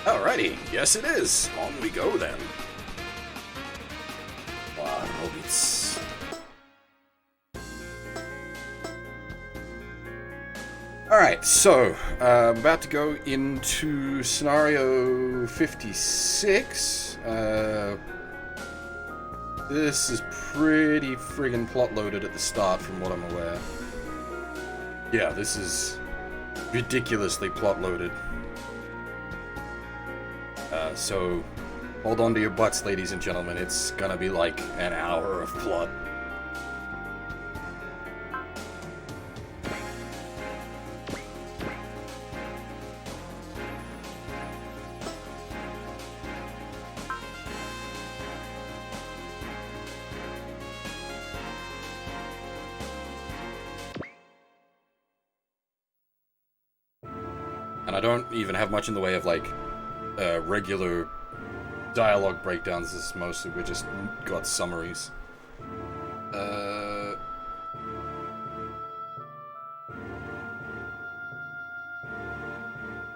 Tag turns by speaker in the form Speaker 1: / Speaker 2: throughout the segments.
Speaker 1: Alrighty, yes it is. On we go then. Wow, Hobbits. Alright, so, about to go into scenario 56. This is pretty friggin' plot loaded at the start from what I'm aware. Yeah, this is ridiculously plot loaded. So, hold on to your butts, ladies and gentlemen. It's gonna be like an hour of plot. And I don't even have much in the way of, like, regular dialogue breakdowns. This is mostly we just got summaries.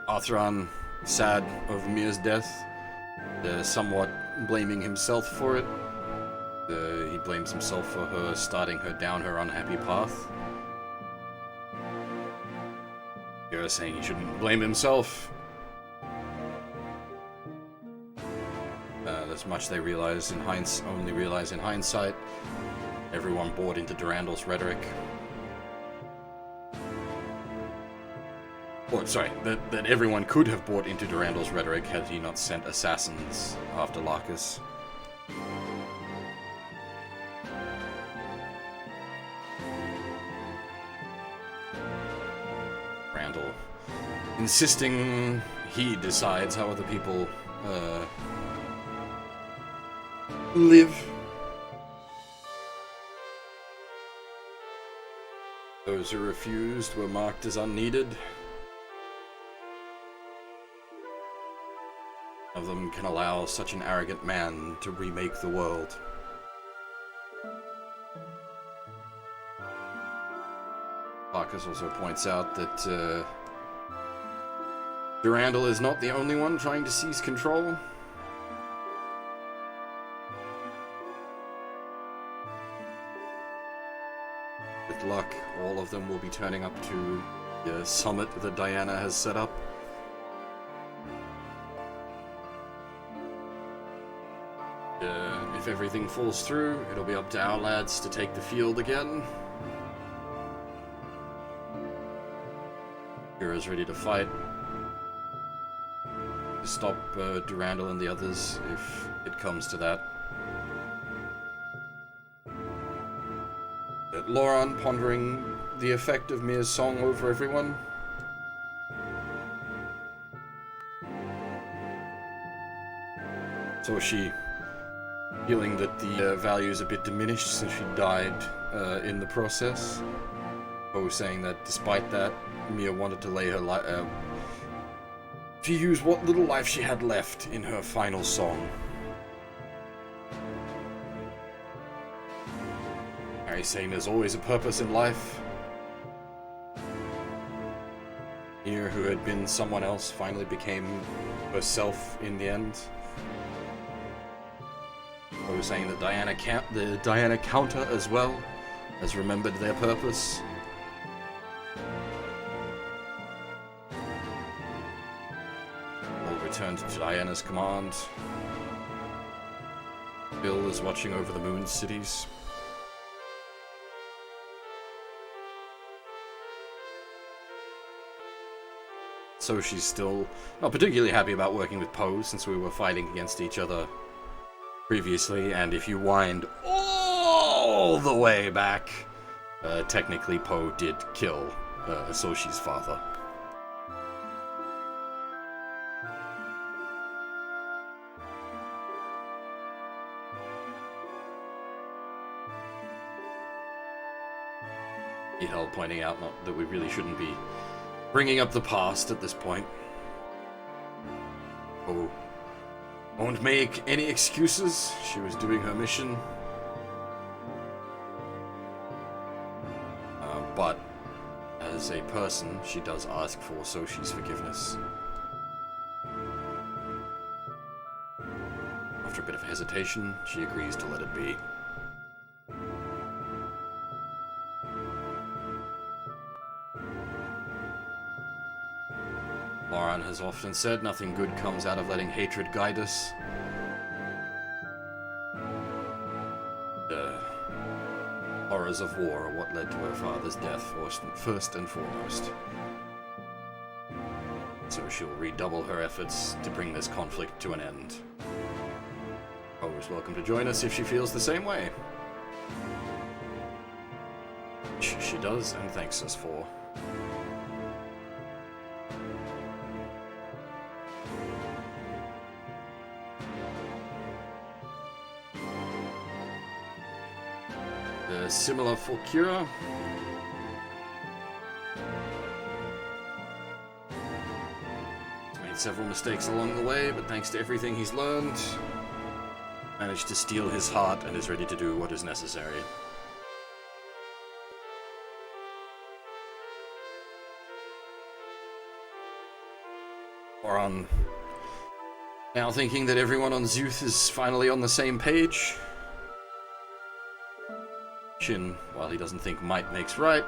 Speaker 1: Arthron, sad over Mia's death, somewhat blaming himself for it. He blames himself for her starting her down her unhappy path. You're saying he shouldn't blame himself. There's much they realize in only realize in hindsight. Everyone bought into Durandal's rhetoric. Or, sorry, that everyone could have bought into Durandal's rhetoric had he not sent assassins after Larkus. Durandal insisting he decides how other people live. Those who refused were marked as unneeded. None of them can allow such an arrogant man to remake the world. Marcus also points out that Durandal is not the only one trying to seize control. With luck, all of them will be turning up to the summit that Diana has set up. If everything falls through, it'll be up to our lads to take the field again. Kira's ready to fight. To stop Durandal and the others if it comes to that. Loran pondering the effect of Mia's song over everyone. So she feeling that the value is a bit diminished since she died in the process. Poe saying that despite that, Mia wanted to lay her to use what little life she had left in her final song. Harry saying there's always a purpose in life. Mia, who had been someone else, finally became herself in the end. I was saying that the Diana counter as well has remembered their purpose. All returned to Diana's command. Bill is watching over the moon cities. So she's still not particularly happy about working with Poe since we were fighting against each other previously, and if you wind all the way back, technically Poe did kill Soshi's father. Ehel pointing out that we really shouldn't be bringing up the past at this point. Oh. Won't make any excuses. She was doing her mission. But as a person, she does ask for Soshi's forgiveness. After a bit of hesitation, she agrees to let it be. Moran has often said nothing good comes out of letting hatred guide us. The horrors of war are what led to her father's death, first and foremost. So she'll redouble her efforts to bring this conflict to an end. Always welcome to join us if she feels the same way. She does, and thanks us for. Similar for Kira. He's made several mistakes along the way, but thanks to everything he's learned, managed to steal his heart and is ready to do what is necessary. Moran, now thinking that everyone on Zuth is finally on the same page. Shin, while he doesn't think might makes right,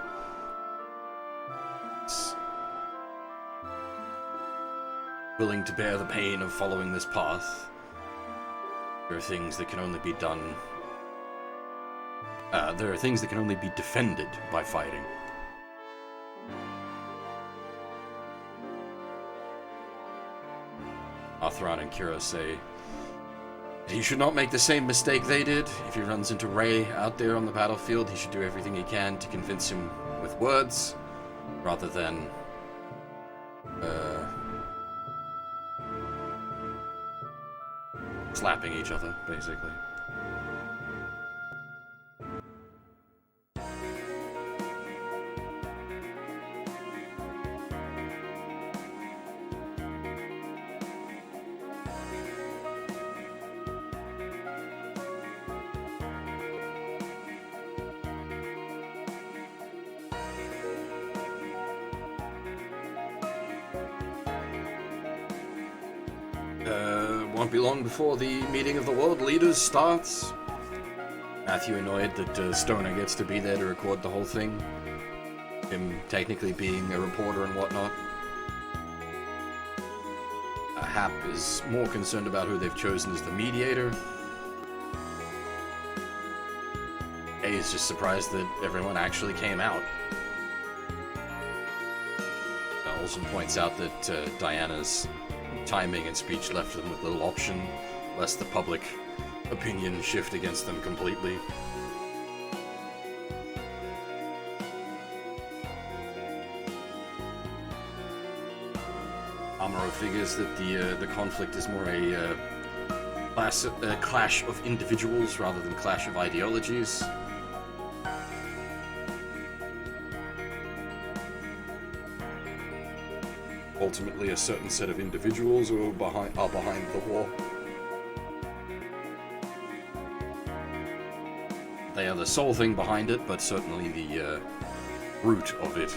Speaker 1: is willing to bear the pain of following this path. There are things that can only be done. There are things that can only be defended by fighting. Arthron and Kira say he should not make the same mistake they did. If he runs into Ray out there on the battlefield, he should do everything he can to convince him with words, rather than slapping each other, basically. Won't be long before the meeting of the world leaders starts. Matthew annoyed that Stoner gets to be there to record the whole thing. Him technically being a reporter and whatnot. Hap is more concerned about who they've chosen as the mediator. A is just surprised that everyone actually came out. Olsen points out that Diana's timing and speech left them with little option, lest the public opinion shift against them completely. Amuro figures that the conflict is more a clash of individuals rather than clash of ideologies. Ultimately, a certain set of individuals who are behind the war. They are the sole thing behind it, but certainly the root of it.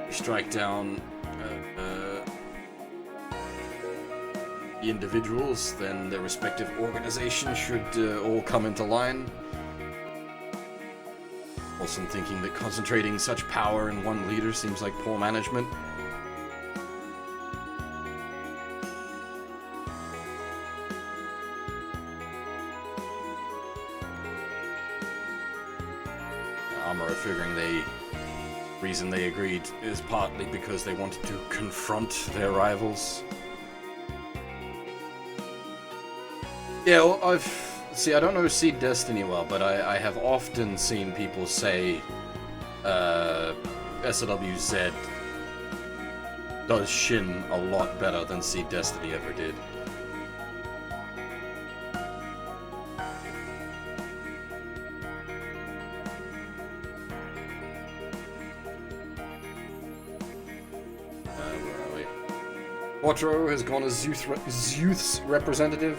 Speaker 1: Strike down the individuals, then their respective organizations should all come into line. Also thinking that concentrating such power in one leader seems like poor management. Amuro figuring the reason they agreed is partly because they wanted to confront their rivals. Yeah, well, I don't know Seed Destiny well, but I have often seen people say SLWZ does Shin a lot better than Seed Destiny ever did. Where are we? Quattro has gone as Youth's representative.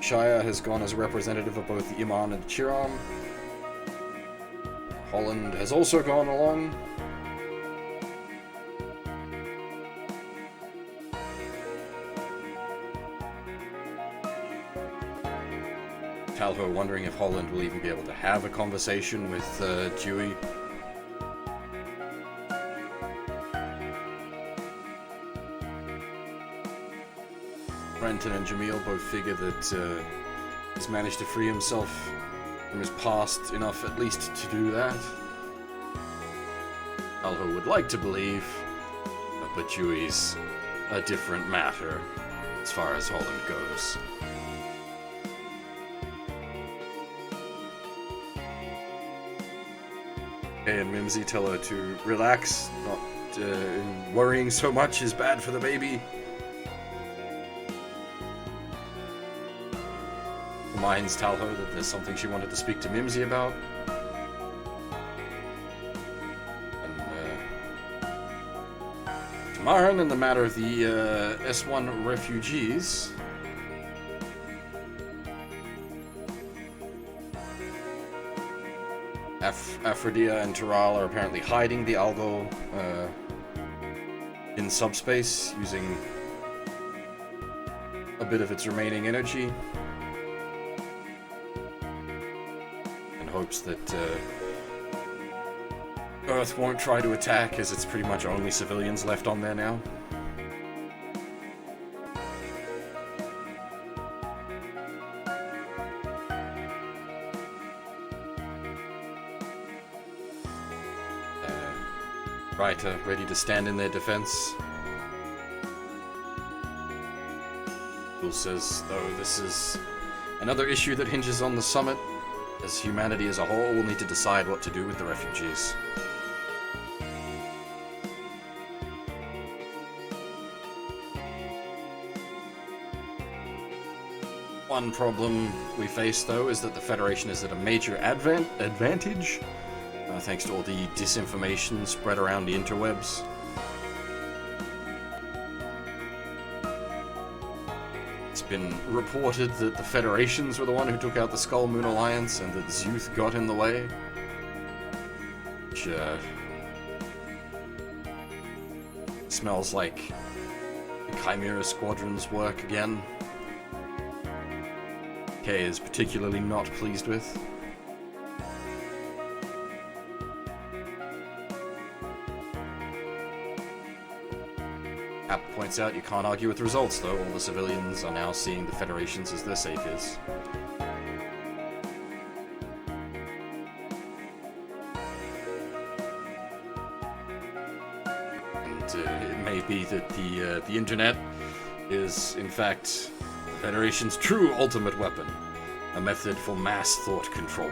Speaker 1: Shia has gone as a representative of both the Iman and Chiram. Holland has also gone along. Talho wondering if Holland will even be able to have a conversation with Dewey. Brenton and Jamil both figure that he's managed to free himself from his past enough at least to do that. Talho would like to believe, but Dewey's a different matter as far as Holland goes. And Mimsy tell her to relax, not worrying so much is bad for the baby. Reminds Talho that there's something she wanted to speak to Mimsy about. And Tamaran, in the matter of the S1 refugees. Aphrodite and Taral are apparently hiding the Algo in subspace, using a bit of its remaining energy, in hopes that Earth won't try to attack, as it's pretty much only civilians left on there now. Ready to stand in their defense. Bill says, though, this is another issue that hinges on the summit, as humanity as a whole will need to decide what to do with the refugees. One problem we face, though, is that the Federation is at a major advantage, thanks to all the disinformation spread around the interwebs. It's been reported that the Federations were the one who took out the Skull Moon Alliance, and that Zuth got in the way. Which, smells like the Chimera Squadron's work again. Kay is particularly not pleased with. Points out you can't argue with the results, though. All the civilians are now seeing the Federations as their saviors. And it may be that the internet is, in fact, the Federation's true ultimate weapon, a method for mass thought control.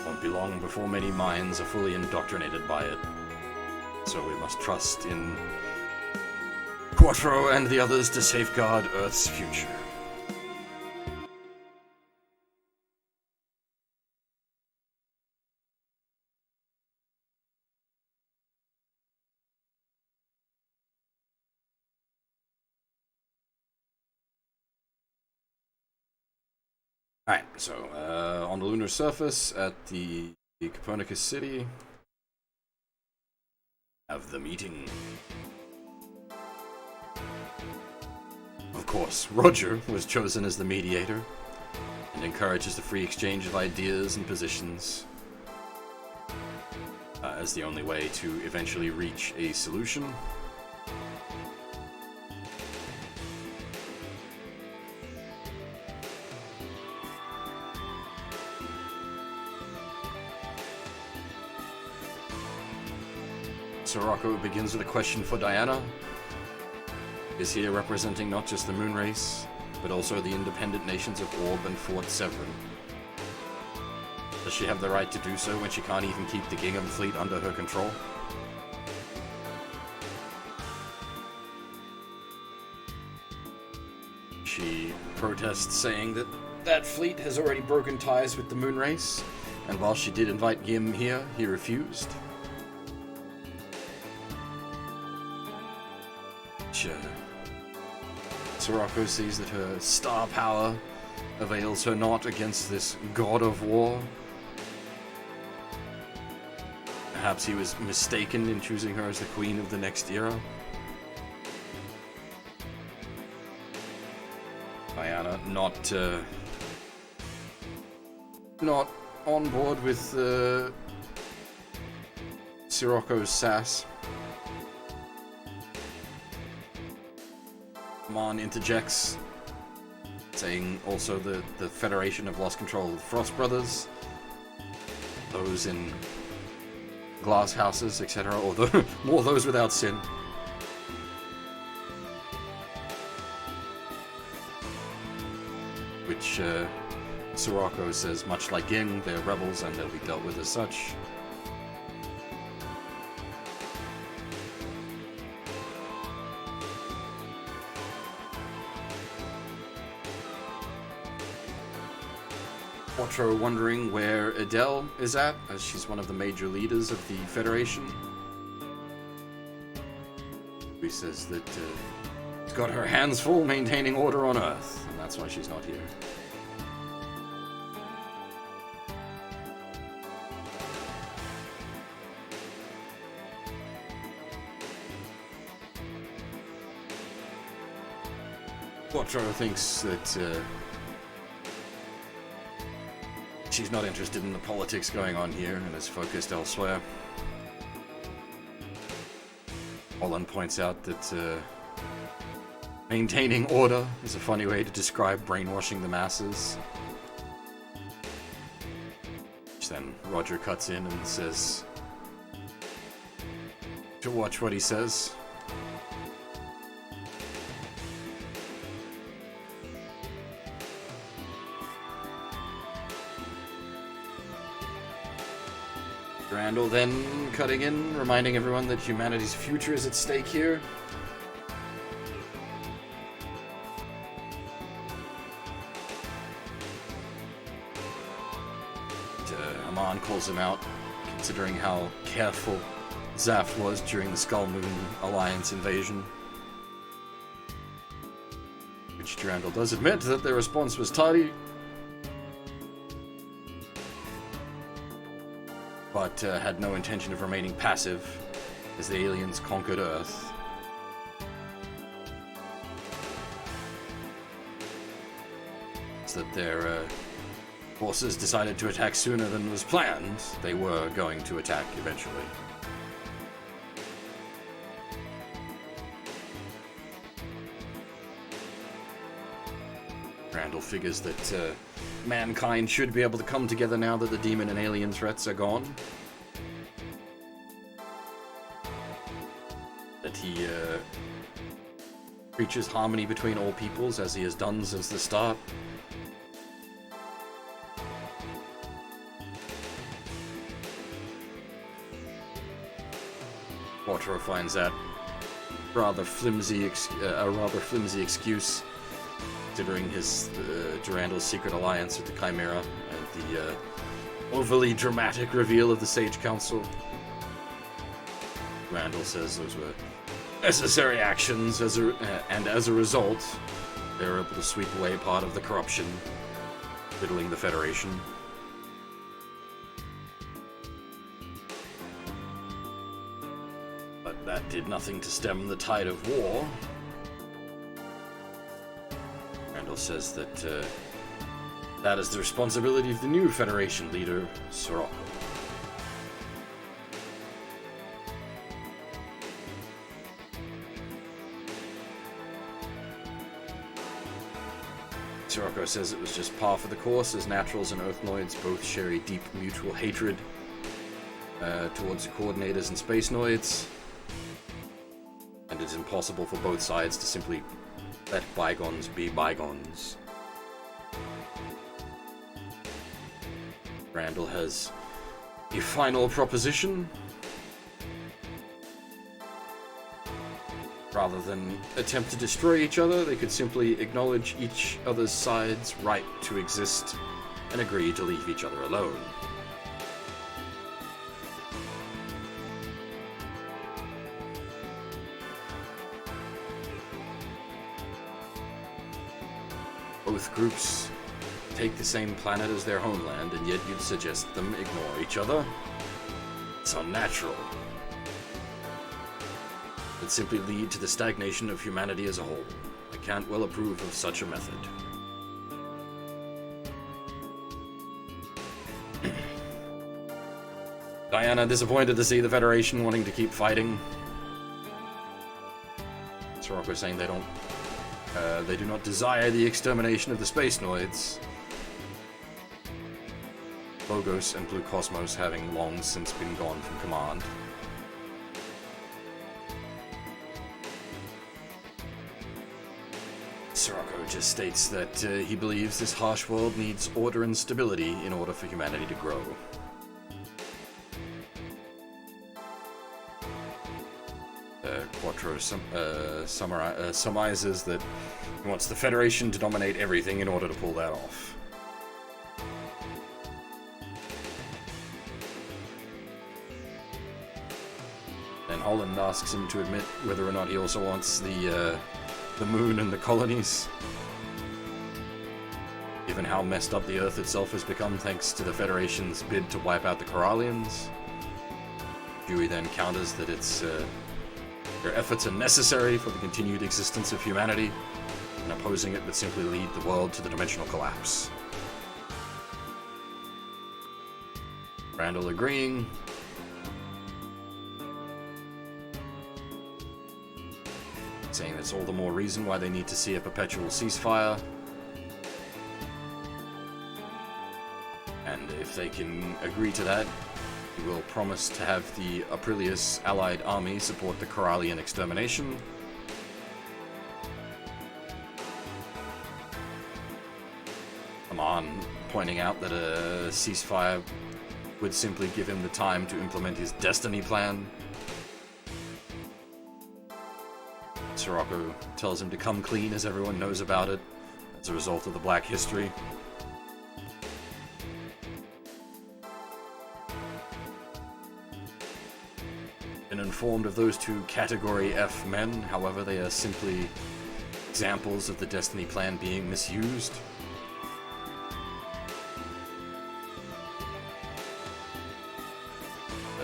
Speaker 1: Won't be long before many minds are fully indoctrinated by it. So we must trust in Quattro and the others to safeguard Earth's future. Alright, so on the lunar surface at the Copernicus City, have the meeting. Of course, Roger was chosen as the mediator and encourages the free exchange of ideas and positions as the only way to eventually reach a solution. Sirocco begins with a question for Diana. Is here representing not just the moon race, but also the independent nations of Orb and Fort Severin. Does she have the right to do so when she can't even keep the Gingham fleet under her control? She protests, saying that that fleet has already broken ties with the moon race, and while she did invite Gim here, he refused. Sirocco sees that her star power avails her not against this god of war, perhaps he was mistaken in choosing her as the queen of the next era. Diana not on board with Sirocco's sass. Mon interjects, saying also the Federation have lost control of the Frost Brothers, those in glass houses, etc., or more those without sin. Which Sirocco says, much like Ying, they're rebels and they'll be dealt with as such. Quattro wondering where Adele is at, as she's one of the major leaders of the Federation. He says that she's got her hands full maintaining order on Earth, and that's why she's not here. Quattro thinks that she's not interested in the politics going on here and is focused elsewhere. Holland points out that maintaining order is a funny way to describe brainwashing the masses. Which then Roger cuts in and says to watch what he says. Randall then cutting in, reminding everyone that humanity's future is at stake here. Amon calls him out, considering how careful Zaft was during the Skull Moon Alliance invasion. Which Durandal does admit that their response was tardy, but had no intention of remaining passive as the aliens conquered Earth. It's that their forces decided to attack sooner than was planned. They were going to attack eventually. Randall figures that mankind should be able to come together now that the demon and alien threats are gone. That he preaches harmony between all peoples, as he has done since the start. Quattro finds that a rather flimsy excuse, considering his Durandal's secret alliance with the Chimera and the overly dramatic reveal of the Sage Council. Durandal says those were necessary actions, and as a result, they were able to sweep away part of the corruption riddling the Federation. But that did nothing to stem the tide of war. Randall says that that is the responsibility of the new Federation leader, Sirocco. Sirocco says it was just par for the course, as Naturals and Earthnoids both share a deep mutual hatred towards the Coordinators and Spacenoids, and it's impossible for both sides to simply let bygones be bygones. Randall has a final proposition. Rather than attempt to destroy each other, they could simply acknowledge each other's side's right to exist and agree to leave each other alone. Both groups take the same planet as their homeland, and yet you'd suggest them ignore each other. It's unnatural. It simply lead to the stagnation of humanity as a whole. I can't well approve of such a method. Diana disappointed to see the Federation wanting to keep fighting. Suparobo saying they do not desire the extermination of the space noids. Logos and Blue Cosmos having long since been gone from command. Suparobo just states that he believes this harsh world needs order and stability in order for humanity to grow. Quattro surmises that he wants the Federation to dominate everything in order to pull that off. Then Holland asks him to admit whether or not he also wants the moon and the colonies, given how messed up the Earth itself has become thanks to the Federation's bid to wipe out the Corallians. Dewey then counters that their efforts are necessary for the continued existence of humanity, and opposing it would simply lead the world to the dimensional collapse. Randall agreeing. Saying that's all the more reason why they need to see a perpetual ceasefire. And if they can agree to that, he will promise to have the Aprilius allied army support the Corallian extermination. Aman pointing out that a ceasefire would simply give him the time to implement his destiny plan. Suparobo tells him to come clean as everyone knows about it as a result of the Black History. Been informed of those two Category F men, however they are simply examples of the Destiny Plan being misused.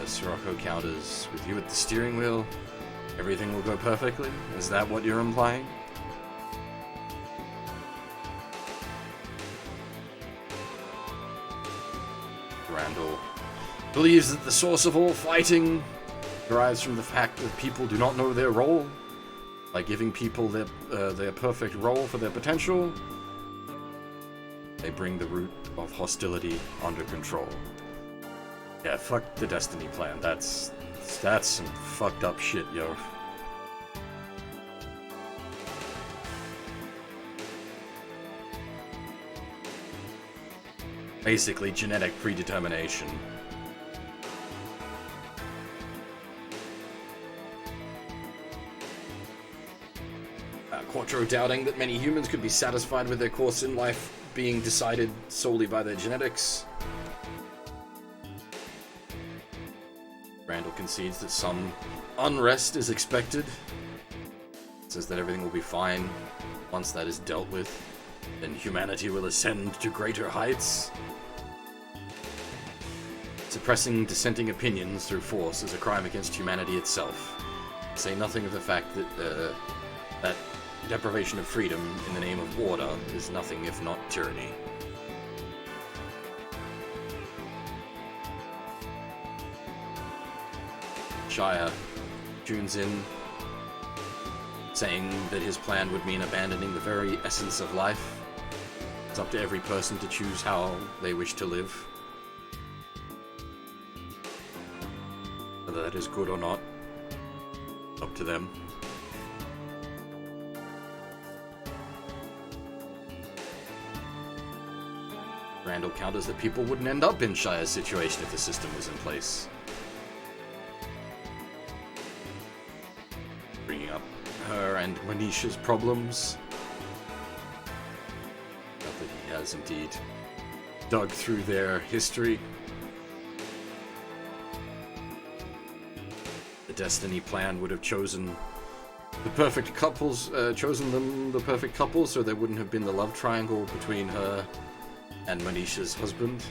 Speaker 1: Suparobo counters, with you at the steering wheel, everything will go perfectly? Is that what you're implying? Randall believes that the source of all fighting derives from the fact that people do not know their role. By giving people their perfect role for their potential, they bring the root of hostility under control. Yeah, fuck the Destiny Plan. That's some fucked up shit, yo. Basically, genetic predetermination. Quattro doubting that many humans could be satisfied with their course in life being decided solely by their genetics. Randall concedes that some unrest is expected. Says that everything will be fine once that is dealt with. Then humanity will ascend to greater heights. Suppressing dissenting opinions through force is a crime against humanity itself. Say nothing of the fact that that deprivation of freedom in the name of order is nothing if not tyranny. Shire tunes in, saying that his plan would mean abandoning the very essence of life. It's up to every person to choose how they wish to live. Whether that is good or not, up to them. Randall counters that people wouldn't end up in Shire's situation if the system was in place. Bringing up her and Manisha's problems. Not that he has indeed dug through their history. The Destiny Plan would have chosen the perfect couples, the perfect couple, so there wouldn't have been the love triangle between her and Manisha's husband.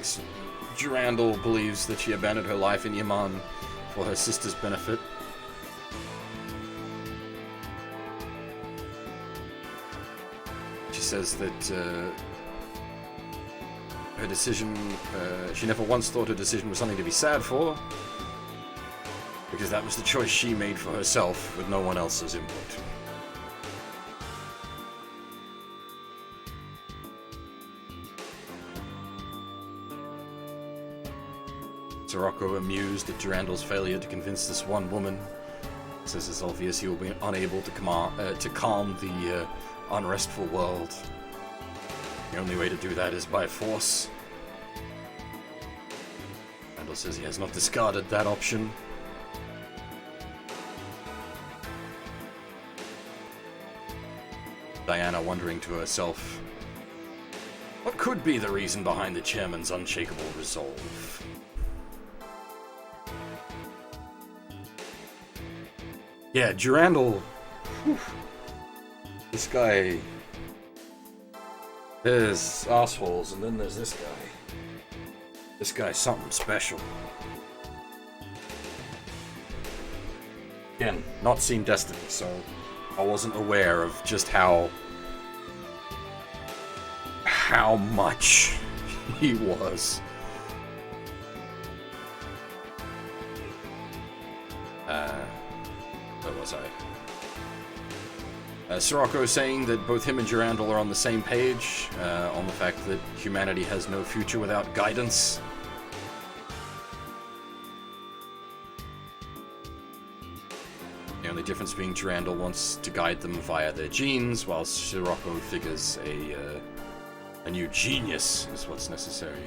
Speaker 1: thinks Durandal believes that she abandoned her life in Yaman for her sister's benefit. She says that her decision, she never once thought her decision was something to be sad for, because that was the choice she made for herself with no one else's input. Sirocco, amused at Durandal's failure to convince this one woman, says it's obvious he will be unable to calm the unrestful world. The only way to do that is by force. Durandal says he has not discarded that option. Diana wondering to herself, what could be the reason behind the chairman's unshakable resolve? Yeah, Durandal. Whew. This guy. There's assholes, and then there's this guy. This guy's something special. Again, not seen Destiny, so I wasn't aware of just how much he was. Where was I? Sirocco saying that both him and Durandal are on the same page, on the fact that humanity has no future without guidance. The only difference being Durandal wants to guide them via their genes, while Sirocco figures a new genius is what's necessary.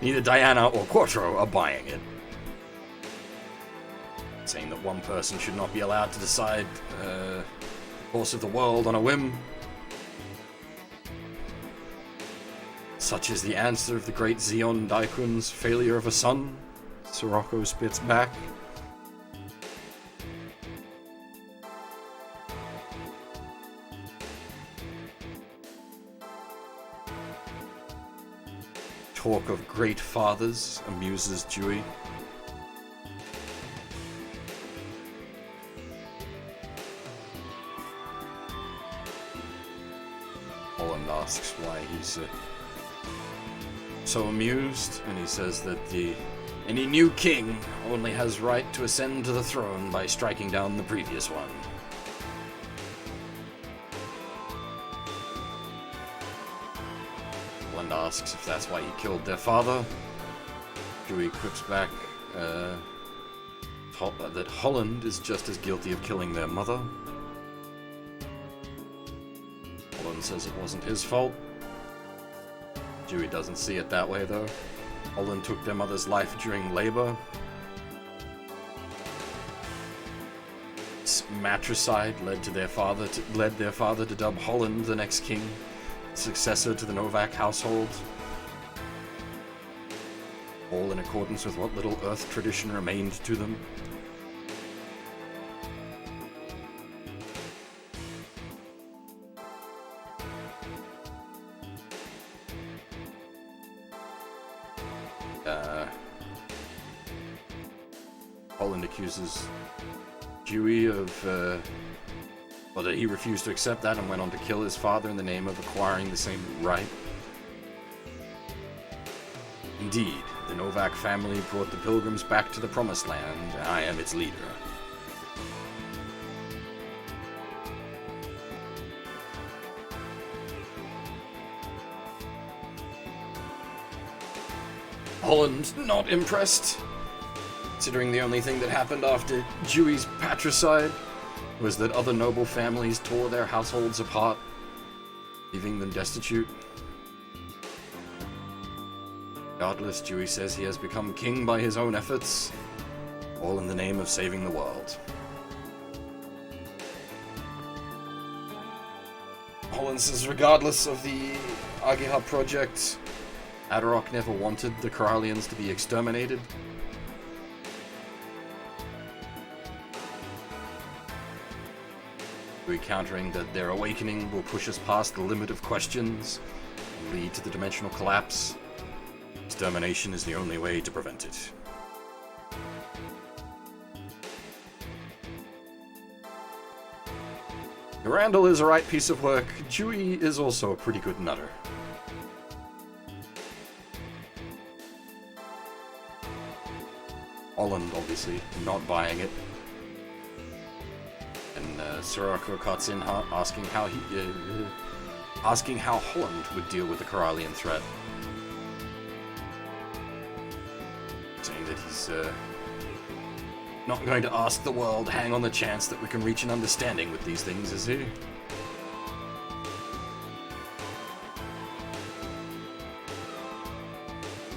Speaker 1: Neither Diana or Quattro are buying it. Saying that one person should not be allowed to decide the course of the world on a whim. Such is the answer of the great Zeon Daikun's failure of a son, Sirocco spits back. Talk of great fathers amuses Dewey. Holland asks why he's so amused, and he says that any new king only has right to ascend to the throne by striking down the previous one. Holland asks if that's why he killed their father. Dewey quips back that Holland is just as guilty of killing their mother. Holland says it wasn't his fault. Dewey doesn't see it that way, though. Holland took their mother's life during labor. Matricide led their father to dub Holland the next king, successor to the Novak household. All in accordance with what little Earth tradition remained to them. Holland accuses Dewey of, that he refused to accept that and went on to kill his father in the name of acquiring the same right. Indeed, the Novak family brought the Pilgrims back to the Promised Land, and I am its leader. Holland not impressed, considering the only thing that happened after Dewey's patricide was that other noble families tore their households apart, leaving them destitute. Regardless, Dewey says he has become king by his own efforts, all in the name of saving the world. Holland says regardless of the Agiha project, Adarok never wanted the Corallians to be exterminated. We're countering that their awakening will push us past the limit of questions and lead to the dimensional collapse. Extermination is the only way to prevent it. Randall is a right piece of work. Dewey is also a pretty good nutter. Holland, obviously, not buying it. And Sirocco cuts in asking how Holland would deal with the Corallian threat. Saying that he's not going to ask the world, hang on the chance that we can reach an understanding with these things, is he?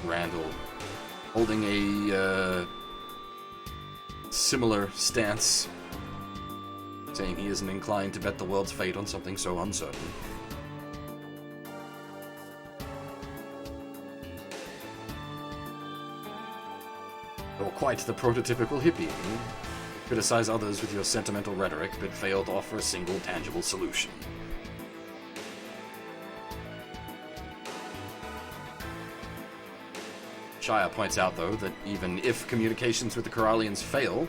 Speaker 1: Randall holding a similar stance, saying he isn't inclined to bet the world's fate on something so uncertain. You're quite the prototypical hippie. Criticize others with your sentimental rhetoric, but fail to offer a single tangible solution. Shire points out, though, that even if communications with the Corallians fail,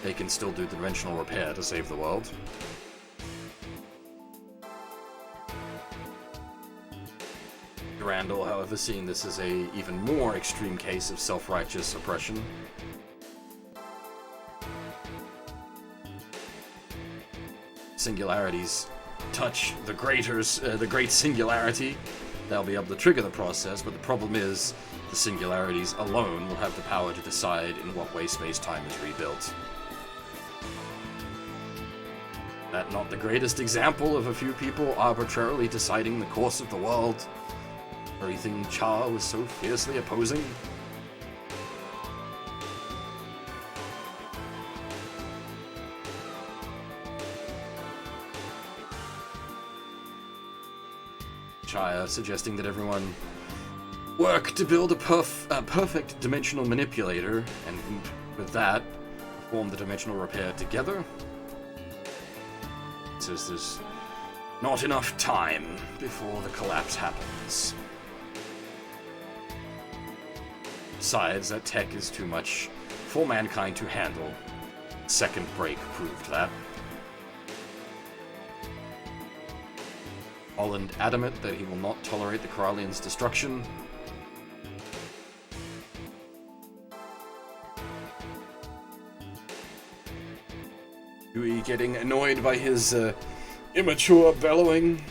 Speaker 1: they can still do the dimensional repair to save the world. Randall, however, seeing this as a even more extreme case of self-righteous oppression. Singularities touch the great singularity. They'll be able to trigger the process, but the problem is the singularities alone will have the power to decide in what way space-time is rebuilt. That not the greatest example of a few people arbitrarily deciding the course of the world? Everything Char was so fiercely opposing? Shire suggesting that everyone work to build a perfect dimensional manipulator, and with that, perform the dimensional repair together. It says there's not enough time before the collapse happens. Besides, that tech is too much for mankind to handle. Second break proved that. Holland adamant that he will not tolerate the Corallians' destruction. Dewey getting annoyed by his immature bellowing.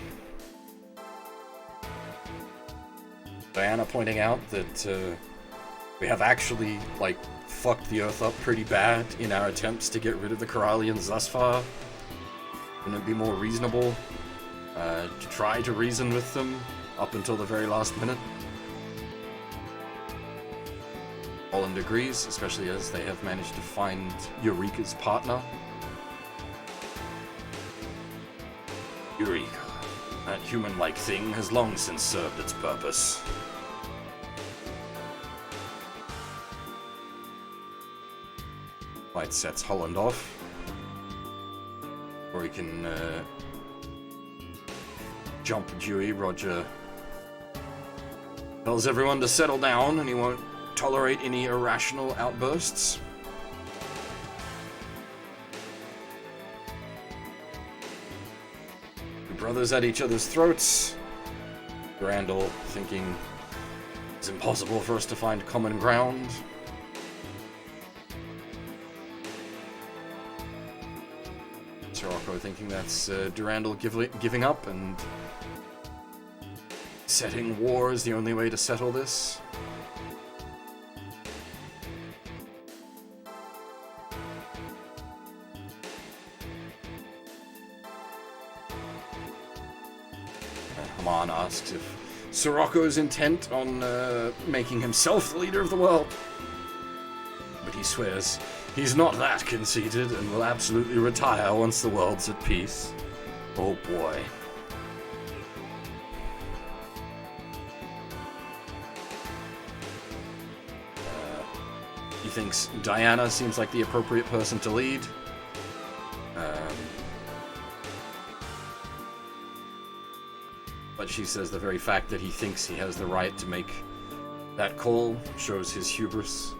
Speaker 1: Diana pointing out that we have actually, fucked the Earth up pretty bad in our attempts to get rid of the Corallians thus far. Wouldn't it be more reasonable to try to reason with them up until the very last minute? Holland agrees, especially as they have managed to find Eureka's partner. Eureka, that human-like thing, has long since served its purpose. White sets Holland off, or he can jump Dewey. Roger tells everyone to settle down, and he won't tolerate any irrational outbursts. The brothers at each other's throats. Randall thinking it's impossible for us to find common ground. Sirocco thinking that's Durandal giving up and setting war is the only way to settle this. Haman asks if Sirocco's intent on making himself the leader of the world. But he swears he's not that conceited and will absolutely retire once the world's at peace. Oh boy. He thinks Diana seems like the appropriate person to lead. But she says the very fact that he thinks he has the right to make that call shows his hubris.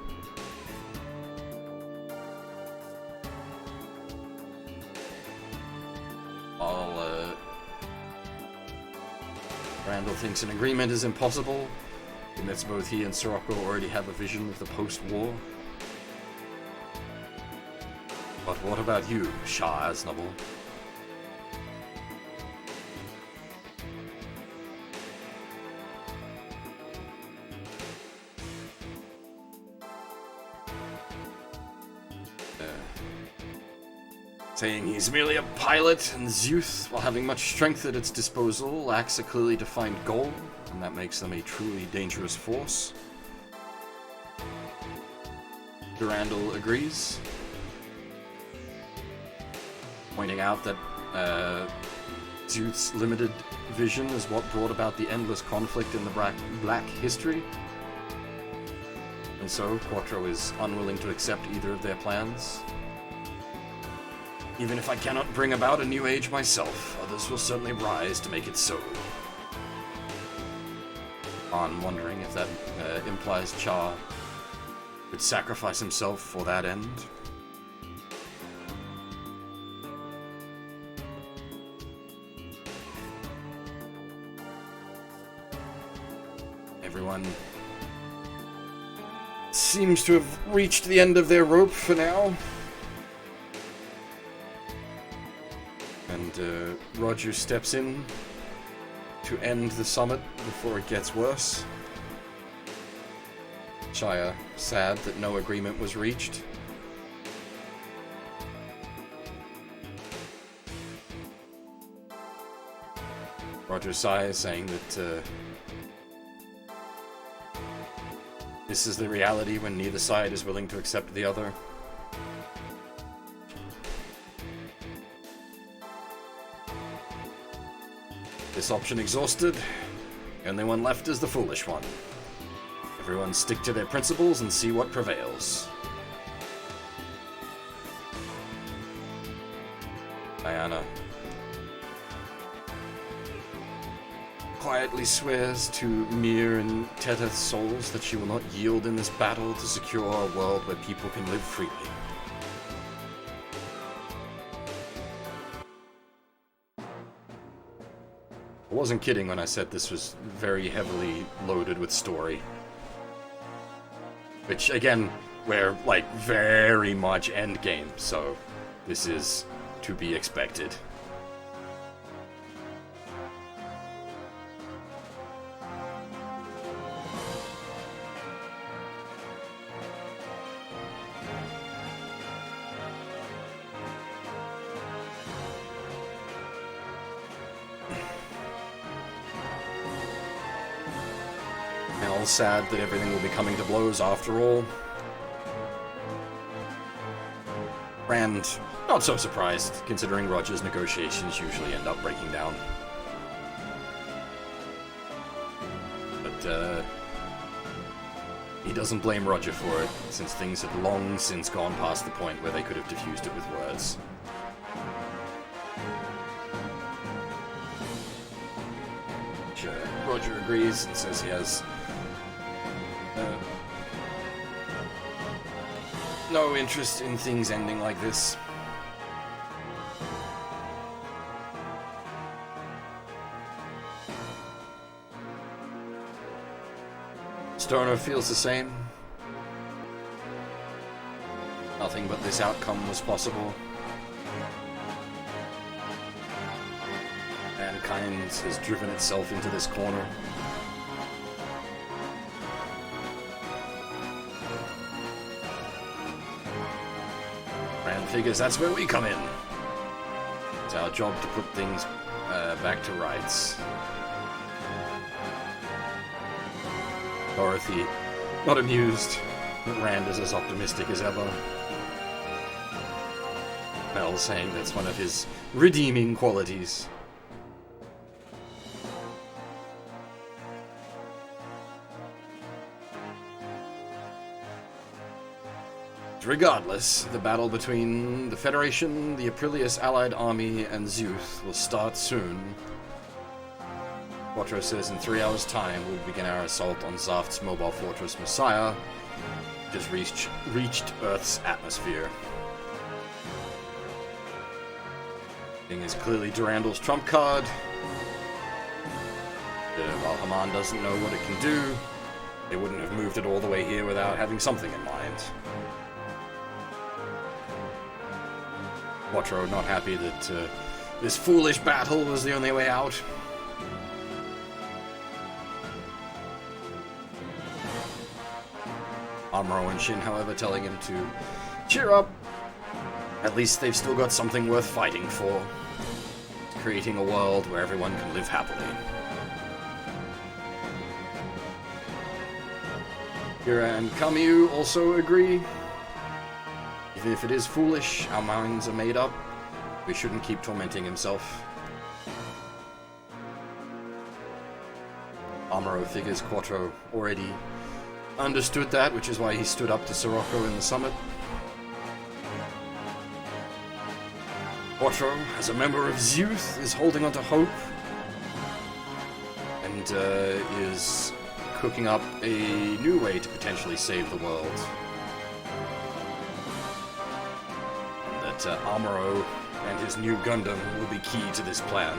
Speaker 1: Randall thinks an agreement is impossible, and that both he and Sirocco already have a vision of the post-war. But what about you, Shah Aznable? Saying he's merely a pilot, and Zeus, while having much strength at its disposal, lacks a clearly defined goal, and that makes them a truly dangerous force. Durandal agrees, pointing out that Zeus' limited vision is what brought about the endless conflict in the Black history, and so Quattro is unwilling to accept either of their plans. Even if I cannot bring about a new age myself, others will certainly rise to make it so. I'm wondering if that implies Cha would sacrifice himself for that end. Everyone seems to have reached the end of their rope for now. And Roger steps in to end the summit before it gets worse. Shia, sad that no agreement was reached. Roger sighs, saying that this is the reality when neither side is willing to accept the other. This option exhausted, the only one left is the foolish one. Everyone stick to their principles and see what prevails. Diana quietly swears to Mir and Teteth's souls that she will not yield in this battle to secure a world where people can live freely. I wasn't kidding when I said this was very heavily loaded with story. Which, again, we're, like, very much endgame, so this is to be expected. Sad that everything will be coming to blows after all. Rand, not so surprised, considering Roger's negotiations usually end up breaking down. But, he doesn't blame Roger for it, since things had long since gone past the point where they could have diffused it with words. Roger agrees and says he has no interest in things ending like this. Stoner feels the same. Nothing but this outcome was possible. Mankind has driven itself into this corner. Rand figures that's where we come in. It's our job to put things back to rights. Dorothy, not amused, but Rand is as optimistic as ever. Mel saying that's one of his redeeming qualities. Regardless, the battle between the Federation, the Aprilius Allied Army, and Zeus will start soon. Quattro says in 3 hours' time we'll begin our assault on Zaft's mobile fortress Messiah, which has reached Earth's atmosphere. Thing is clearly Durandal's trump card. While Haman doesn't know what it can do, they wouldn't have moved it all the way here without having something in mind. Quattro not happy that this foolish battle was the only way out. Amuro and Shin, however, telling him to cheer up. At least they've still got something worth fighting for. Creating a world where everyone can live happily. Kira and Kamiu also agree. Even if it is foolish, our minds are made up. We shouldn't keep tormenting himself. Amuro figures Quattro already understood that, which is why he stood up to Sirocco in the summit. Quattro, as a member of his youth, is holding on to hope and is cooking up a new way to potentially save the world. And that Amuro and his new Gundam will be key to this plan.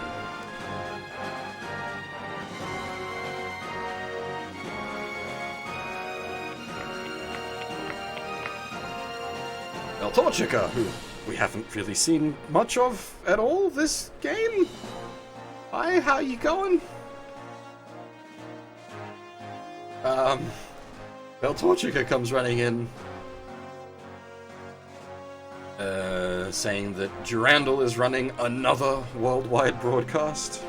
Speaker 1: Beltorchica, who we haven't really seen much of at all this game. Hi, how you going? Beltorchica comes running in, saying that Durandal is running another worldwide broadcast.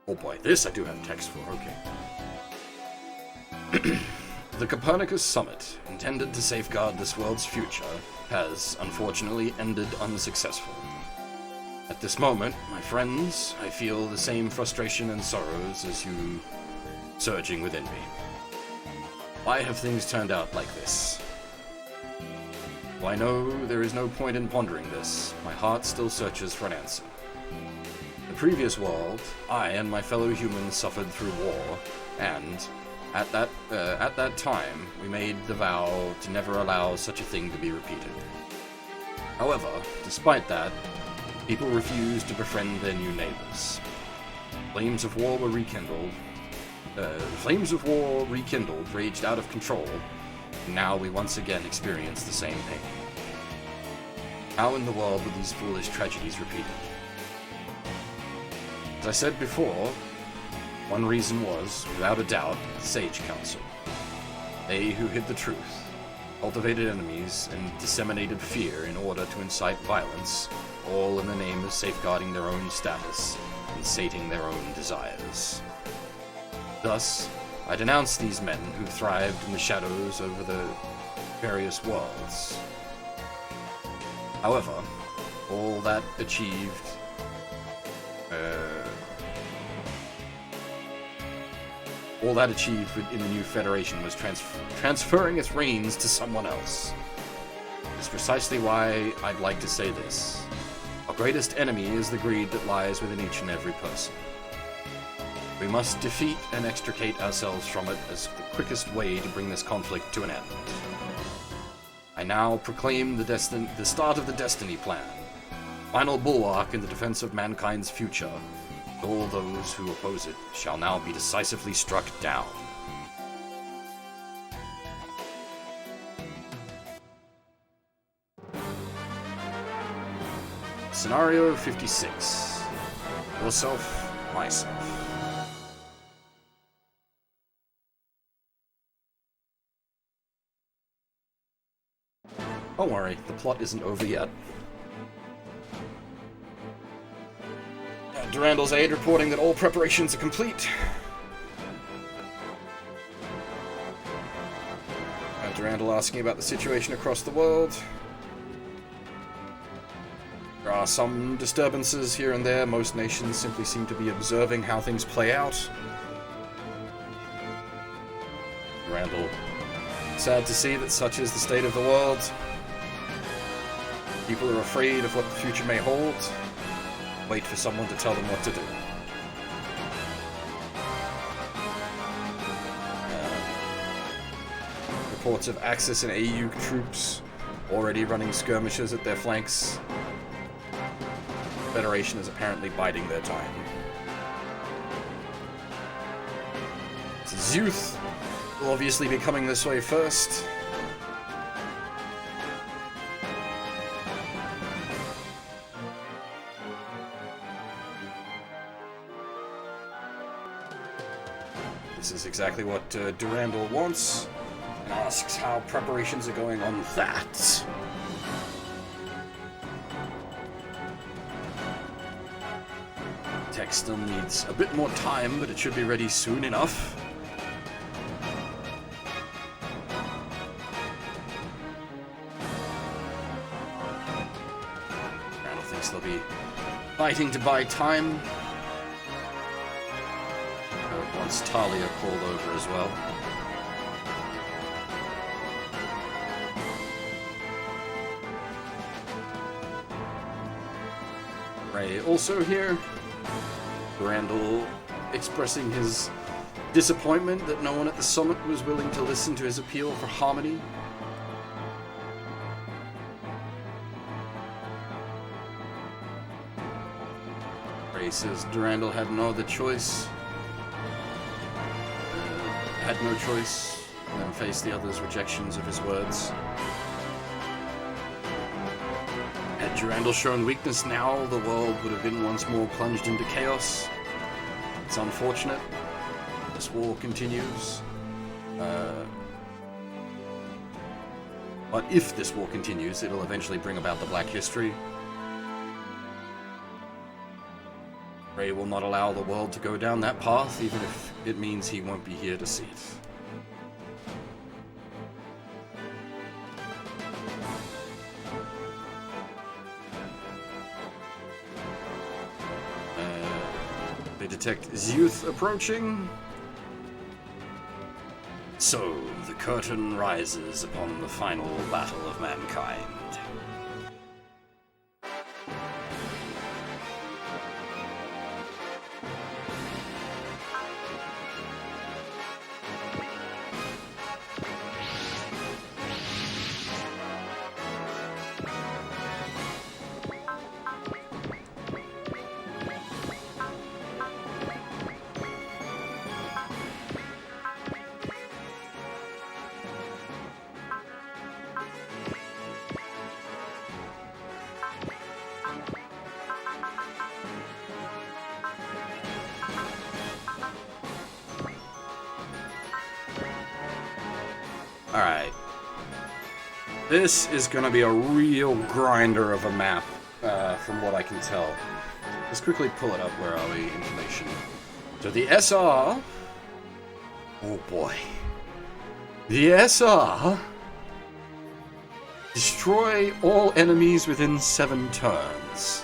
Speaker 1: Oh boy, this I do have text for, okay. The Copernicus Summit, intended to safeguard this world's future, has, unfortunately, ended unsuccessful. At this moment, my friends, I feel the same frustration and sorrows as you surging within me. Why have things turned out like this? Well, I know there is no point in pondering this. My heart still searches for an answer. In the previous world, I and my fellow humans suffered through war, and at that time, we made the vow to never allow such a thing to be repeated. However, despite that, people refused to befriend their new neighbors. Flames of war rekindled, raged out of control, and now we once again experience the same pain. How in the world were these foolish tragedies repeated? As I said before, one reason was, without a doubt, the Sage Council. They who hid the truth, cultivated enemies, and disseminated fear in order to incite violence, all in the name of safeguarding their own status and sating their own desires. Thus, I denounce these men who thrived in the shadows over the various worlds. However, all that achieved in the new Federation was transferring its reins to someone else. It's precisely why I'd like to say this. Our greatest enemy is the greed that lies within each and every person. We must defeat and extricate ourselves from it as the quickest way to bring this conflict to an end. I now proclaim the start of the Destiny Plan, final bulwark in the defense of mankind's future. All those who oppose it shall now be decisively struck down. Scenario 56. Yourself, myself. Don't worry, the plot isn't over yet. Durandal's aide reporting that all preparations are complete. Durandal asking about the situation across the world. There are some disturbances here and there. Most nations simply seem to be observing how things play out. Durandal, sad to see that such is the state of the world. People are afraid of what the future may hold. Wait for someone to tell them what to do. Reports of Axis and AU troops already running skirmishes at their flanks. The Federation is apparently biding their time. Youth will obviously be coming this way first. This is exactly what Durandal wants, and asks how preparations are going on that. Tech still needs a bit more time, but it should be ready soon enough. They'll be fighting to buy time. Once Talia called over as well. Ray also here. Randall expressing his disappointment that no one at the summit was willing to listen to his appeal for harmony. Ray says Durandal had no other choice. Had no choice than face the others' rejections of his words. Had Durandal shown weakness now, the world would have been once more plunged into chaos. It's unfortunate. This war continues. But if this war continues, it'll eventually bring about the Black History. Ray will not allow the world to go down that path, even if it means he won't be here to see it. They detect Zeuth approaching. So, the curtain rises upon the final battle of mankind. Alright. This is going to be a real grinder of a map, from what I can tell. Let's quickly pull it up. Where are we? Information. So the SR... Oh boy. The SR... Destroy all enemies within 7 turns.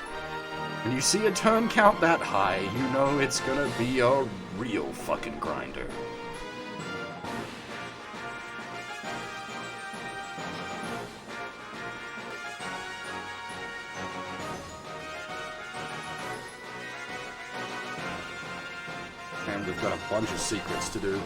Speaker 1: When you see a turn count that high, you know it's gonna be a real fucking grinder. And we've got a bunch of secrets to do.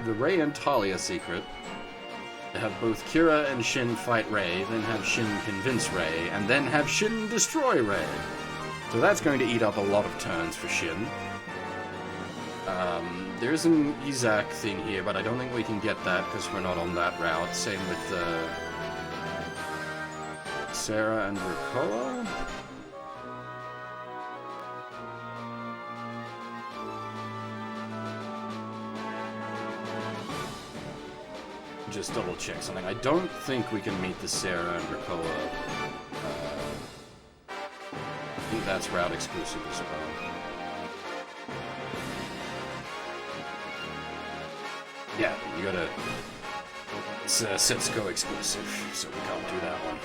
Speaker 1: The Ray and Talia secret. To have both Kira and Shin fight Ray, then have Shin convince Ray, and then have Shin destroy Ray. So that's going to eat up a lot of turns for Shin. There's an Izak thing here, but I don't think we can get that because we're not on that route. Same with Sarah and Ricola. Just double check something. I don't think we can meet the Sarah and Ricola. I think that's route exclusive as well. Yeah, you gotta... It's a Setsuko exclusive, so we can't do that one.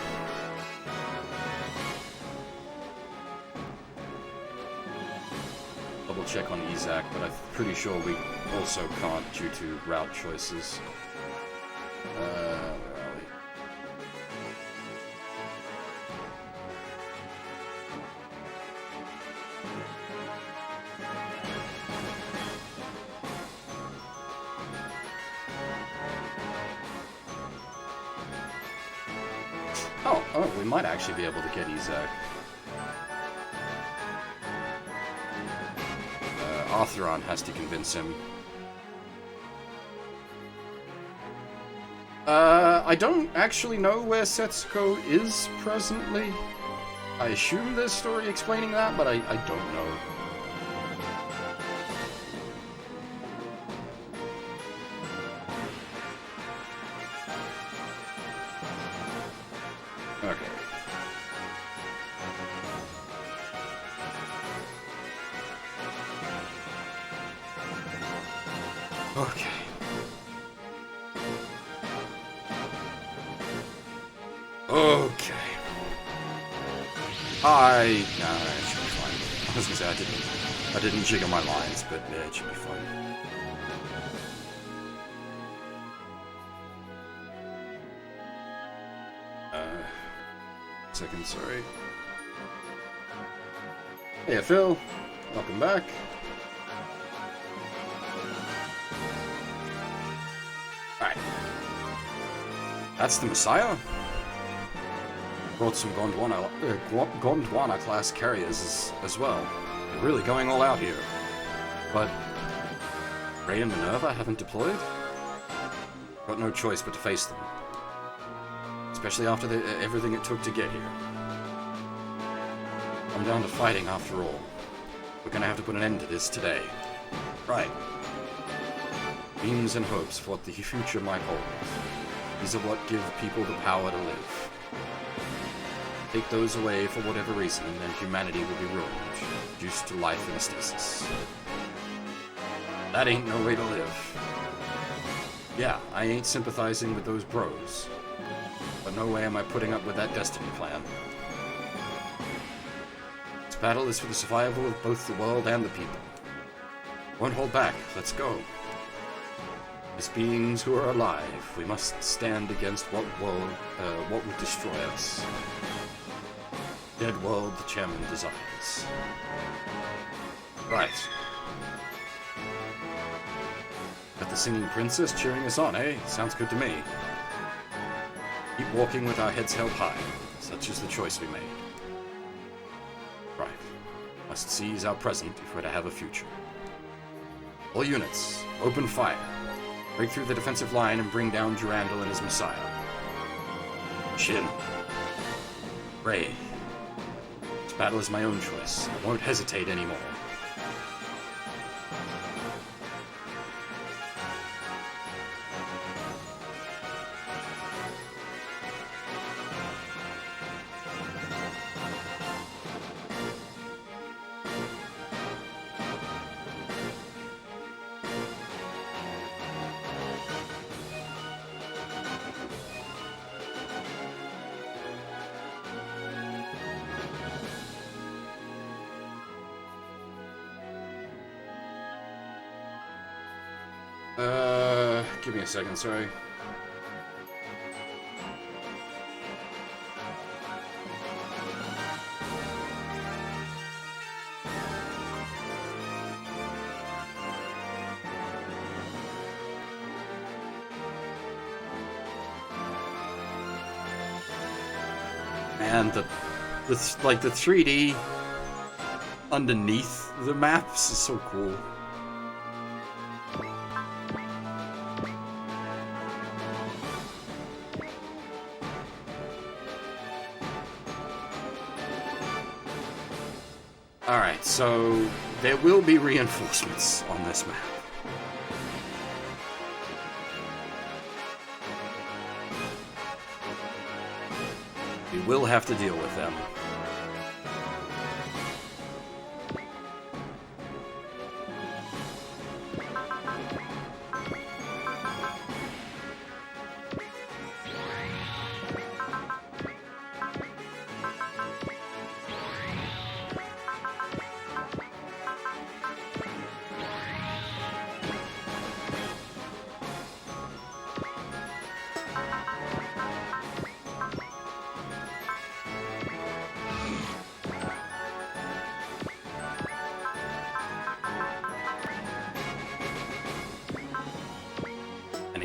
Speaker 1: Double check on Izak, but I'm pretty sure we also can't due to route choices. Where are we? Oh, we might actually be able to get Izak. Artheron has to convince him. I don't actually know where Setsuko is presently. I assume there's story explaining that, but I don't know. Okay. Okay. Okay. Nah, it should be fine. I was gonna say I didn't jigger my lines, but yeah, it should be fine. Second, sorry. Hey, Phil. Welcome back. Alright. That's the Messiah? Brought some Gondwana class carriers as well. They're really going all out here. But Ray and Minerva haven't deployed? Got no choice but to face them. Especially after everything it took to get here. I'm down to fighting after all. We're gonna have to put an end to this today. Right. Dreams and hopes for what the future might hold. These are what give people the power to live. Take those away for whatever reason, and humanity will be ruined, reduced to life in stasis. That ain't no way to live. Yeah, I ain't sympathizing with those bros. But no way am I putting up with that destiny plan. This battle is for the survival of both the world and the people. Won't hold back, let's go. As beings who are alive, we must stand against what would destroy us. Dead world the chairman desires. Right. Got the singing princess cheering us on, eh? Sounds good to me. Keep walking with our heads held high. Such is the choice we made. Right. Must seize our present if we're to have a future. All units, open fire. Break through the defensive line and bring down Durandal and his Messiah. Shin. Ray. This battle is my own choice. I won't hesitate anymore. Give me a second, sorry. And the 3D underneath the maps is so cool. Alright, so there will be reinforcements on this map. We will have to deal with them.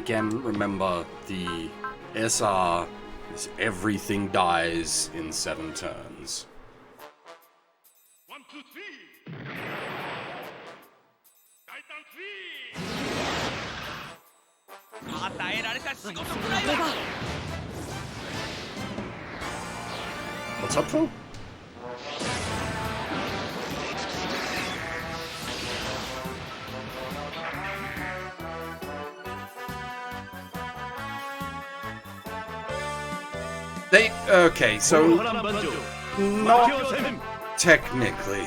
Speaker 1: again, remember the SR is everything dies in 7 turns.
Speaker 2: 1, 2, 3. 大胆3。与えられた仕事くらいは。
Speaker 1: What's up, Phil? Okay, so not technically.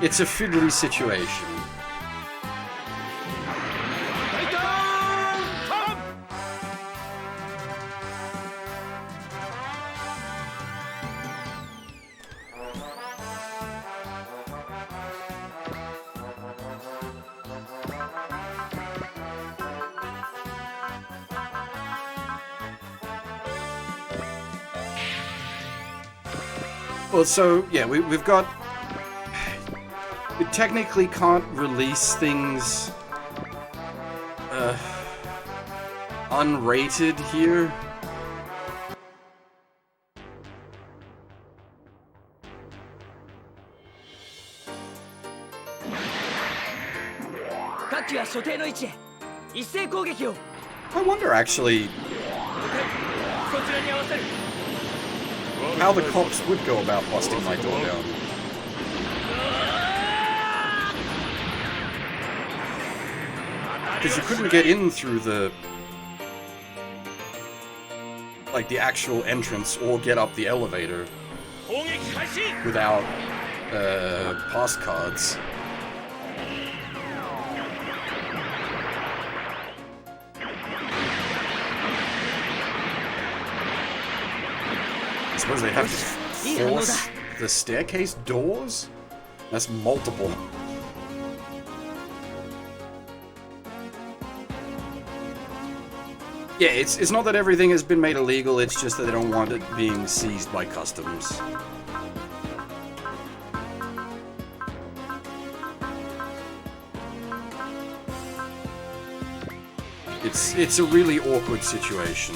Speaker 1: It's a fiddly situation. Well, so, yeah, we've got... We technically can't release things... unrated here. I wonder, actually... how the cops would go about busting my door down. Because you couldn't get in through the... like, the actual entrance or get up the elevator without, pass cards. I suppose they have to force the staircase doors? That's multiple. Yeah, it's not that everything has been made illegal, it's just that they don't want it being seized by customs. It's a really awkward situation.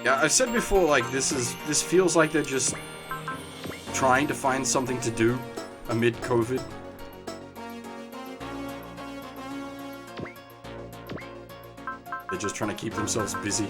Speaker 1: Yeah, I said before, like, this feels like they're just trying to find something to do amid COVID. They're just trying to keep themselves busy.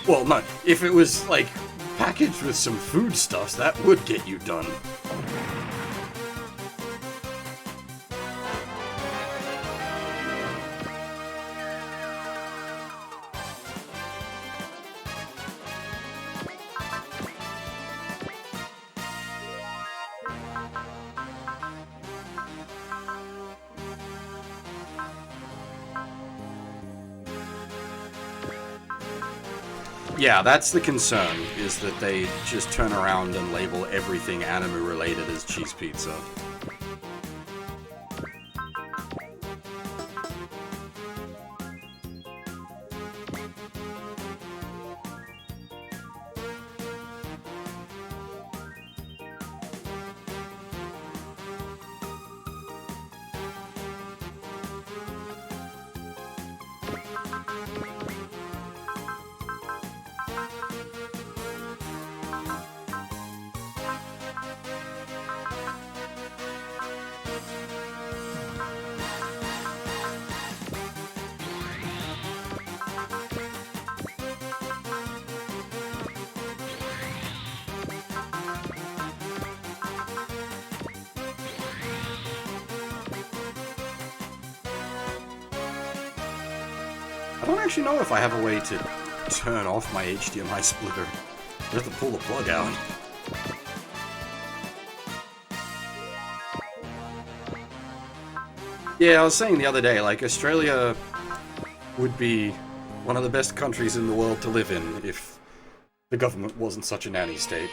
Speaker 1: Well, no. If it was, like, packaged with some foodstuffs, that would get you done. Yeah, that's the concern, is that they just turn around and label everything anime related as cheese pizza. I don't actually know if I have a way to turn off my HDMI splitter. I have to pull the plug out. Yeah, I was saying the other day, like, Australia would be one of the best countries in the world to live in if the government wasn't such a nanny state.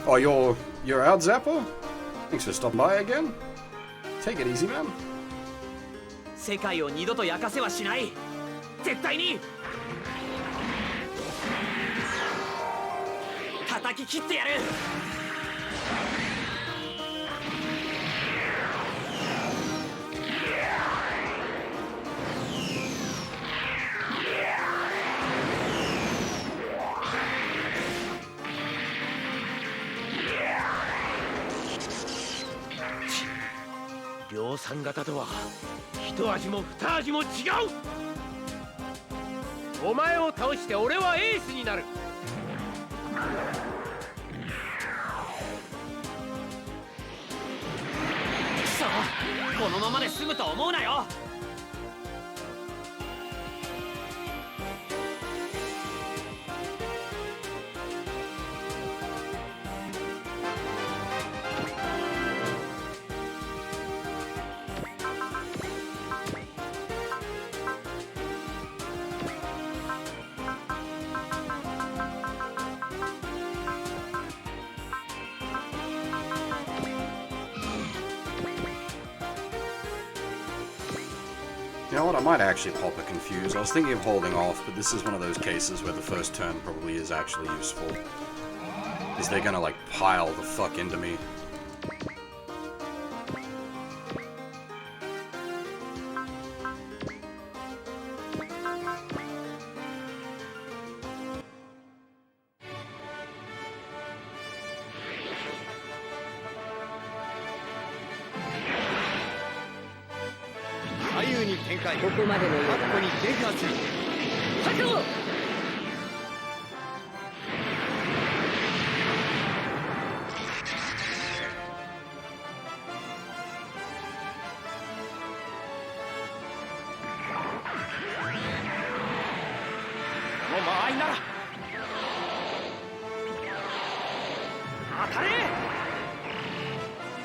Speaker 1: Oh, you're out, Zappo? Thanks for stopping by again. Take it easy, man.
Speaker 3: 世界を二度と焼かせはしない。絶対に。叩き切ってやる。量産型とは一味も二味も違う。お前を倒して俺はエースになる。くそ、このままで済むと思うなよ。
Speaker 1: You know what, I might actually pop a confuse. I was thinking of holding off, but this is one of those cases where the first turn probably is actually useful. Is they're gonna, like, pile the fuck into me.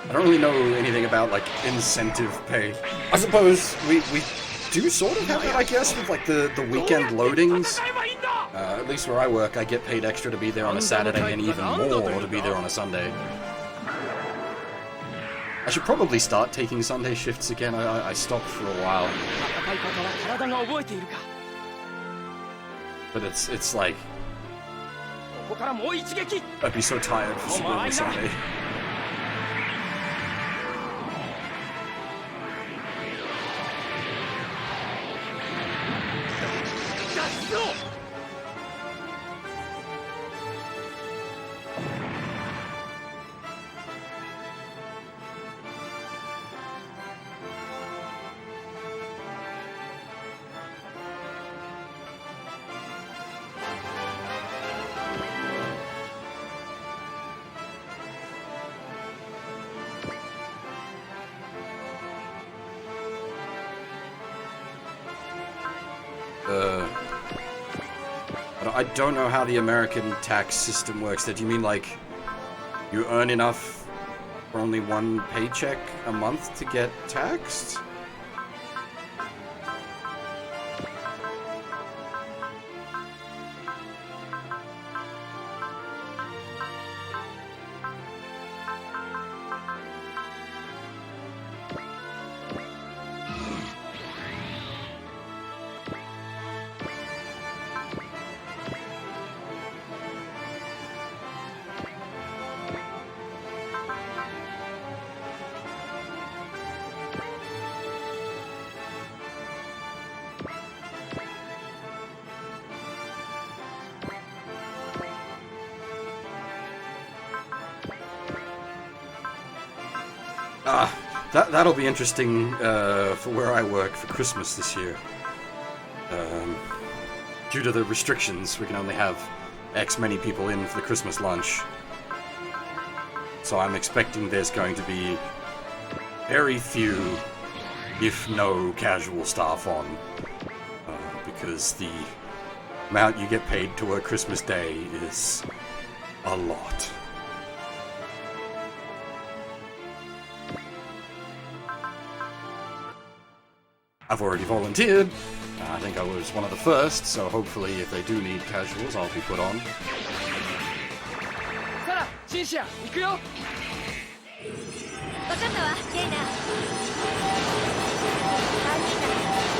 Speaker 1: I don't really know anything about, like, incentive pay. I suppose we do sort of have it, I guess, with, like, the weekend loadings. At least where I work, I get paid extra to be there on a Saturday and even more to be there on a Sunday. I should probably start taking Sunday shifts again. I stopped for a while. But it's like... I'd be so tired for school on Sunday. I don't know how the American tax system works. Do you mean like you earn enough for only one paycheck a month to get taxed? That'll be interesting for where I work for Christmas this year. Due to the restrictions, we can only have X many people in for the Christmas lunch. So I'm expecting there's going to be very few, if no, casual staff on. Because the amount you get paid to work Christmas Day is a lot. I've already volunteered. I think I was one of the first, so hopefully if they do need casuals, I'll be put on.
Speaker 4: サラ、シンシア、行くよ。分かったわ、ケイナ。3人なら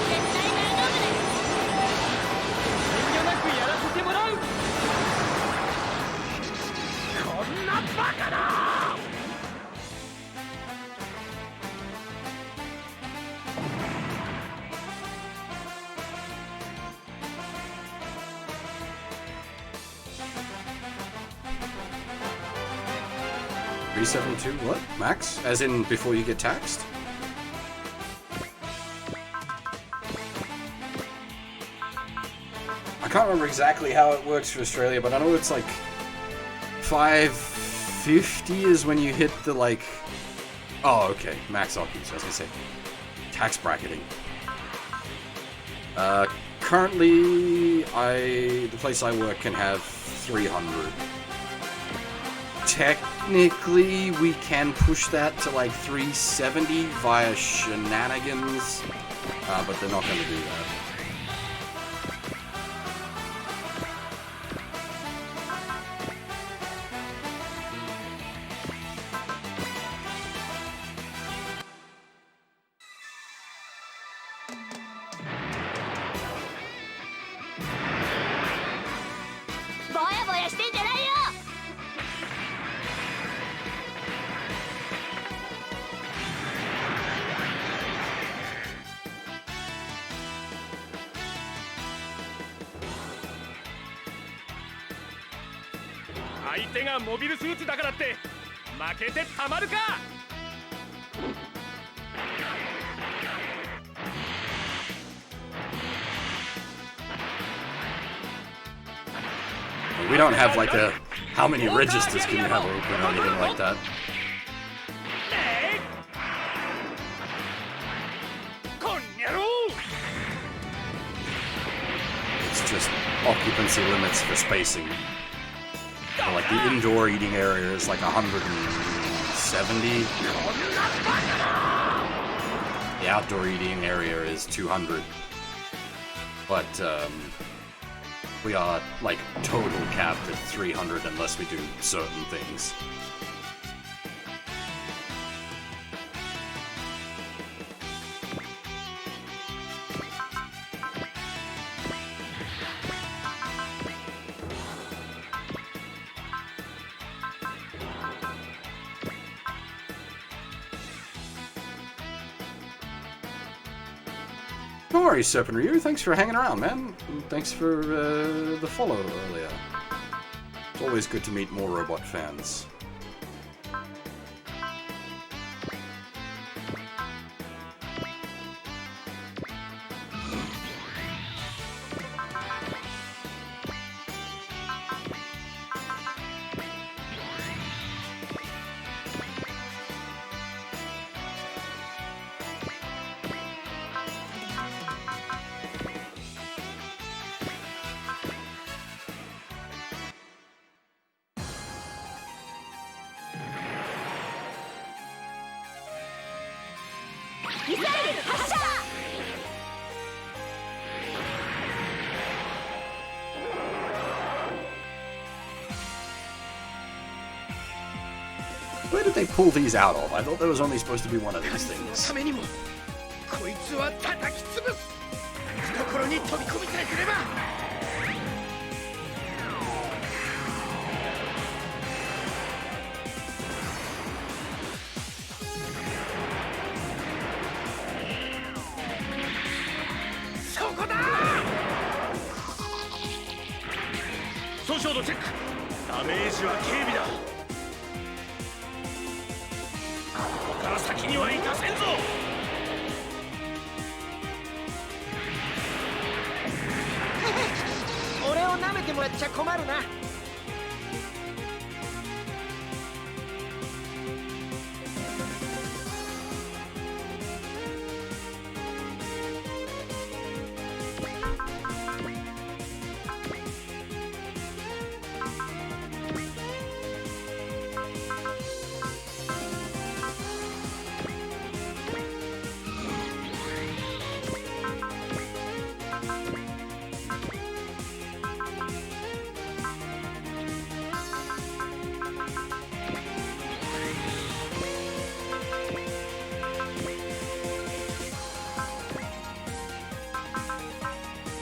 Speaker 4: 絶対大丈夫だよ。遠慮なくやらせてもらう。こんなバカな。
Speaker 1: $372, what? Max? As in before you get taxed? I can't remember exactly how it works for Australia, but I know it's like $550 is when you hit the like... Oh, okay. Max occupancy, I was gonna say. Tax bracketing. Currently, the place I work can have 300. Technically, we can push that to like 370 via shenanigans, but they're not going to do that. We don't have like a how many registers can you have open or anything like that. It's just occupancy limits for spacing. So like the indoor eating area is like 170. The outdoor eating area is 200. But we are like total capped at 300 unless we do certain things. No worries, Serpent Ryu. Thanks for hanging around, man. And thanks for the follow earlier. It's always good to meet more robot fans.
Speaker 4: ミサイル発射。
Speaker 1: Where did they pull these out of? I thought there was only supposed to be one of these things.
Speaker 3: ためにもこいつは叩き潰す。懐に飛び込みさえすれば。そこだ。損傷度チェック。ダメージは軽微だ。ここから先には行かせんぞ。俺を舐めてもらっちゃ困るな。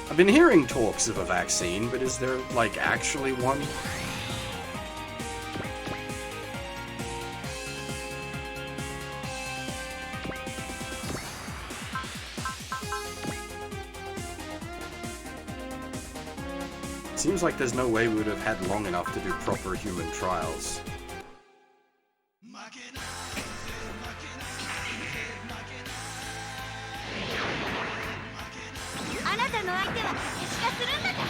Speaker 1: I've been hearing talks of a vaccine, but is there, like, actually one? Seems like there's no way we would have had long enough to do proper human trials.
Speaker 4: あなたの相手は私がするんだから。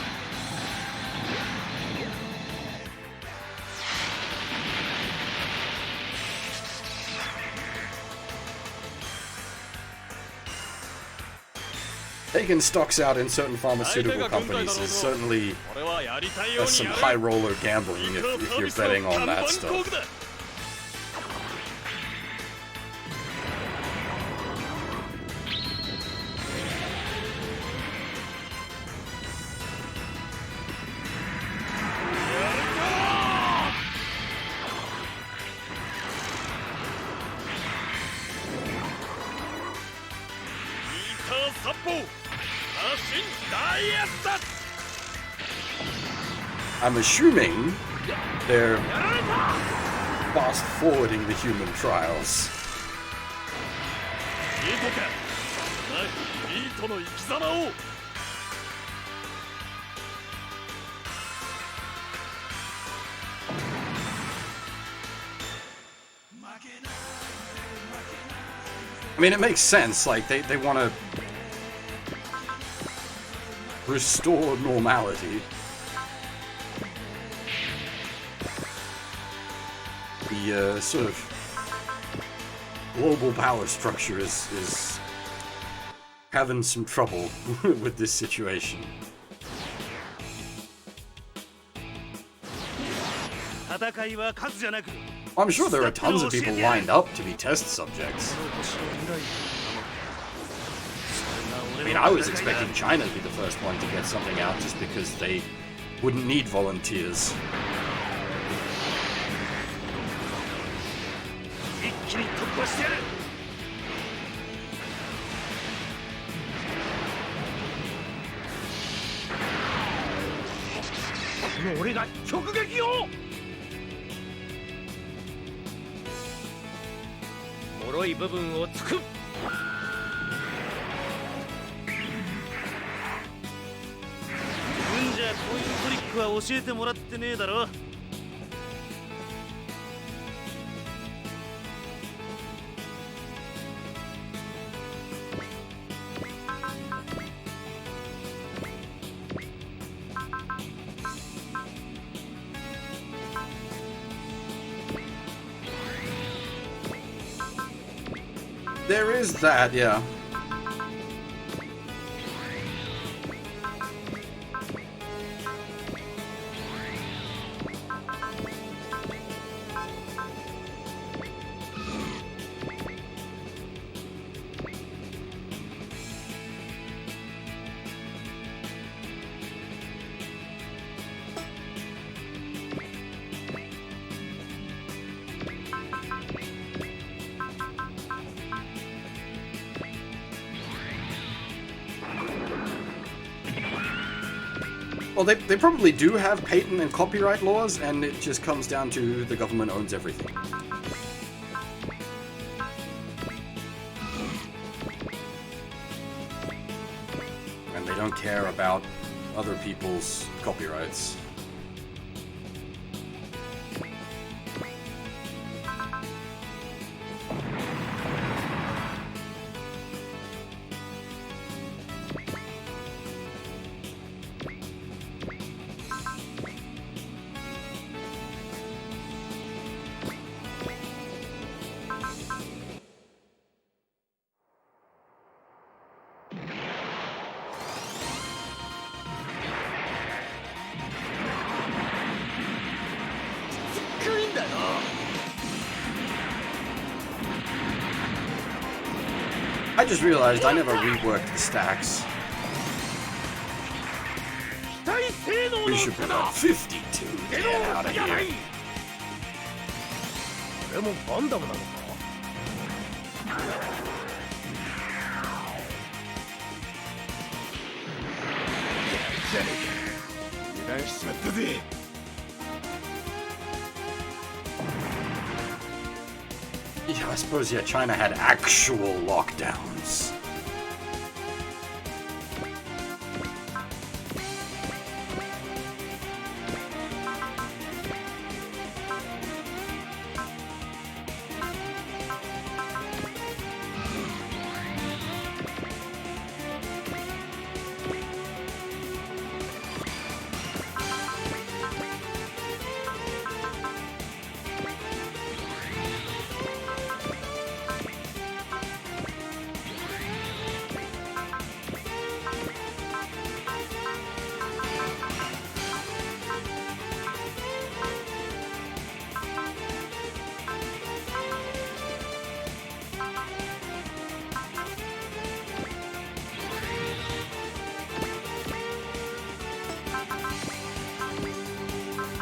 Speaker 1: Taking stocks out in certain pharmaceutical companies is certainly some high roller gambling if you're betting on that stuff. I'm assuming they're fast forwarding the human trials. I mean, it makes sense, like, they want to restore normality. The sort of global power structure is having some trouble with this situation. I'm sure there are tons of people lined up to be test subjects. I mean, I was expecting China to be the first one to get something out just because they wouldn't need volunteers. There is that, yeah. Well, they probably do have patent and copyright laws, and it just comes down to the government owns everything. And they don't care about other people's copyrights. I just realized I never reworked the stacks. We should put up 52. Get out of here.
Speaker 3: これもガンダムなのか。じゃねえか。油断しちまったぜ。
Speaker 1: Yeah, I suppose, yeah, China had actual lockdowns.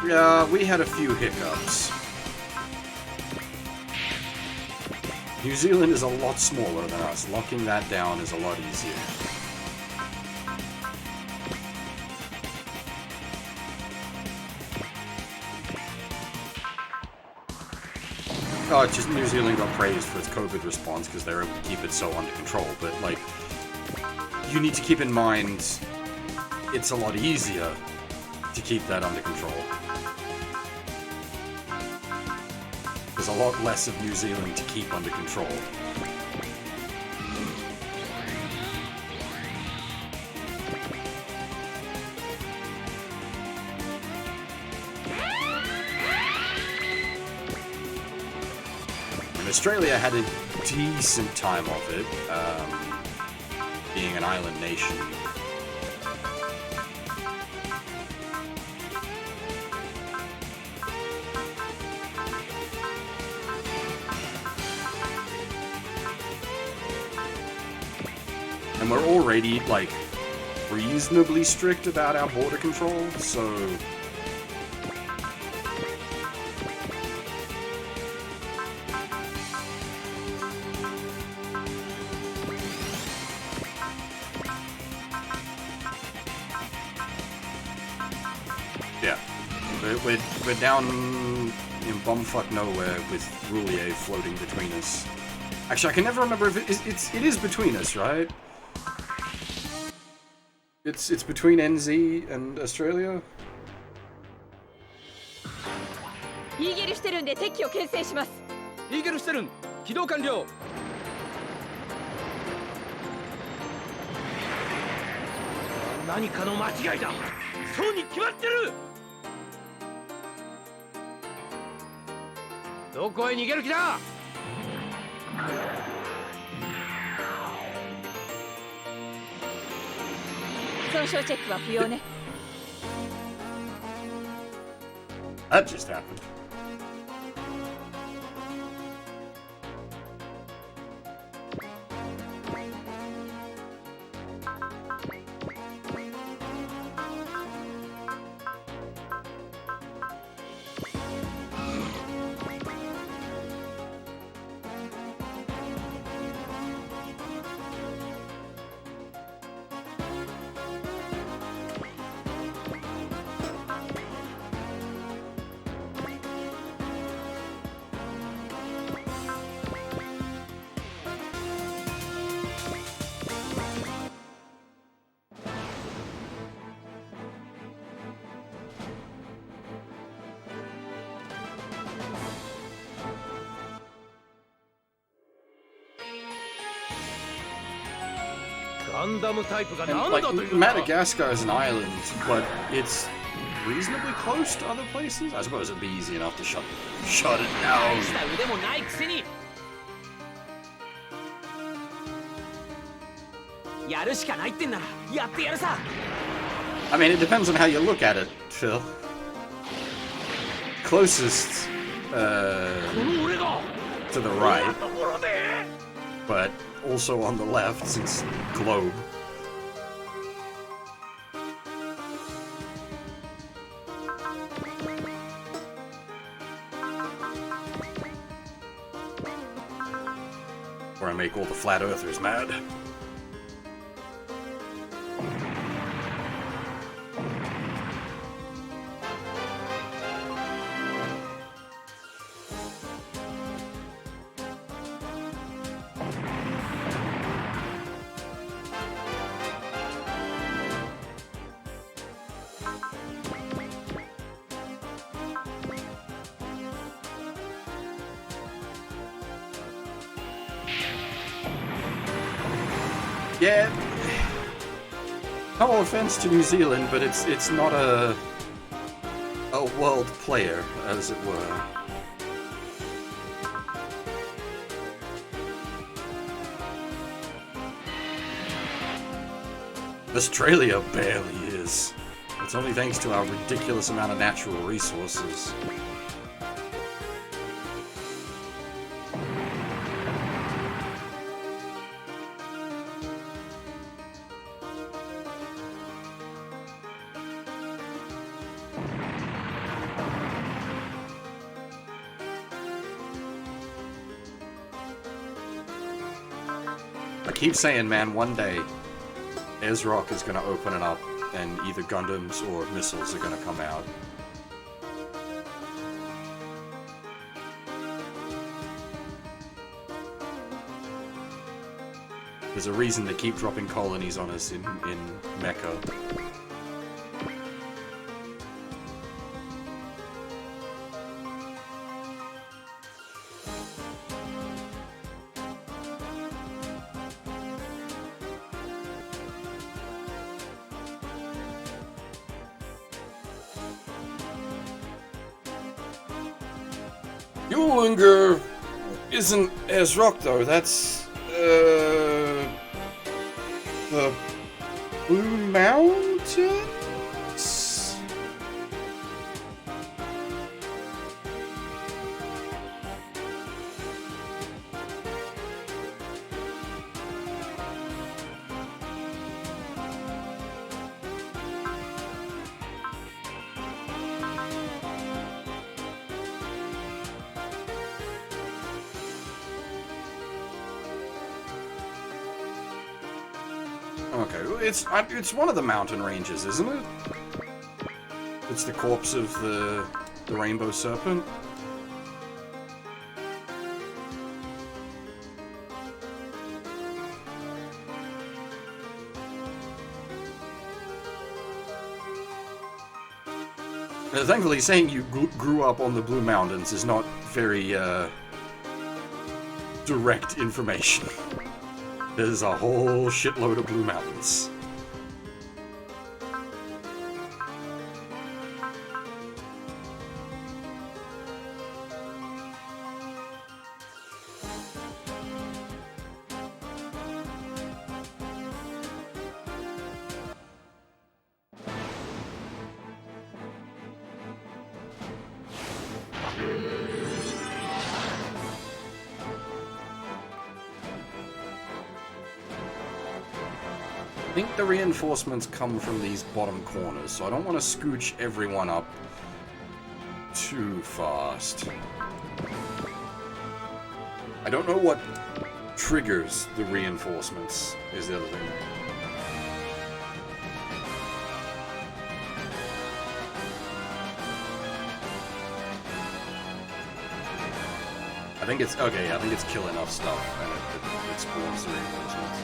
Speaker 1: Yeah, we had a few hiccups. New Zealand is a lot smaller than us. Locking that down is a lot easier. Oh, it's just New Zealand got praised for its COVID response because they were able to keep it so under control. But, like, you need to keep in mind it's a lot easier to keep that under control. There's a lot less of New Zealand to keep under control. And Australia had a decent time of it, being an island nation. And we're already, like, reasonably strict about our border control, so... Yeah. We're down in bumfuck nowhere with Roulier floating between us. Actually, I can never remember if it is between us, right? It's between NZ and Australia.
Speaker 4: イーゲルシュテルンで敵機を牽制します。
Speaker 3: イーゲルシュテルン起動完了。何かの間違いだ。そうに決まってる。どこへ逃げる気だ。
Speaker 4: 損傷チェックは不要ね。
Speaker 1: That just happened. Like, Madagascar is an island, but it's reasonably close to other places. I suppose it'd be easy enough to shut it down.
Speaker 4: した腕もないくせにやるしかないってんならやってやるさ
Speaker 1: I mean, it depends on how you look at it, Phil. Closest, to the right, but also on the left, since globe. Or I make all the flat earthers mad. Yeah, no offense to New Zealand, but it's not a world player, as it were. Australia barely is. It's only thanks to our ridiculous amount of natural resources. I keep saying, man, one day, Ezrock is going to open it up, and either Gundams or missiles are going to come out. There's a reason they keep dropping colonies on us in Mecca. Yulinger isn't Ezrock though, that's the Blue Mountains? Okay, it's one of the mountain ranges, isn't it? It's the corpse of the Rainbow Serpent. Thankfully, saying you grew up on the Blue Mountains is not very direct information. There's a whole shitload of Blue Mountains. I think the reinforcements come from these bottom corners, so I don't want to scooch everyone up too fast. I don't know what triggers the reinforcements, is the other thing. I think it's, okay, I think it's kill enough stuff, and it spawns the reinforcements.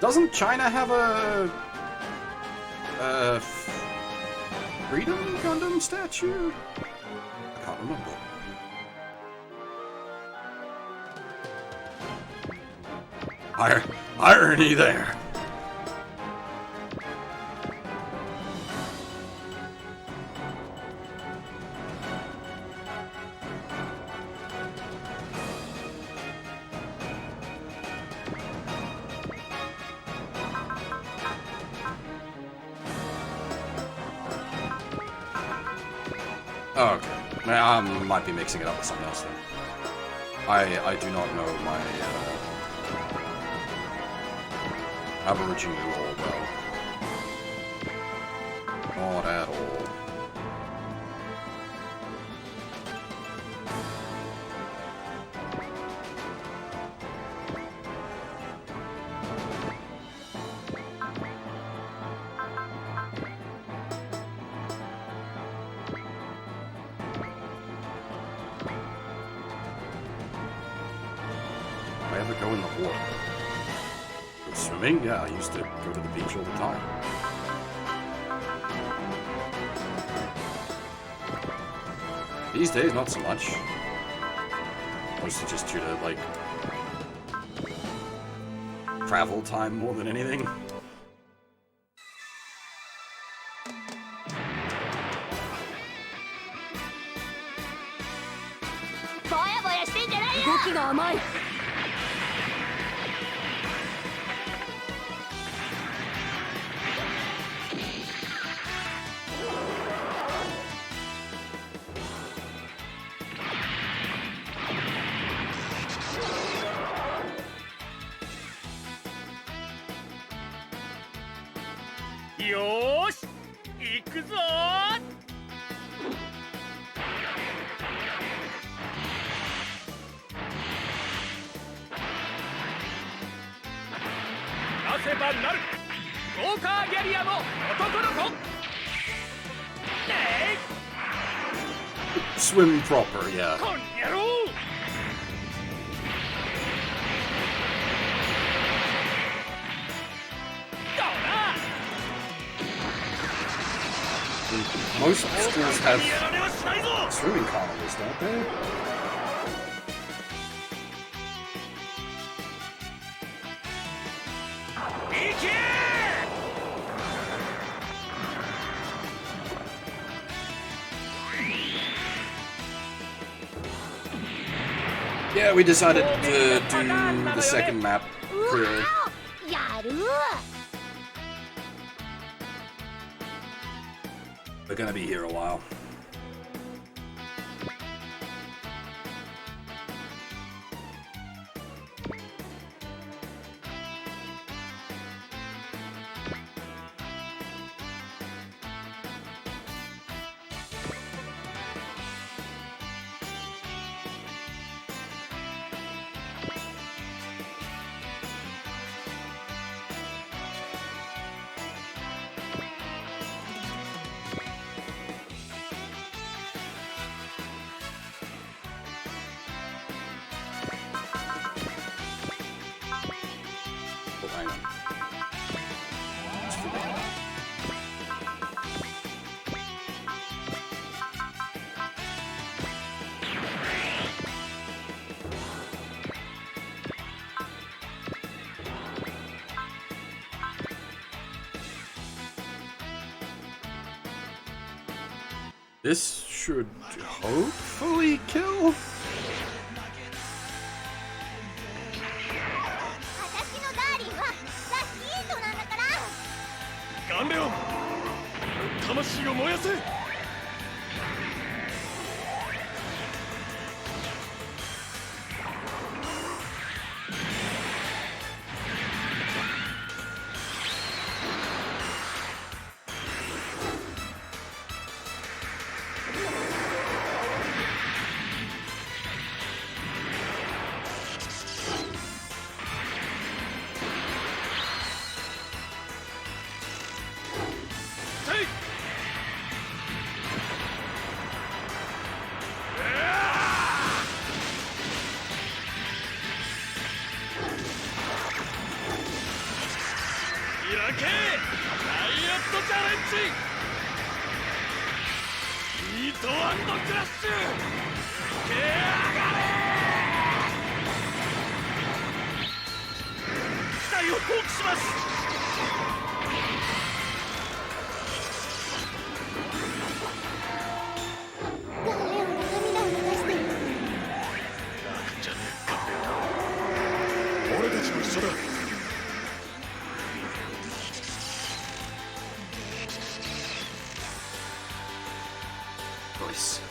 Speaker 1: Doesn't China have a Freedom Gundam statue? I can't remember. Irony there. Oh, okay. I might be mixing it up with something else then. I do not know my Aboriginal lore well. Not at all. I ever go in the water? Go swimming? Yeah, I used to go to the beach all the time. These days, not so much. Mostly just due to, like, travel time more than anything.
Speaker 2: Yoし、行くぞなせばなる豪華ギャリアの男の子
Speaker 1: Swim proper, yeah.
Speaker 2: こんやろう
Speaker 1: Most schools have swimming carnivals, don't they? Yeah, we decided to do the second map clearer. We're gonna be here a while. This should hopefully kill.
Speaker 2: 開けダイエットチャレンジヒート&クラッシュけ上がれ機体を放棄します。
Speaker 4: 誰よ涙を流している。
Speaker 2: 泣くんじゃね
Speaker 3: 俺たちも一緒だ。
Speaker 1: Nice.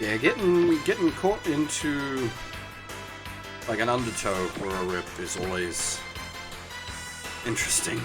Speaker 1: Yeah, getting caught into like an undertow or a rip is always interesting.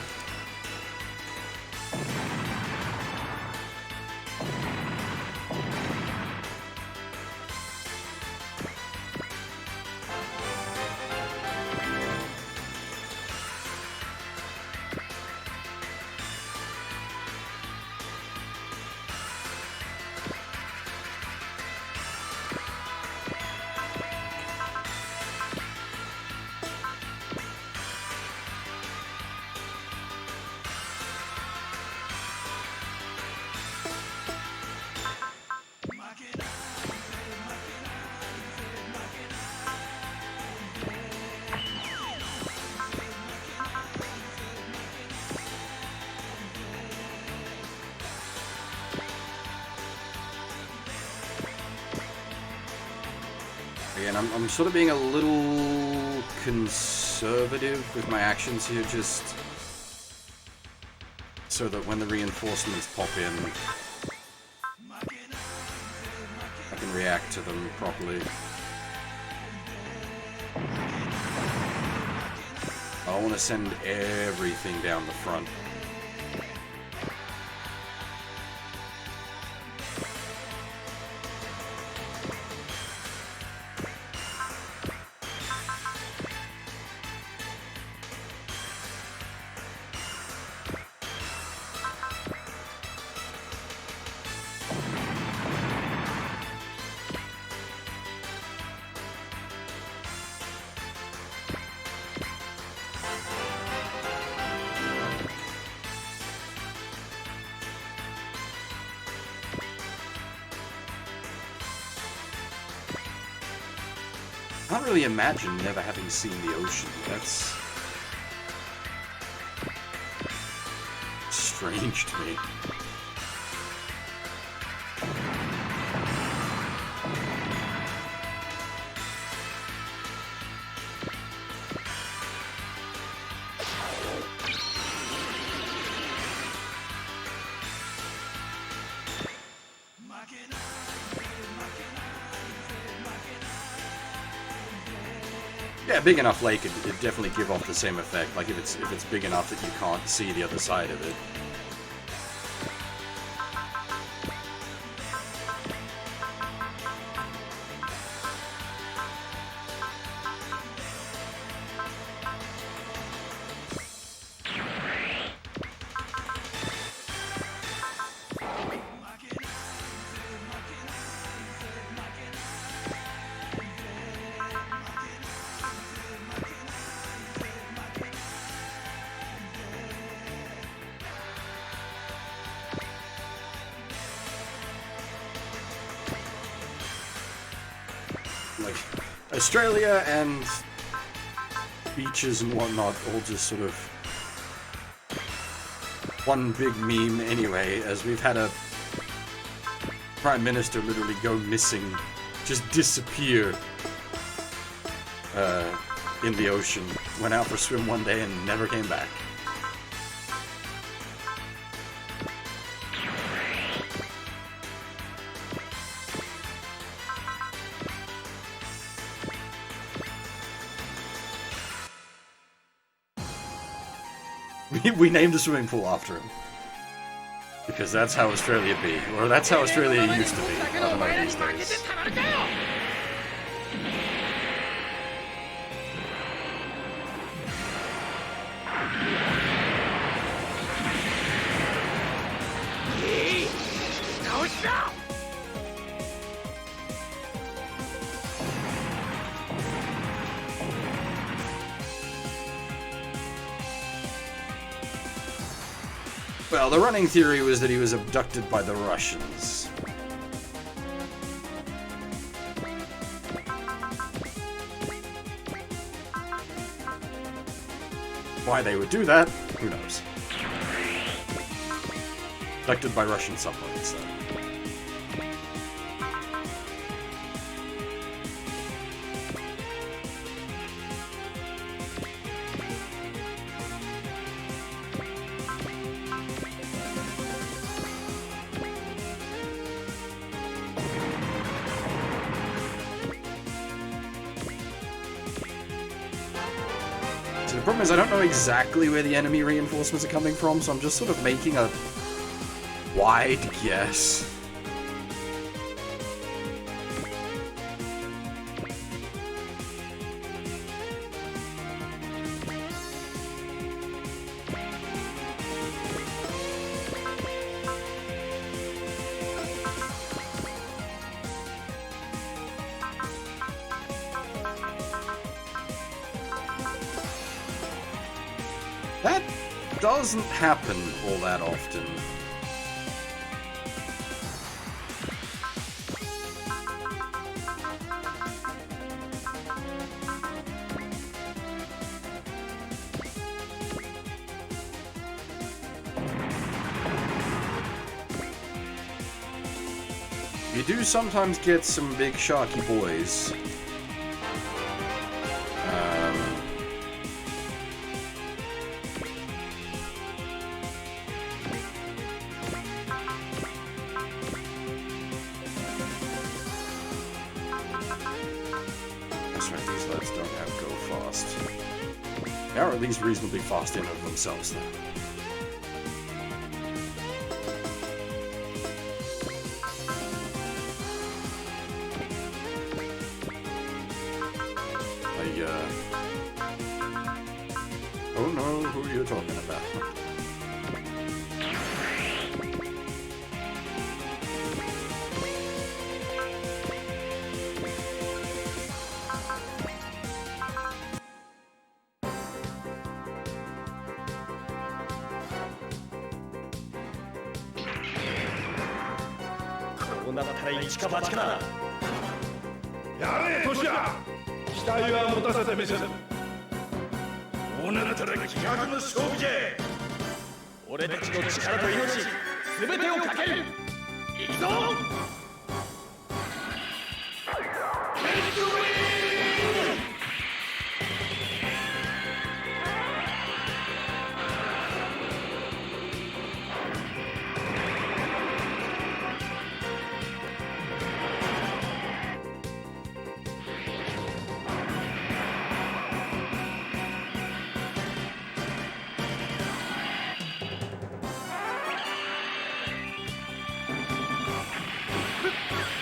Speaker 1: Again, I'm sort of being a little conservative with my actions here, just so that when the reinforcements pop in, I can react to them properly. I want to send everything down the front. can't really imagine never having seen the ocean. That's strange to me. Yeah, big enough lake, it'd definitely give off the same effect. Like if it's big enough that you can't see the other side of it. Like, Australia and beaches and whatnot all just sort of one big meme anyway, as we've had a Prime Minister literally go missing, just disappear in the ocean, went out for a swim one day and never came back. We named the swimming pool after him. Because that's how Australia be. Or that's how Australia used to be. I don't know these days. Well, the running theory was that he was abducted by the Russians. Why they would do that, who knows. Abducted by Russian submarines, though. The problem is I don't know exactly where the enemy reinforcements are coming from, so I'm just sort of making a wide guess. That doesn't happen all that often. You do sometimes get some big sharky boys. That's right, these lads don't have go fast. They are at least reasonably fast in of themselves, though. Oh no, who are you talking about?
Speaker 3: 期待は持たせてみせる。こうなったら気迫の勝負じゃ。
Speaker 2: 俺たちの力と命全てをかける。行くぞ。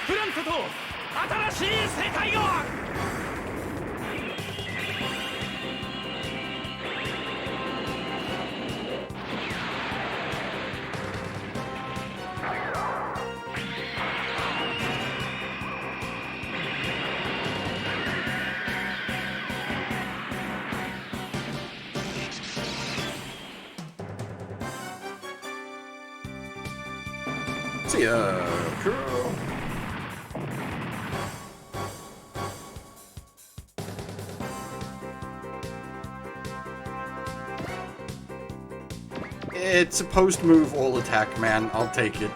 Speaker 2: フラントと新しい世界が。
Speaker 1: See ya, cool. It's a post-move all attack, man. I'll take it.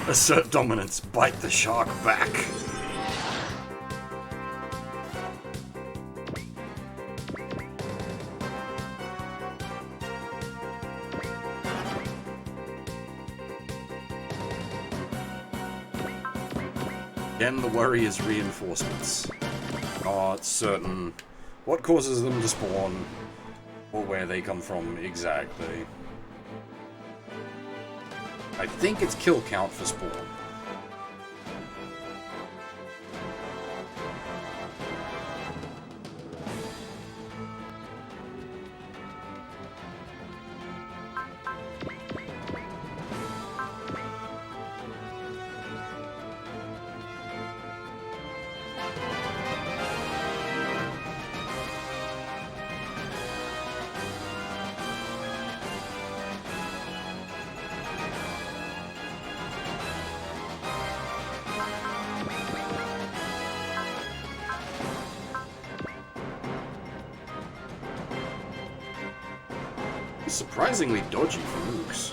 Speaker 1: Assert dominance, bite the shark back. Again, the worry is reinforcements. Not certain what causes them to spawn, or where they come from exactly. I think it's kill count for spawn. Surprisingly dodgy for mooks.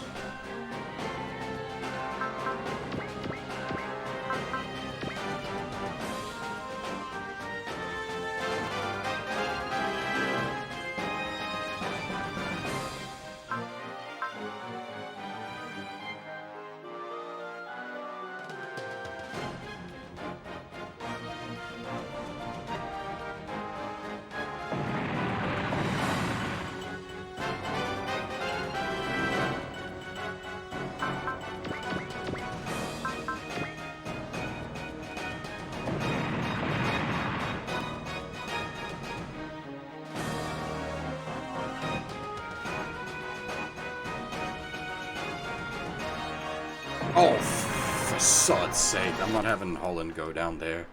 Speaker 1: Oh, for sod's sake, I'm not having Holland go down there.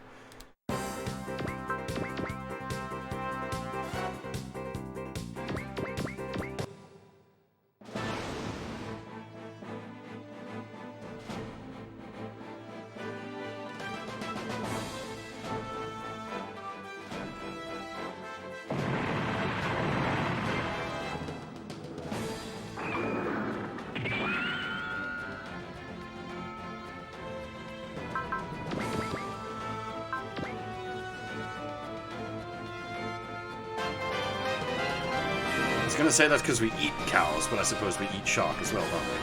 Speaker 1: I was gonna say that's because we eat cows, but I suppose we eat shark as well, don't we?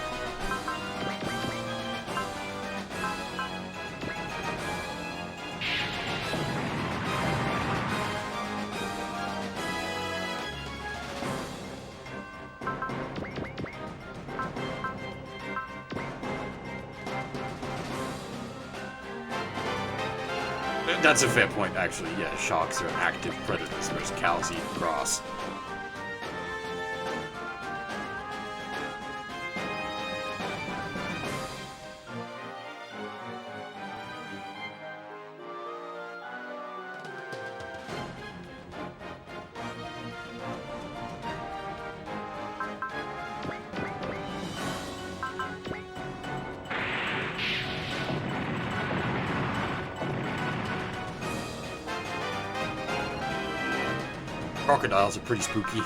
Speaker 1: That's a fair point, actually. Yeah, sharks are active predators, whereas cows eat grass. Crocodiles are pretty spooky.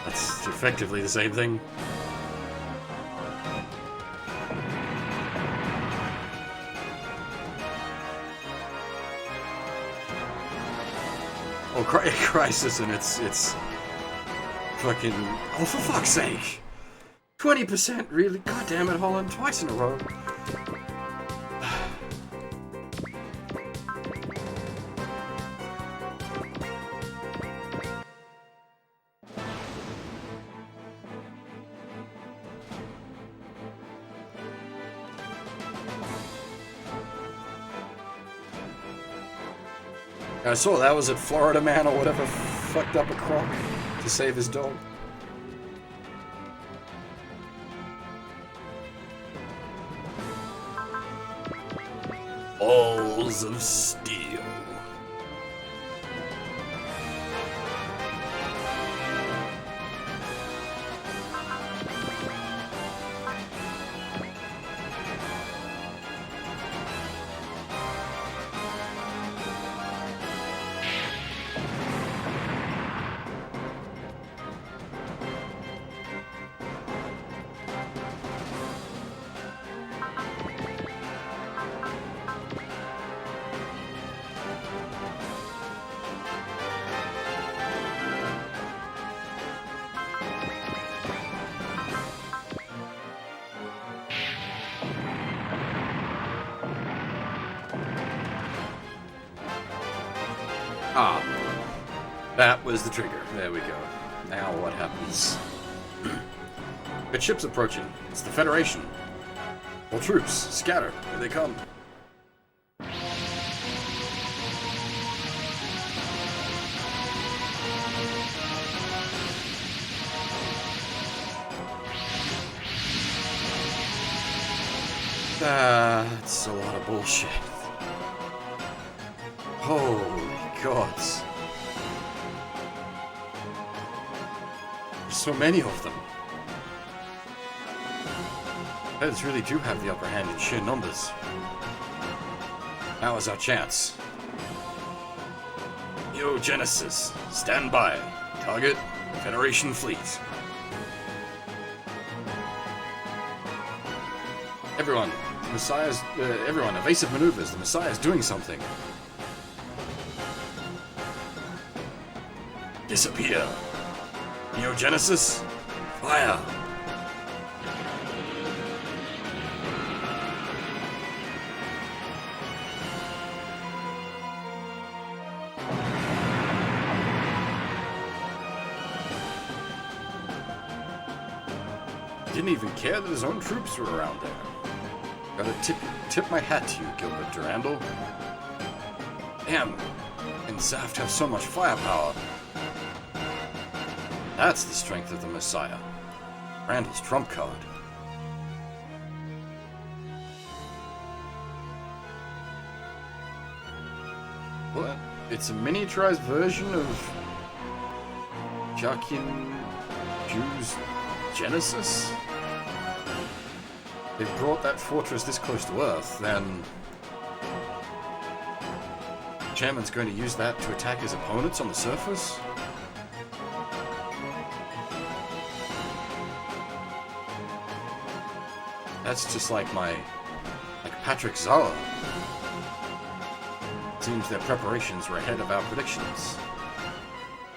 Speaker 1: That's effectively the same thing. Oh, Crisis, and it's fucking... Oh, for fuck's sake! 20%, really? God damn it, Holland, twice in a row. I saw that was at Florida Man or whatever fucked up a croc to save his dog. Balls of Steel. Ah, that was the trigger. There we go. Now what happens? Good ship's approaching. It's the Federation. All troops, scatter. Here they come. That's a lot of bullshit. Holy gods. There's so many of them. Feds really do have the upper hand in sheer numbers. Now is our chance. Yo, Genesis, stand by. Target, Federation fleet. Everyone, everyone, evasive maneuvers. The Messiah's doing something. Disappear. Neogenesis, fire. Didn't even care that his own troops were around there. Gotta tip my hat to you, Gilbert Durandal. Damn, and Zaft have so much firepower. That's the strength of the Messiah. Randall's trump card. What? It's a miniaturized version of Jakin Jew's Genesis? They brought that fortress this close to Earth, then Chairman's going to use that to attack his opponents on the surface? That's just like Patrick Zara. Seems their preparations were ahead of our predictions.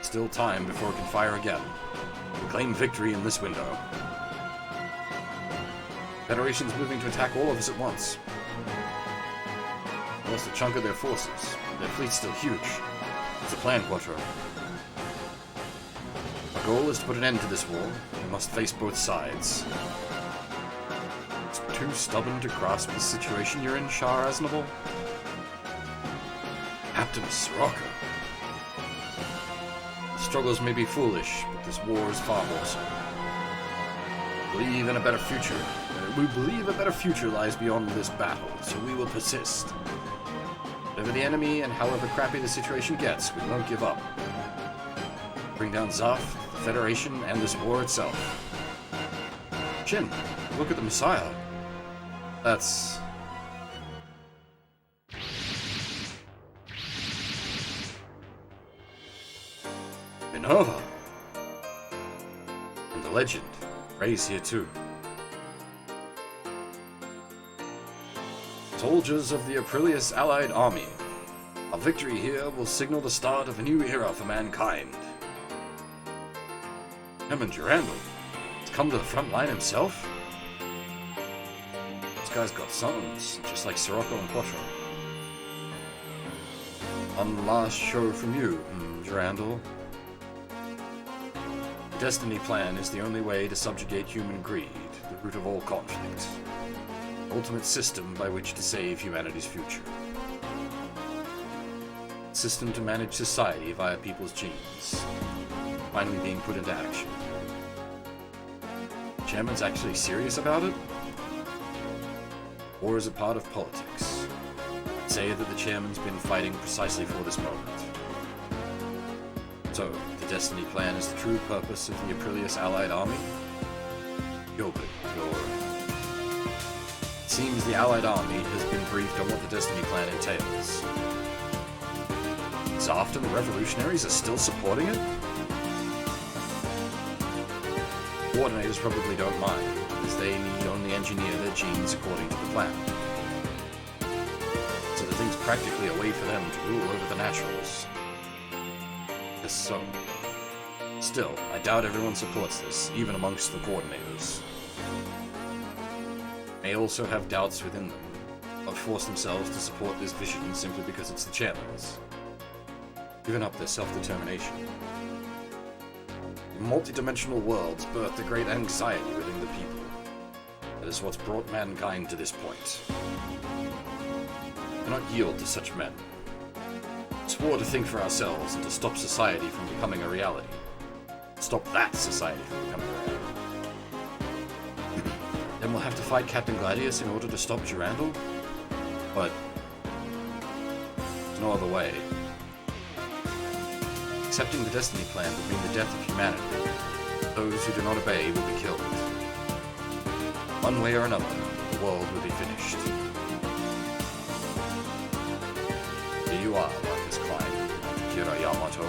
Speaker 1: Still time before it can fire again. We claim victory in this window. Federation's moving to attack all of us at once. They lost a chunk of their forces. Their fleet's still huge. It's a plan, Quattro. Our goal is to put an end to this war. We must face both sides. It's too stubborn to grasp the situation you're in, Shah Aznable? Captain Sirocco. Struggles may be foolish, but this war is far more so. We believe a better future lies beyond this battle, so we will persist. Whatever the enemy and however crappy the situation gets, we won't give up. Bring down Zoth, the Federation, and this war itself. Jin, look at the Messiah. That's... Minerva! And the legend. Ray's here too. Soldiers of the Aprileus Allied Army. Our victory here will signal the start of a new era for mankind. Chairman Durandal has come to the front line himself? This guy's got sons, just like Sirocco and Quattro. One last show from you, Durandal. The Destiny Plan is the only way to subjugate human greed, the root of all conflict. The ultimate system by which to save humanity's future. A system to manage society via people's genes. Finally being put into action. The chairman's actually serious about it? War is a part of politics. Say that the chairman's been fighting precisely for this moment. So, the Destiny Plan is the true purpose of the Aprileus Allied Army? You're good. It seems the Allied Army has been briefed on what the Destiny Plan entails. Zoft and the Revolutionaries are still supporting it? Coordinators probably don't mind, as they need only engineer their genes according to the plan. So the thing's practically a way for them to rule over the naturals. Yes, so. Still, I doubt everyone supports this, even amongst the coordinators. May also have doubts within them, but force themselves to support this vision simply because it's the chairman's. Giving up their self-determination. The multi-dimensional worlds birthed a great anxiety within the people. That is what's brought mankind to this point. We cannot yield to such men. We swore to think for ourselves and to stop society from becoming a reality. Stop that society from becoming a reality. Then we'll have to fight Captain Gladius in order to stop Durandal? But there's no other way. Accepting the Destiny Plan would mean the death of humanity. Those who do not obey will be killed. One way or another, the world will be finished. Here you are, Marcus Klein, Kira Yamato.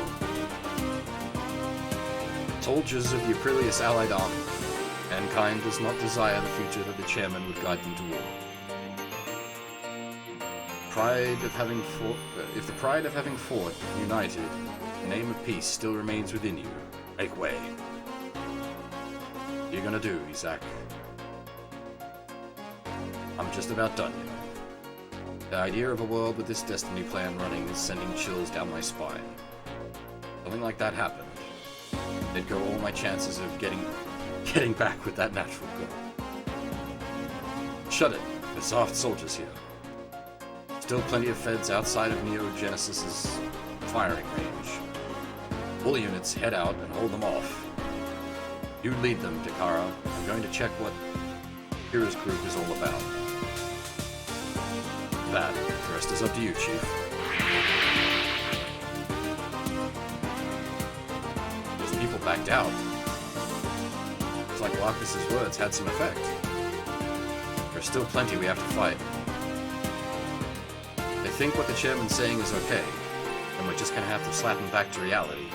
Speaker 1: Soldiers of the Aprileus Allied Army. Mankind does not desire the future that the chairman would guide them to war. If the pride of having fought, united, the name of peace still remains within you, make way. What are you gonna do, Isaac? I'm just about done, you know. The idea of a world with this Destiny Plan running is sending chills down my spine. Something like that happened. They'd go all my chances of getting back with that natural girl. Shut it. There's soft soldiers here. Still plenty of feds outside of Neo Genesis's firing range. All units head out and hold them off. You lead them, Takara. I'm going to check what Kira's group is all about. That, the rest is up to you, Chief. Those people backed out. It's like Lacus's words had some effect. There's still plenty we have to fight. They think what the chairman's saying is okay, and we're just gonna have to slap him back to reality.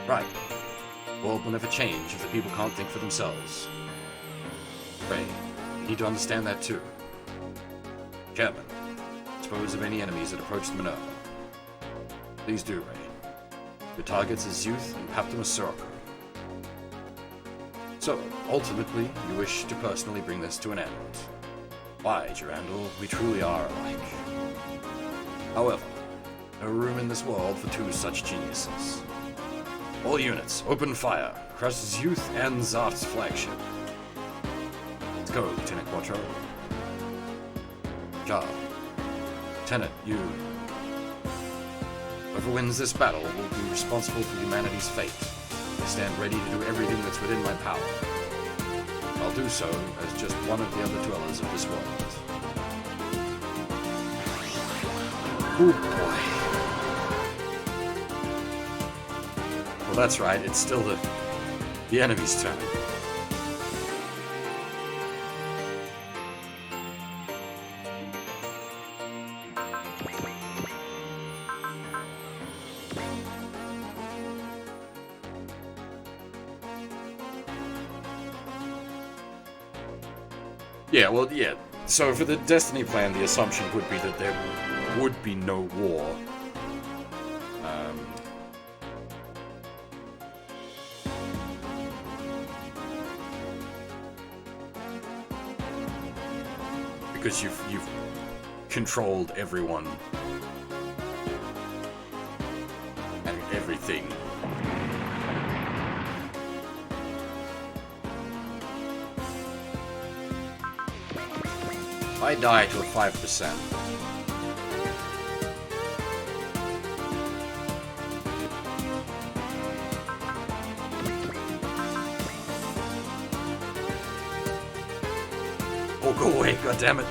Speaker 1: Right. The world will never change if the people can't think for themselves. Ray, you need to understand that too. Chairman, dispose of any enemies that approach the Minerva. Please do, Ray. Your targets is Youth and Paptimus Sirocco. So, ultimately, you wish to personally bring this to an end. Why, Durandal, we truly are alike. However, no room in this world for two such geniuses. All units, open fire. Crushes Youth and Zoft's flagship. Let's go, Lieutenant Quattro. Job. Lieutenant, you... Whoever wins this battle will be responsible for humanity's fate. I stand ready to do everything that's within my power. I'll do so as just one of the other dwellers of this world. Oh boy. Well, that's right, it's still the enemy's turn. Yeah, well, yeah. So for the Destiny plan, the assumption would be that there would be no war. Because you've controlled everyone and everything. I die to a 5%. Oh, go away, goddammit.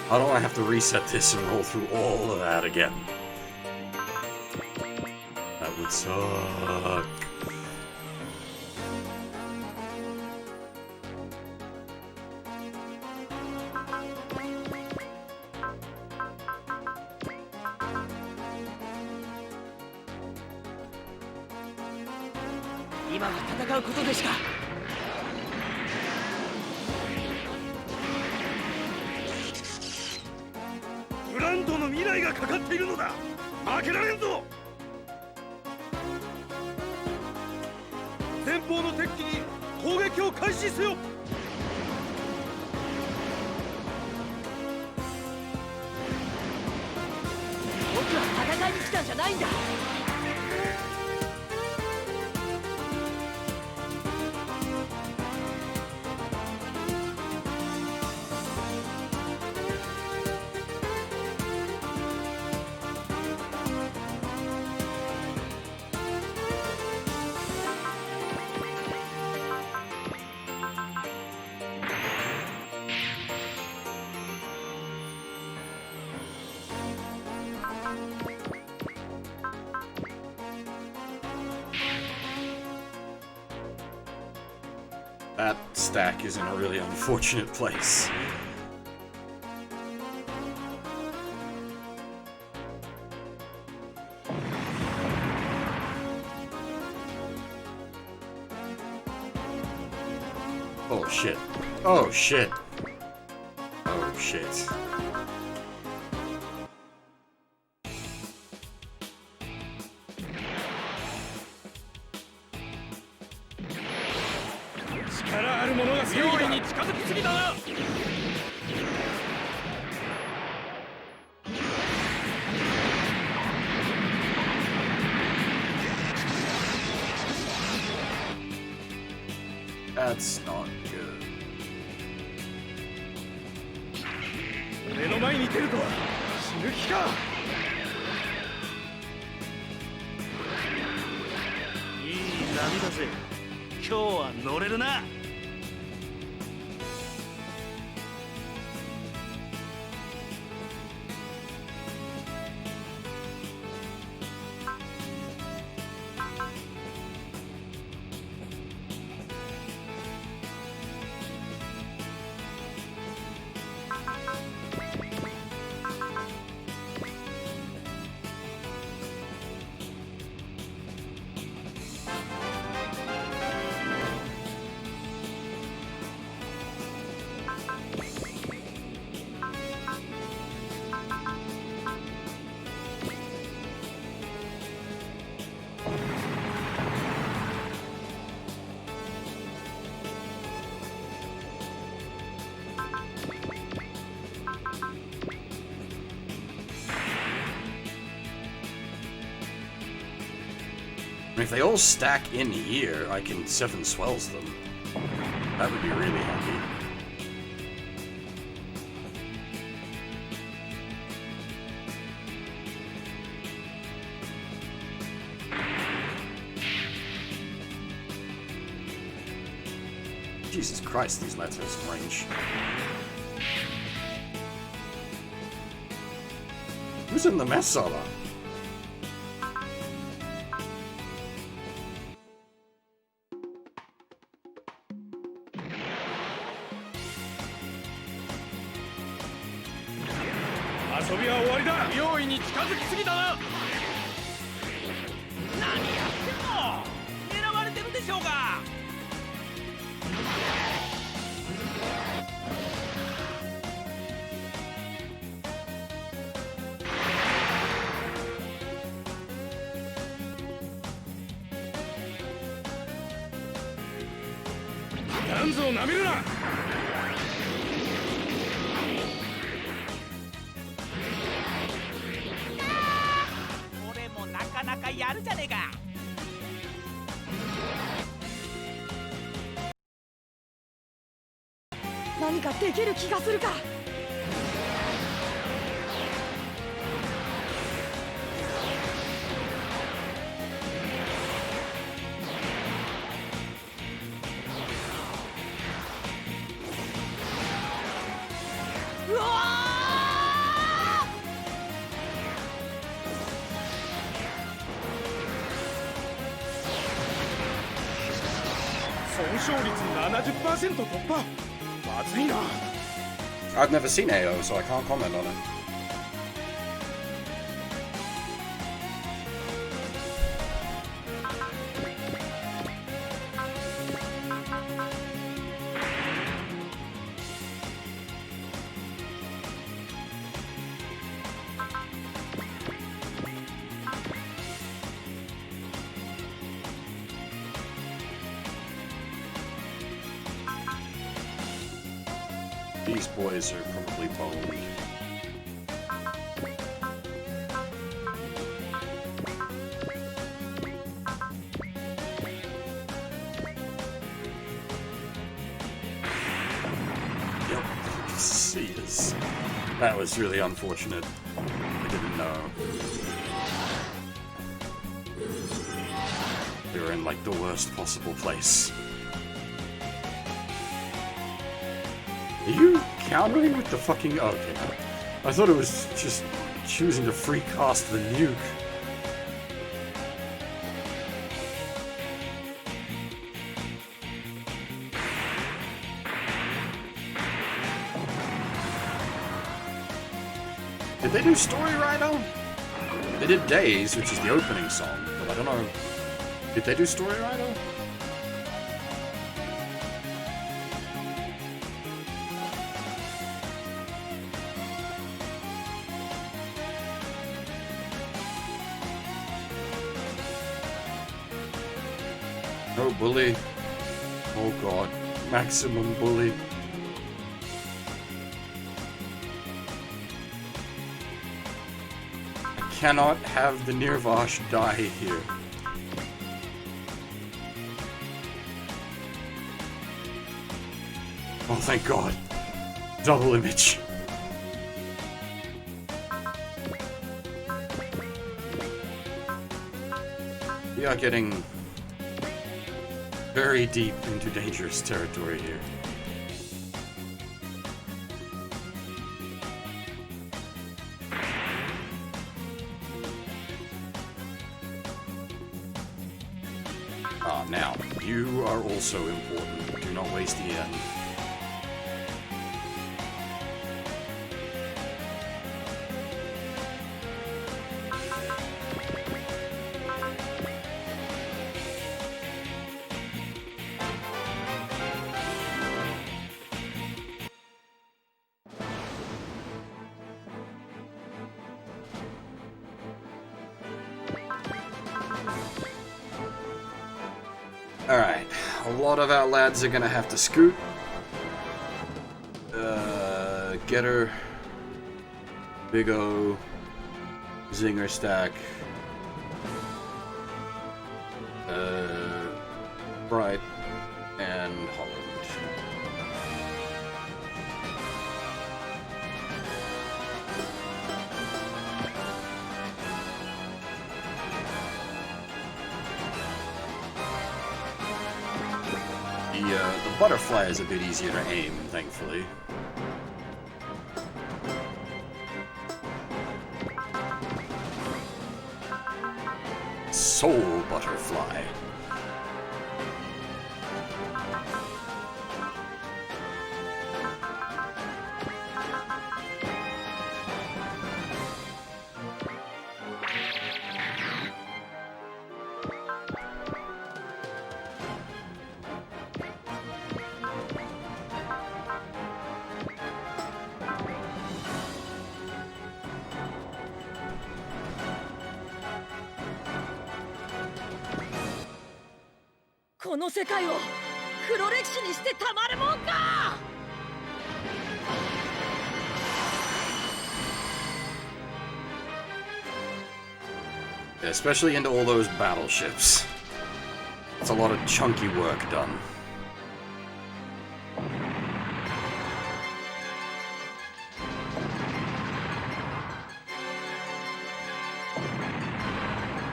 Speaker 1: How do I have to reset this and roll through all of that again? That would suck. That stack is in a really unfortunate place. Oh shit. Oh shit. Oh shit. That's not good.
Speaker 3: 目の前に出るとは死ぬ気か。いい波だぜ。今日は乗れるな。
Speaker 1: If they all stack in here, I can 7 swells them. That would be really handy. Jesus Christ, these letters range. Who's in the mess hall?
Speaker 2: 遊びは終わりだ。用意に近づきすぎたな。何やってんの。狙われてるでしょうが。なんぞなめるな。俺もなかなかやるじゃねえか。
Speaker 4: 何かできる気がするか。うわ
Speaker 2: 損傷率 70% 突破。まずいな。
Speaker 1: I've never seen AO, so I can't comment on it. These boys are probably boned. Yep, Jesus. That was really unfortunate. I didn't know. They were in like the worst possible place. Are you countering with the fucking... Oh, okay. I thought it was just choosing to free cast the nuke. Did they do Story Rider? They did Days, which is the opening song, but I don't know. Did they do Story Rider? No bully. Oh god. Maximum bully. I cannot have the Nirvash die here. Oh, thank god. Double image. We are getting very deep into dangerous territory here. Ah, now, you are also important. Do not waste the end. Alright, a lot of our lads are gonna have to scoot. Getter, Big O, Zinger Stack, Bright, and Holland. The the butterfly is a bit easier to aim, thankfully. Soul butterfly. Especially into all those battleships. It's a lot of chunky work done.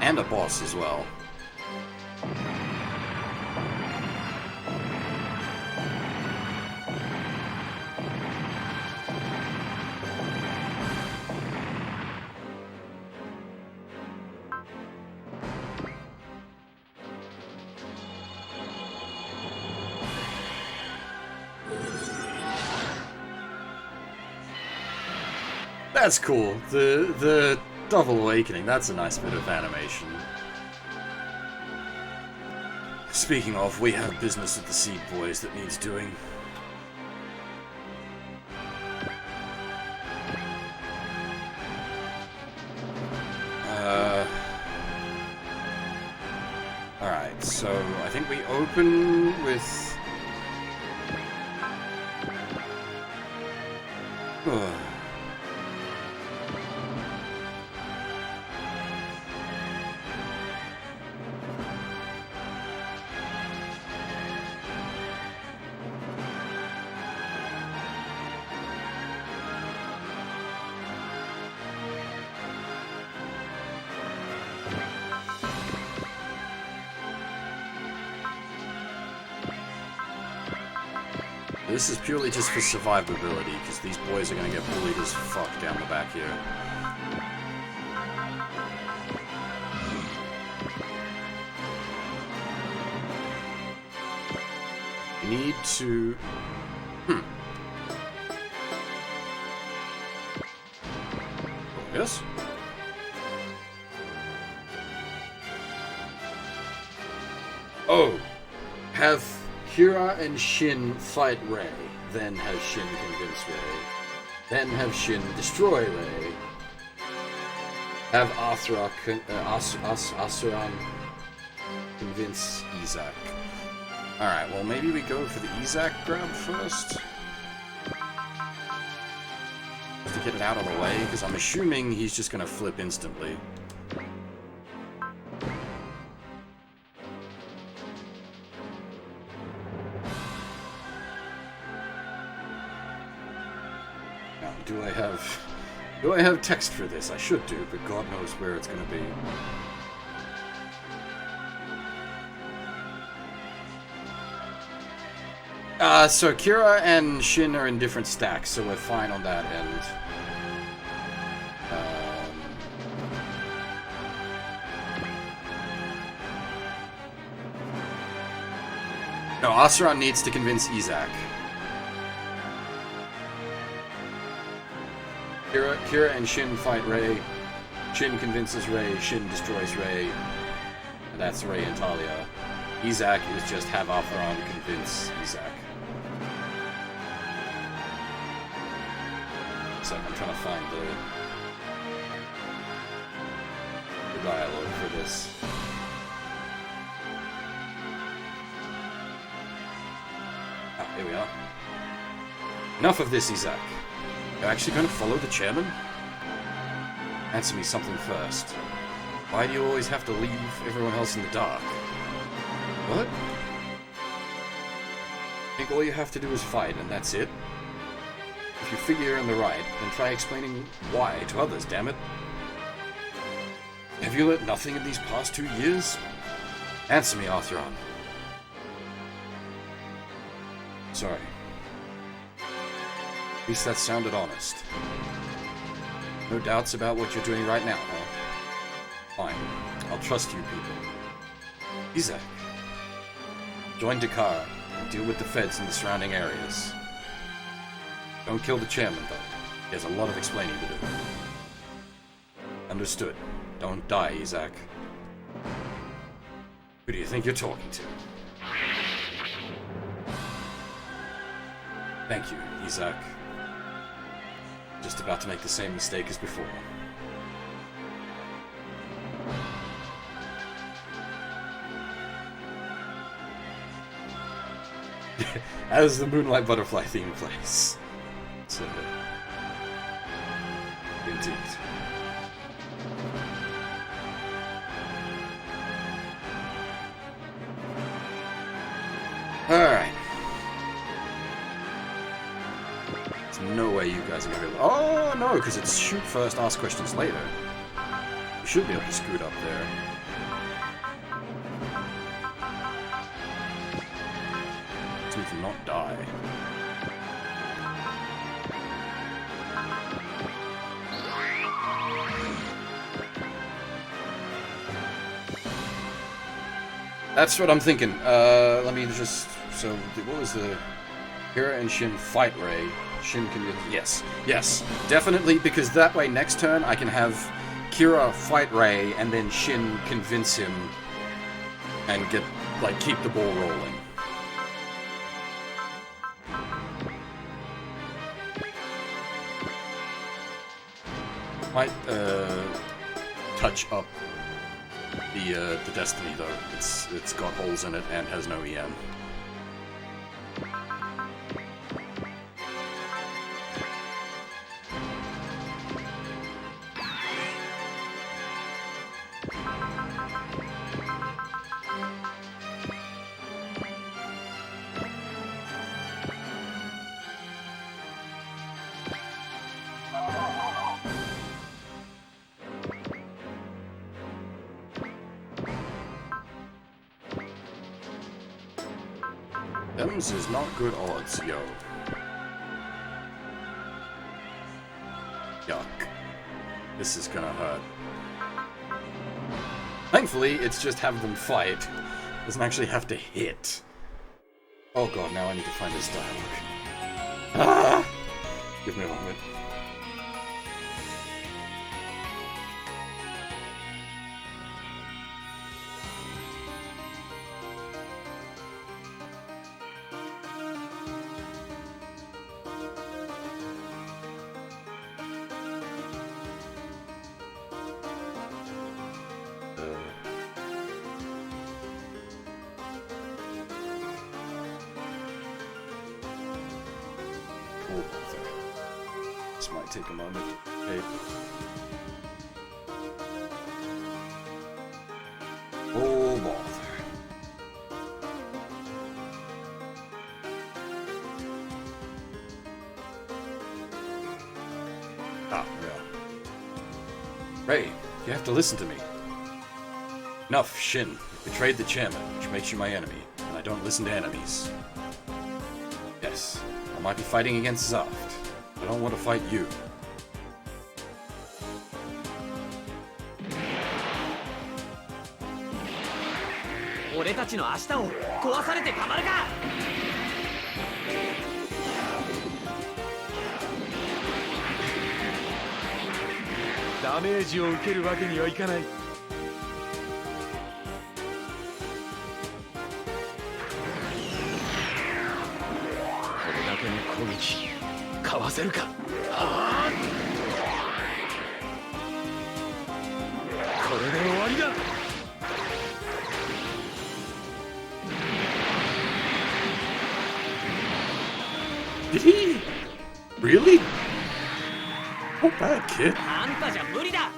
Speaker 1: And a boss as well. That's cool. The double awakening, that's a nice bit of animation. Speaking of, we have business with the Seed Boys that needs doing. Alright, so I think we open with... This is purely just for survivability, because these boys are going to get bullied as fuck down the back here. Need to... Yes? Oh! Have Kira and Shin fight Rei, then have Shin convince Rei, then have Shin destroy Rei, have Asuran convince Izak. Alright, well maybe we go for the Izak grab first? To get it out of the way, because I'm assuming he's just going to flip instantly. Do I have text for this? I should do, but God knows where it's going to be. So Kira and Shin are in different stacks, so we're fine on that end. No, Asuran needs to convince Izak. Kira and Shin fight Rei. Shin convinces Rei. Shin destroys Rei. And that's Rei and Talia. Izak is just have Asuran convince Izak. So I'm trying to find the dialogue for this. Ah, here we are. Enough of this, Izak. You're actually going to follow the chairman? Answer me something first. Why do you always have to leave everyone else in the dark? What? I think all you have to do is fight, and that's it? If you figure you're in the right, then try explaining why to others, damn it. Have you learnt nothing in these past 2 years? Answer me, Arthur. Sorry. At least that sounded honest. No doubts about what you're doing right now, huh? Fine. I'll trust you people. Isaac. Join Dakar and deal with the feds in the surrounding areas. Don't kill the chairman, though. He has a lot of explaining to do. Understood. Don't die, Isaac. Who do you think you're talking to? Thank you, Isaac. Just about to make the same mistake as before. As the Moonlight Butterfly theme plays. So, indeed. Alright. There's no way you guys are gonna be able to... Oh, no, because it's shoot first, ask questions later. You should be able to scoot up there. To not die. That's what I'm thinking. Let me just... So, what was the... Kira and Shin fight Ray. Shin can... Yes. Yes. Definitely, because that way next turn I can have Kira fight Ray and then Shin convince him and get, like, keep the ball rolling. Might touch up the Destiny though. It's got holes in it and has no EM. Them's is not good odds, yo. Yuck. This is gonna hurt. Thankfully, it's just have them fight. Doesn't actually have to hit. Oh god, now I need to find this dialogue. Ah! Give me a moment. This might take a moment. Okay. Oh, bother. Ah, yeah. Ray, you have to listen to me. Enough, Shin. You betrayed the chairman, which makes you my enemy, and I don't listen to enemies. Yes, I might be fighting against Zaft. I don't want to fight you.
Speaker 2: ダメージを受けるわけにはいかない。これだけの攻撃かわせるか。ああ、これで終わりだ。
Speaker 1: Did he? Really? Not bad, kid.
Speaker 4: あんたじゃ無理だ。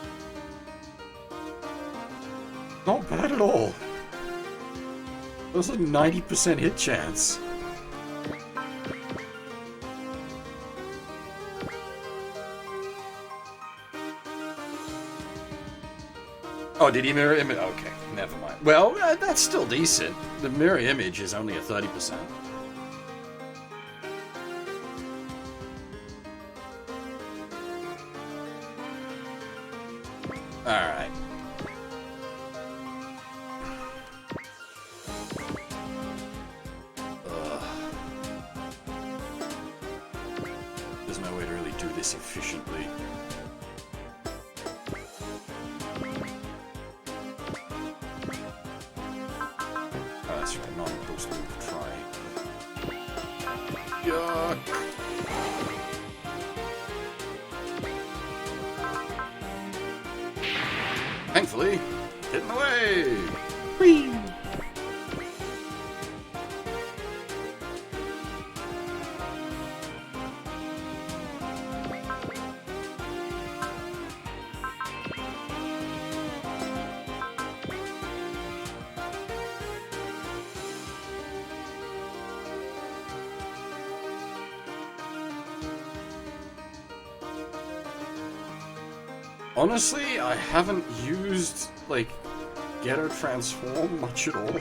Speaker 1: Not bad at all. That was like 90% hit chance. Oh, did he mirror image? Okay, never mind. Well, that's still decent. The mirror image is only a 30%. Alright. There's no way to really do this efficiently. Oh, that's right, not supposed to try. Yuck! Thankfully, hitting away! Whee! Honestly, I haven't used, like, Ghetto Transform much at all.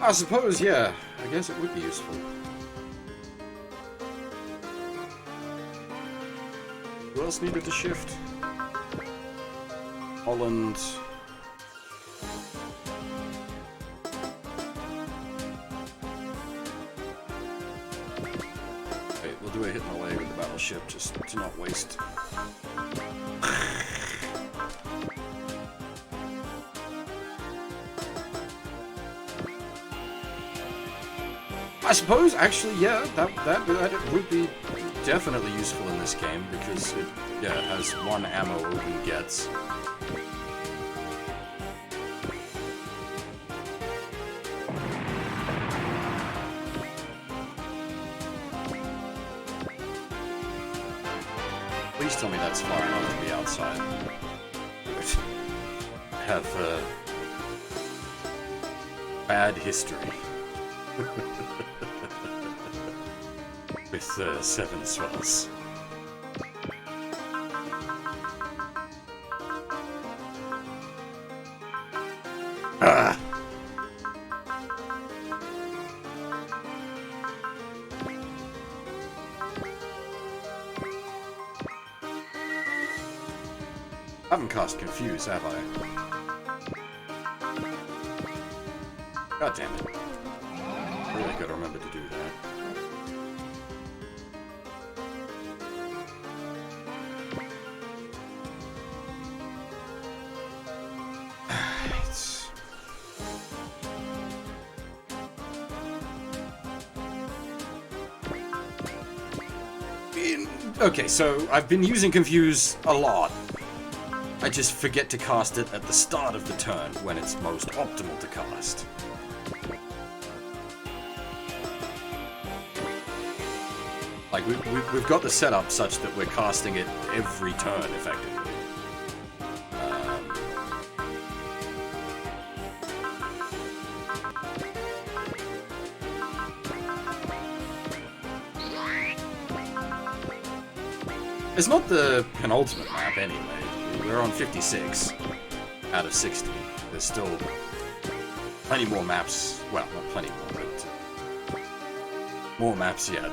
Speaker 1: I suppose, yeah. I guess it would be useful. Who else needed to shift? Holland. Wait, we'll do a hit and away with the battleship just to not waste. I suppose, actually, yeah, that would be definitely useful in this game because it, yeah, has one ammo Odin gets. Please tell me that's far enough to be outside. Have bad history. With 7 swells. Ah! I haven't cast Confuse, have I? God damn it. Really gotta remember to do that. Okay, so I've been using Confuse a lot. I just forget to cast it at the start of the turn when it's most optimal to cast. Like, we've got the setup such that we're casting it every turn, effectively. It's not the penultimate map, anyway. We're on 56 out of 60. There's still plenty more maps. Well, not plenty more, but more maps yet.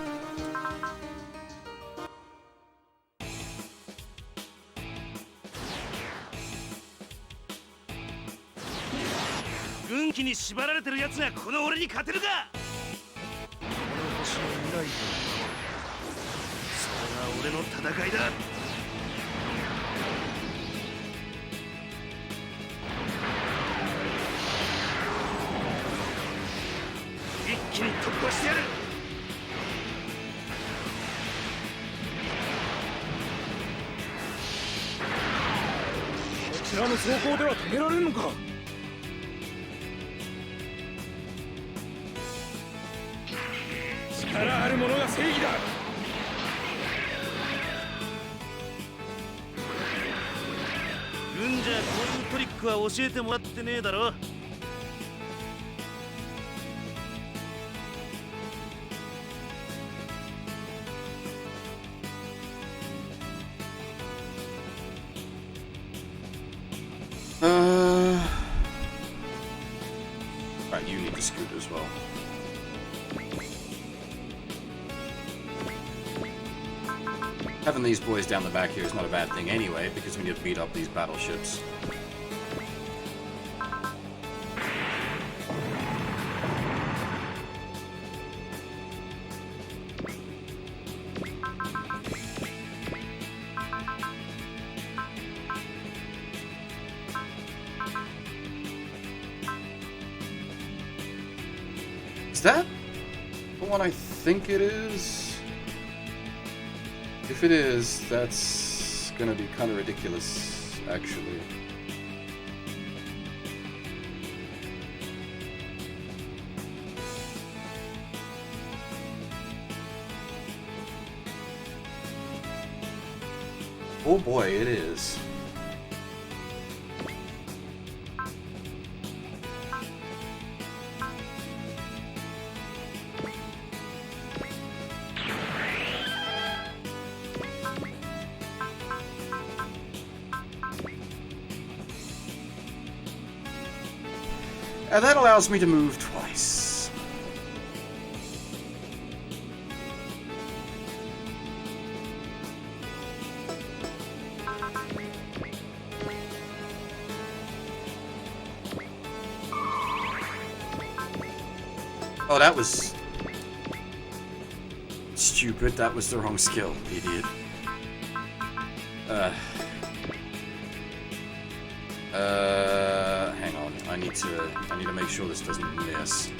Speaker 1: Right, you need to scoot as well. Having these boys down the back here is not a bad thing anyway, because we need to beat up these battleships. Is that the one I think it is? If it is, that's gonna be kind of ridiculous, actually. Oh boy, it is. And that allows me to move twice. Oh, that was stupid. That was the wrong skill, idiot. Hang on. I need to make sure this doesn't miss.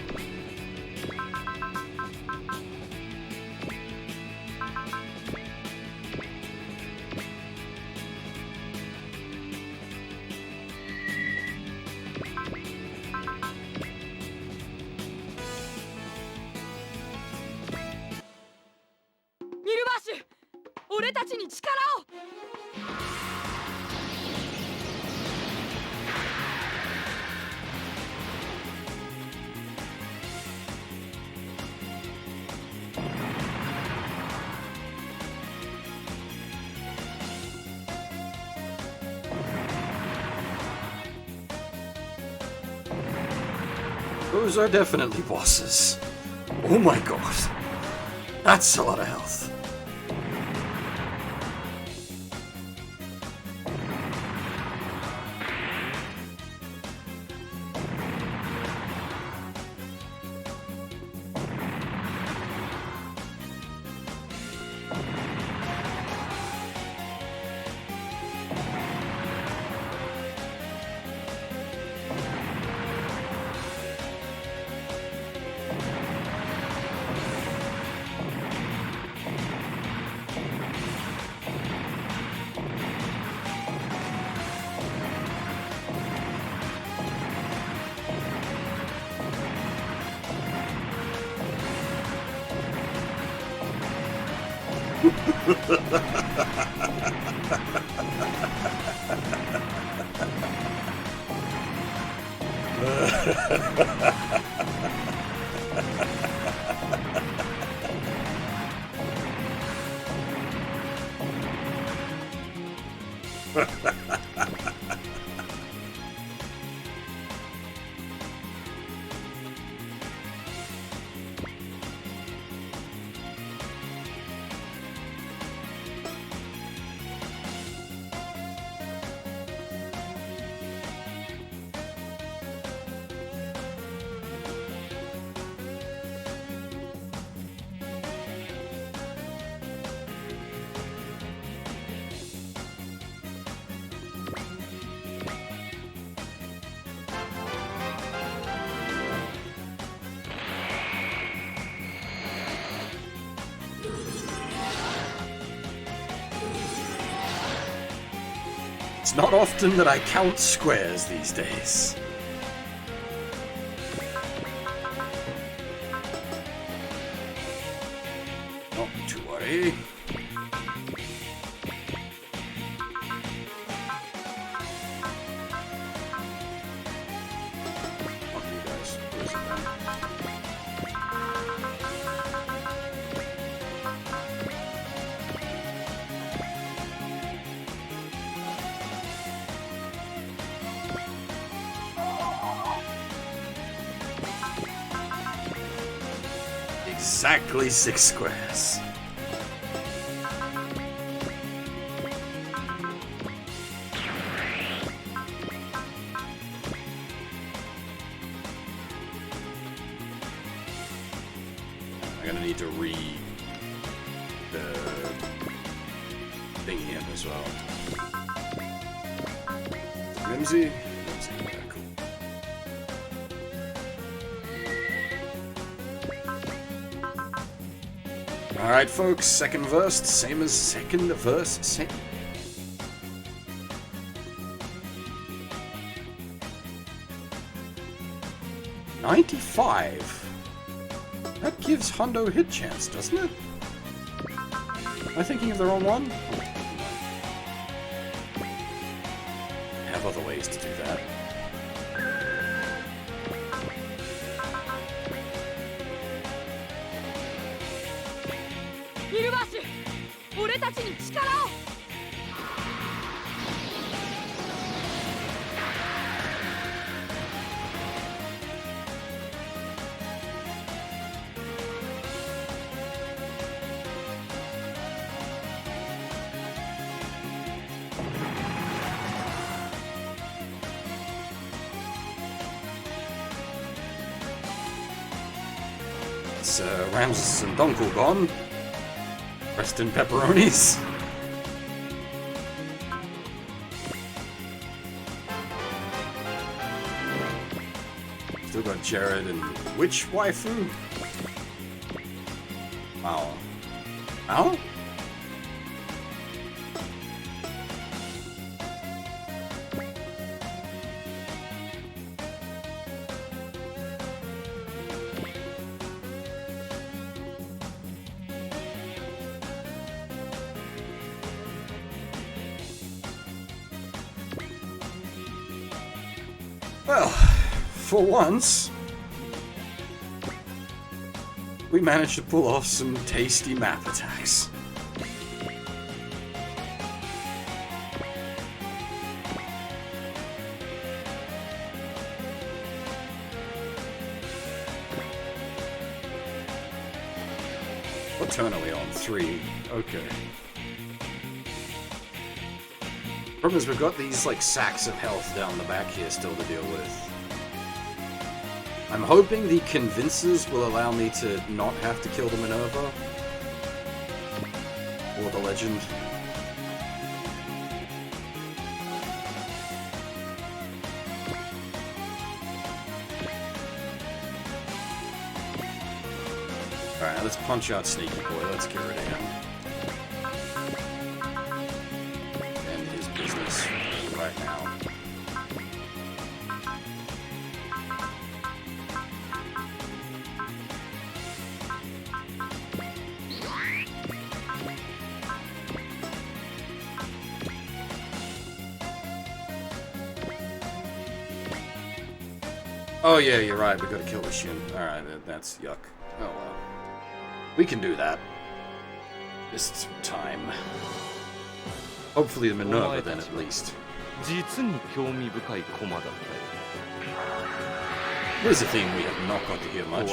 Speaker 1: Those are definitely bosses. Oh my god. That's a lot of health. It's not often that I count squares these days. Not to worry. Fuck you guys. Where is it then? Exactly 6 squares. I'm gonna need to read the thing here as well. Mimsy? Yeah, cool. Alright, folks, second verse, same as second verse, same. $95. That gives Hundo hit chance, doesn't it? Am I thinking of the wrong one? I have other ways to do that. It's Ramses and Dunkel gone. Rest in pepperonis. Still got Jared and which waifu? Wow. Ow? Well, for once, we managed to pull off some tasty map attacks. What turn are we on? 3. Okay. Problem is, we've got these, like, sacks of health down the back here still to deal with. I'm hoping the Convincers will allow me to not have to kill the Minerva. Or the Legend. Alright, let's punch out Sneaky Boy. Let's get rid of him. Right now. Oh yeah, you're right, we gotta kill the Shin. Alright, that's yuck. Oh well. We can do that. This time. Hopefully the Minerva then at least. Here's a theme we have not got to hear much.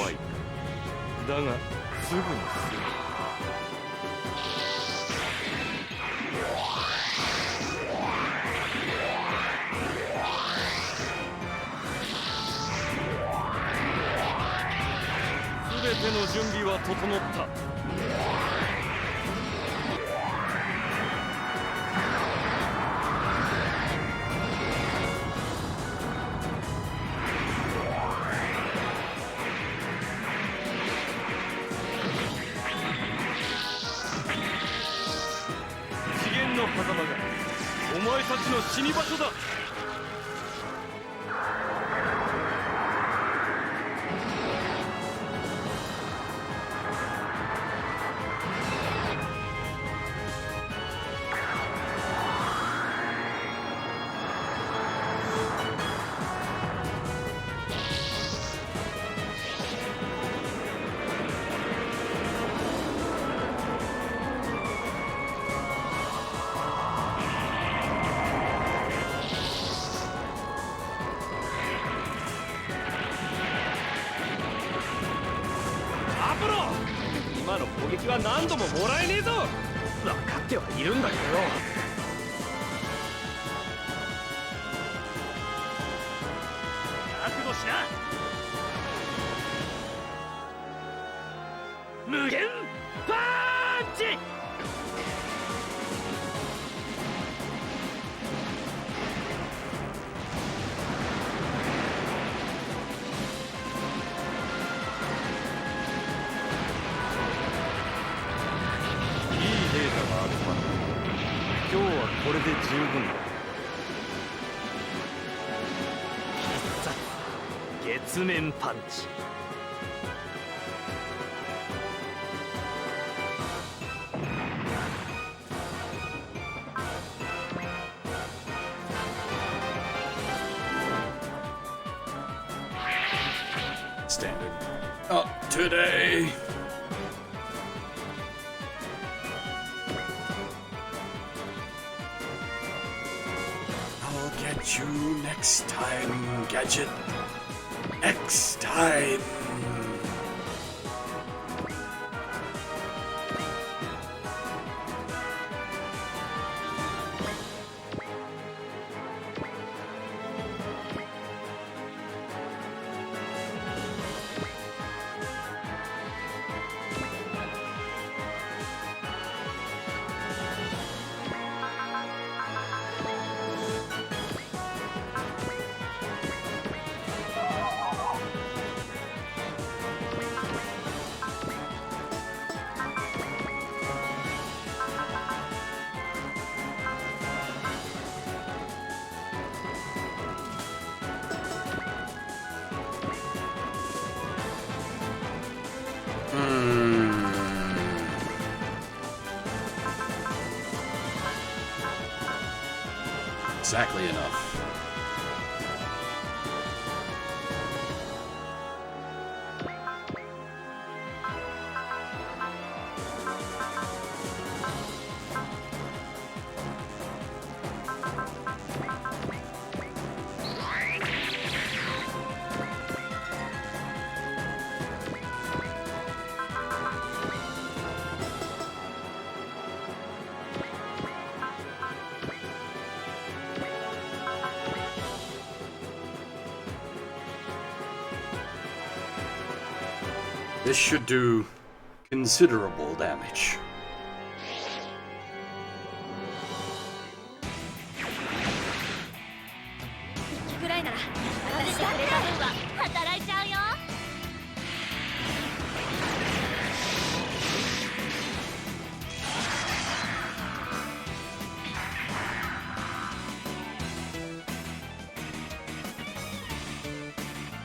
Speaker 2: 撃は何度ももらえねえぞ。分かってはいるんだけどよ。覚悟しな。無限パンチ。今日はこれで十分だ。必殺月面パンチ。
Speaker 1: Standard. Up today. I'll get you next time, Gadget. Next time. Exactly enough. This should do considerable damage.
Speaker 4: 1匹ぐらいなら私がくれた分は働いちゃうよ。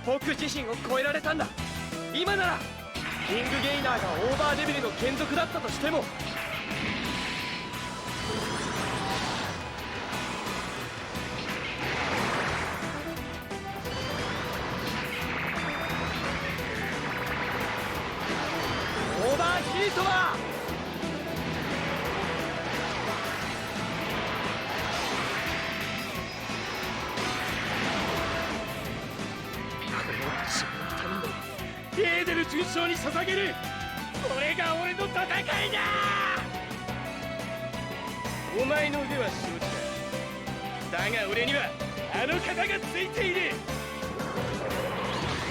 Speaker 2: 僕自身を超えられたんだ。今ならキングゲイナーがオーバーレベルの眷属だったとしても、オーバーヒートはこれを自分のためにエーデル勲章に捧げる。これが俺の戦いだ。お前の腕は承知だ。だが俺にはあの方がついている。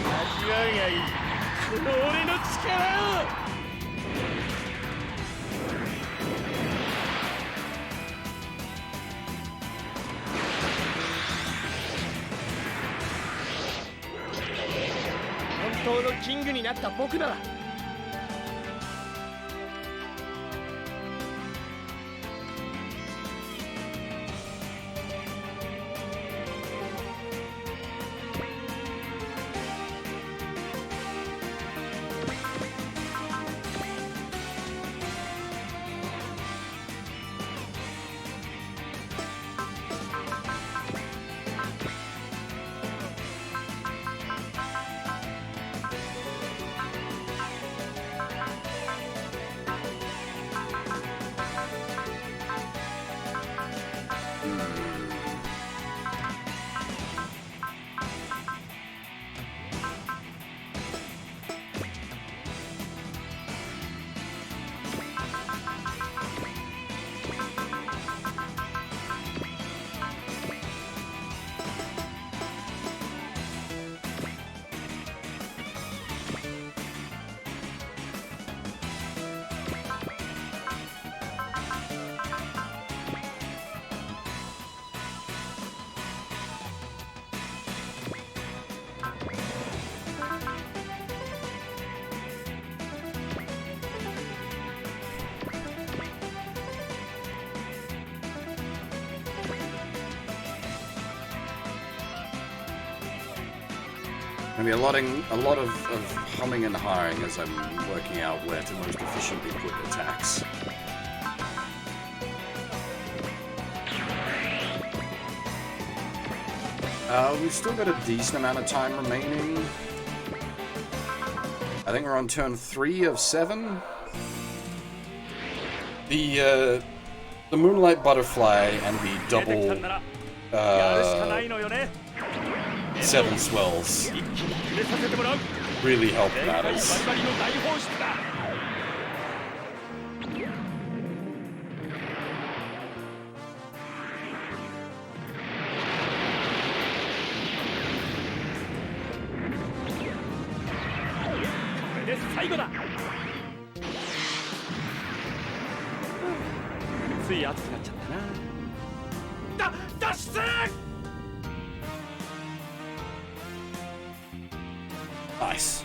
Speaker 2: 味わうがいい、この俺の力を。本当のキングになった僕なら
Speaker 1: Gonna be a lot of humming and hawing as I'm working out where to most efficiently put attacks. We've still got a decent amount of time remaining. I think we're on turn 3 of 7. The Moonlight Butterfly and the double 7 swells really help matters. Nice.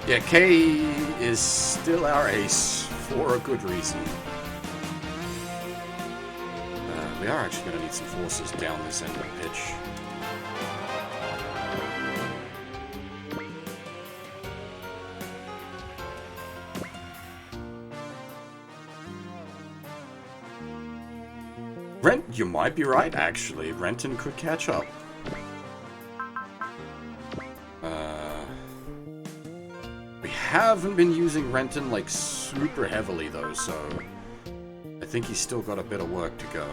Speaker 1: Yeah, K is still our ace for a good reason. We are actually going to need some forces down this end of the pitch. You might be right, actually. Renton could catch up. We haven't been using Renton, like, super heavily, though, so I think he's still got a bit of work to go.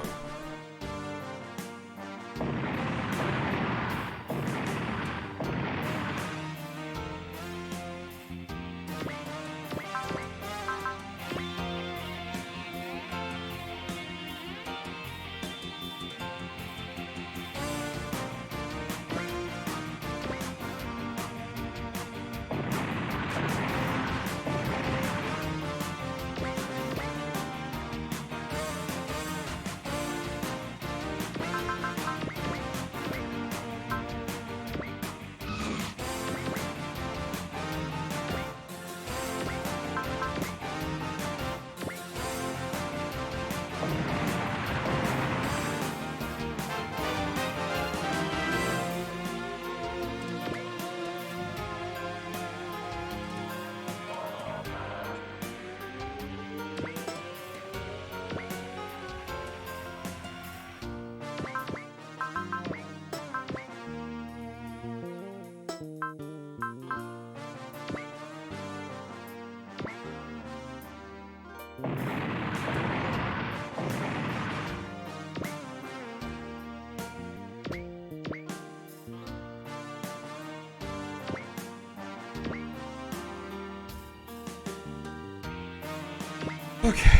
Speaker 1: Okay.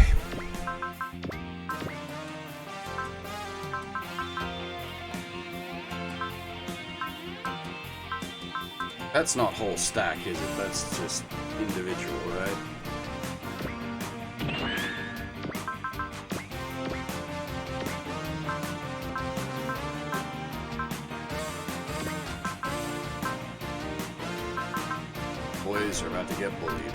Speaker 1: That's not whole stack, is it? That's just individual, right? Boys are about to get bullied.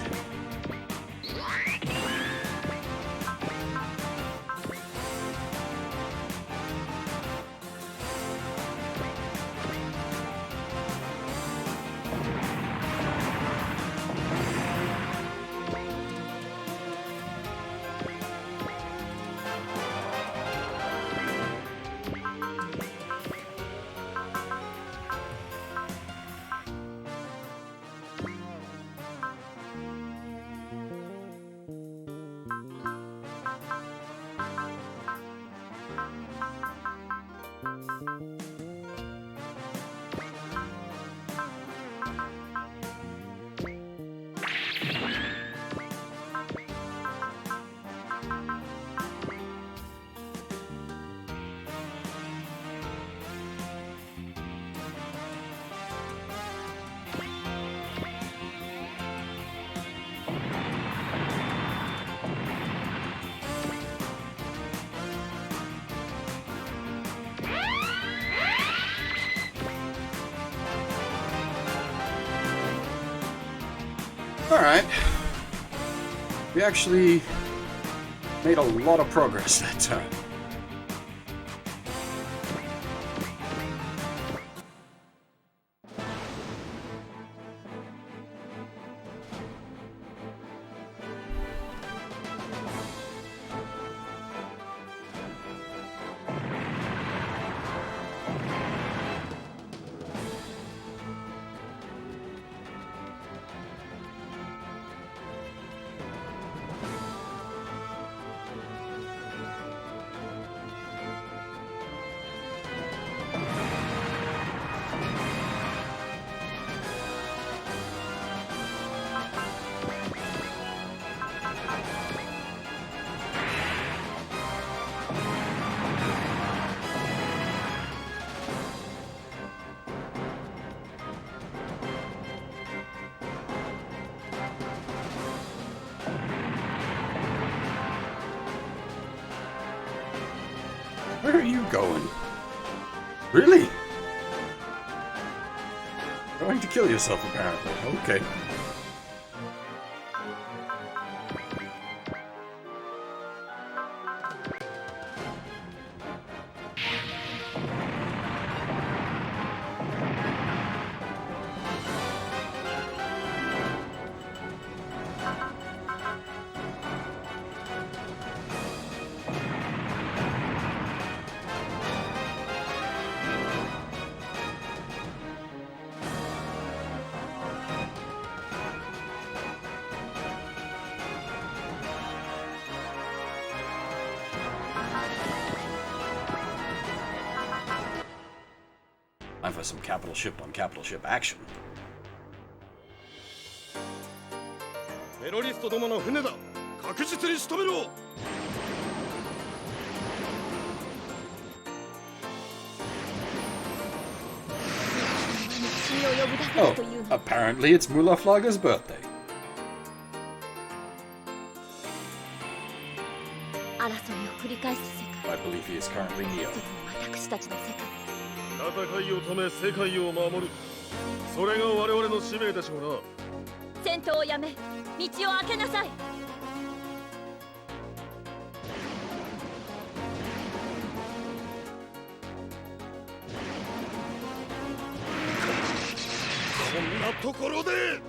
Speaker 1: Alright. We actually made a lot of progress that time. Where are you going? Really? Going to kill yourself, apparently. Okay. Time for some capital ship on capital ship action.
Speaker 2: テロリストどもの船だ。確実に仕留めろ。
Speaker 1: Oh, apparently it's Mullah Flaga's birthday.
Speaker 4: 争いを繰り返す世界。
Speaker 1: I believe he is currently Neo.
Speaker 4: 私たちの世界。
Speaker 2: 戦いを止め世界を守る。それが我々の使命でしょうな。
Speaker 4: 戦闘をやめ、道を開けなさい。
Speaker 2: こんなところで。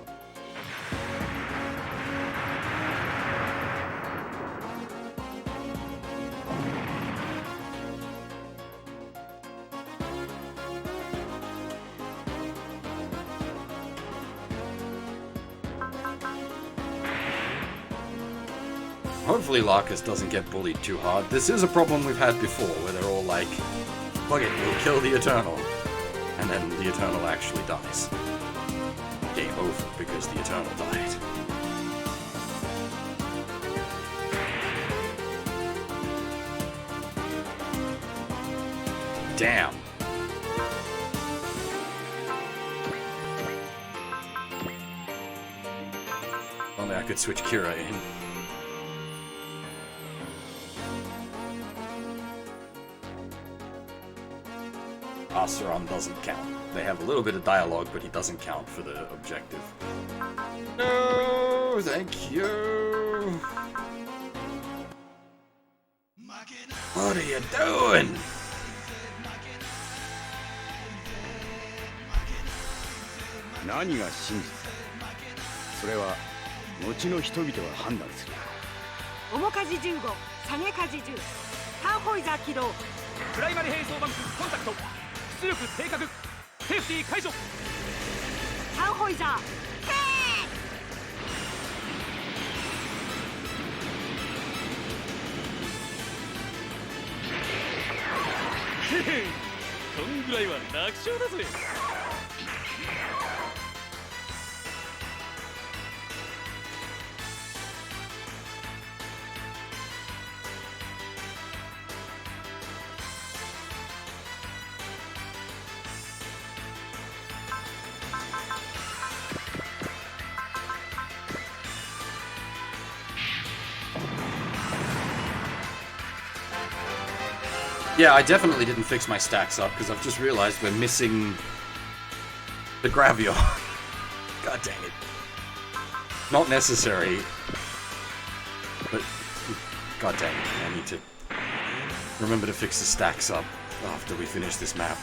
Speaker 1: Hopefully Larkus doesn't get bullied too hard. This is a problem we've had before, where they're all like, fuck it, we'll kill the Eternal. And then the Eternal actually dies. Game over because the Eternal died. Damn. Only I could switch Kira in. Asaram doesn't count. They have a little bit of dialogue, but he doesn't count for the objective. No, thank you. What are you doing?
Speaker 3: What is truth? それは後の人々が判断する。
Speaker 5: 面舵15、下げ舵10、ターンホイザー起動。
Speaker 2: プライマリ並走バンクコンタクト。出力正確。セーフティー解除。
Speaker 5: ターンホイザー。
Speaker 2: こんぐらいは楽勝だぜ。
Speaker 1: Yeah, I definitely didn't fix my stacks up because I've just realized we're missing the Gravior. God dang it. Not necessary. But, god dang it, I need to remember to fix the stacks up after we finish this map.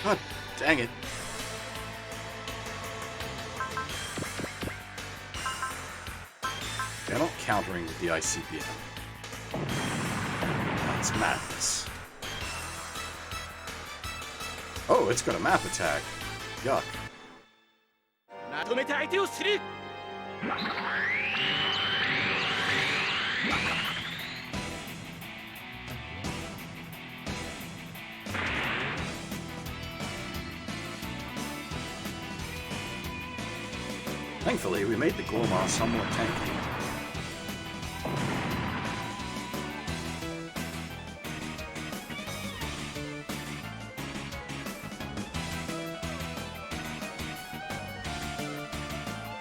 Speaker 1: God dang it. They're not countering with the ICBM. That's madness. Oh, it's got a map attack. Yuck.
Speaker 2: まとめて相手を知る。
Speaker 1: Thankfully, we made the Gormar somewhat tanky.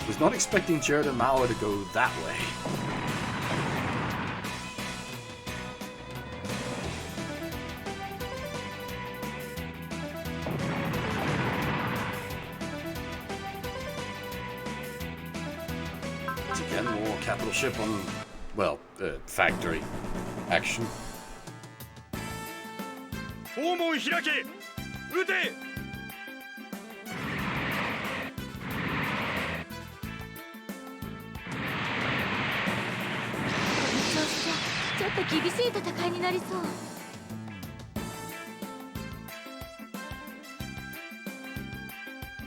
Speaker 1: Was not expecting Jared and Mauer to go that way. Again, more capital ship on, well, factory action.
Speaker 2: 訪問開け。撃て。
Speaker 4: ちょっと厳しい戦いになりそう。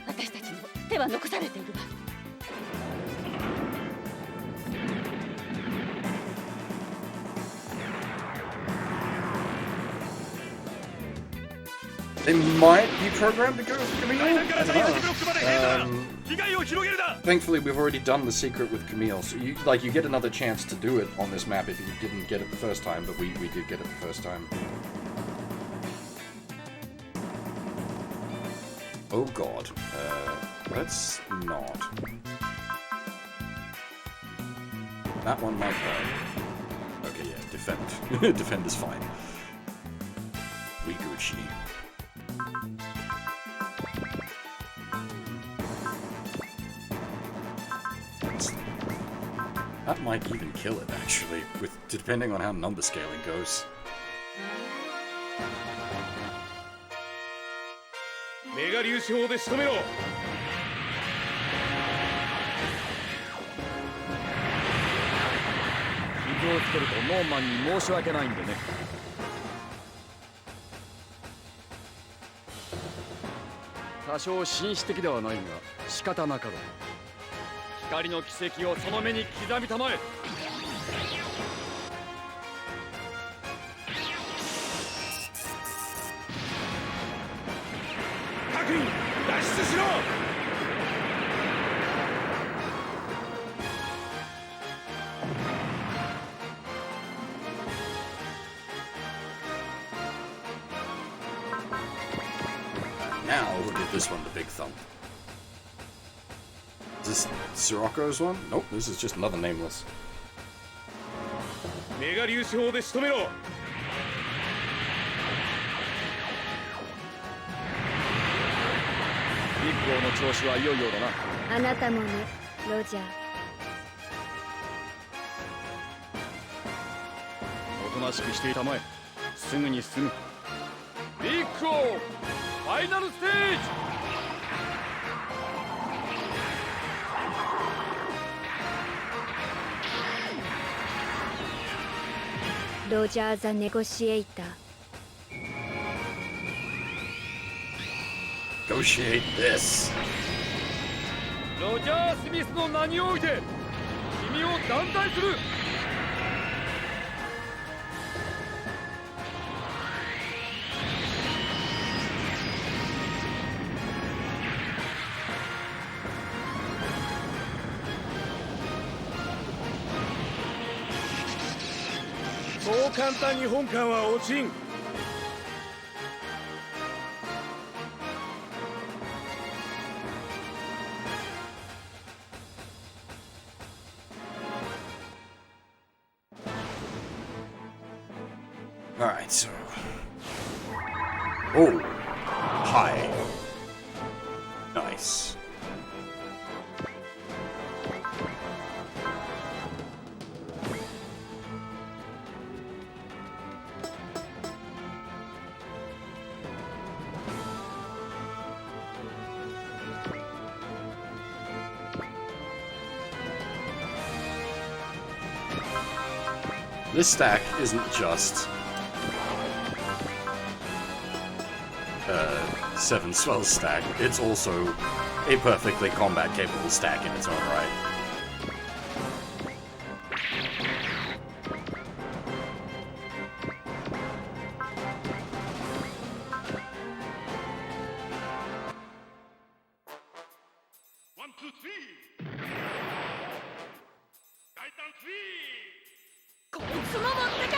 Speaker 4: 私たちにも手は残されているわ。
Speaker 1: They might be programmed to go for Camille. I don't know. Thankfully, we've already done the secret with Camille, so you get another chance to do it on this map if you didn't get it the first time, but we did get it the first time. Oh god. Let's not. That one might go. Okay, yeah, defend. Defend is fine. We Gucci. That might even kill it, actually, with depending on how number scaling goes.
Speaker 2: メガ粒子砲で仕留めろ。
Speaker 3: 傷をつけるとノーマンに申し訳ないんでね。多少紳士的ではないが仕方なかろう。光の奇跡をその目に刻みたまえ。
Speaker 2: 各員脱出しろ。
Speaker 1: Now we'll give this one the big thump. Is this Sirocco's one? Nope, this is just another nameless.
Speaker 2: メガ粒子砲で仕留めろ。
Speaker 3: ビッグ王の調子はいよいよだな。
Speaker 4: あなたもね、ロジャー。
Speaker 3: おとなしくしていたまえ。すぐに進む。
Speaker 2: ビッグ王ファイナルステージ。
Speaker 4: ロジャー・ザ・ネゴシエイター。
Speaker 1: Negotiate this.
Speaker 2: ロジャー・スミスの名において君を断罪する。
Speaker 3: ビッグ王の調子はいよいよだな。
Speaker 2: ビッグ王ファイナルステージ。
Speaker 3: おとなしくしていたまえ。すぐに進む。ビッグ王ファイナルステージ。
Speaker 2: ロジャー・スミスの名において君を断罪する。
Speaker 1: Now we'll give this one the big thump.
Speaker 2: そう簡単に本艦は落ちん。
Speaker 1: Alright, so. Oh! Hi. Nice. This stack isn't just 7 swell stack, it's also a perfectly combat capable stack in its own right.
Speaker 2: One, two, three. Titan three.
Speaker 4: こいつも持ってけ。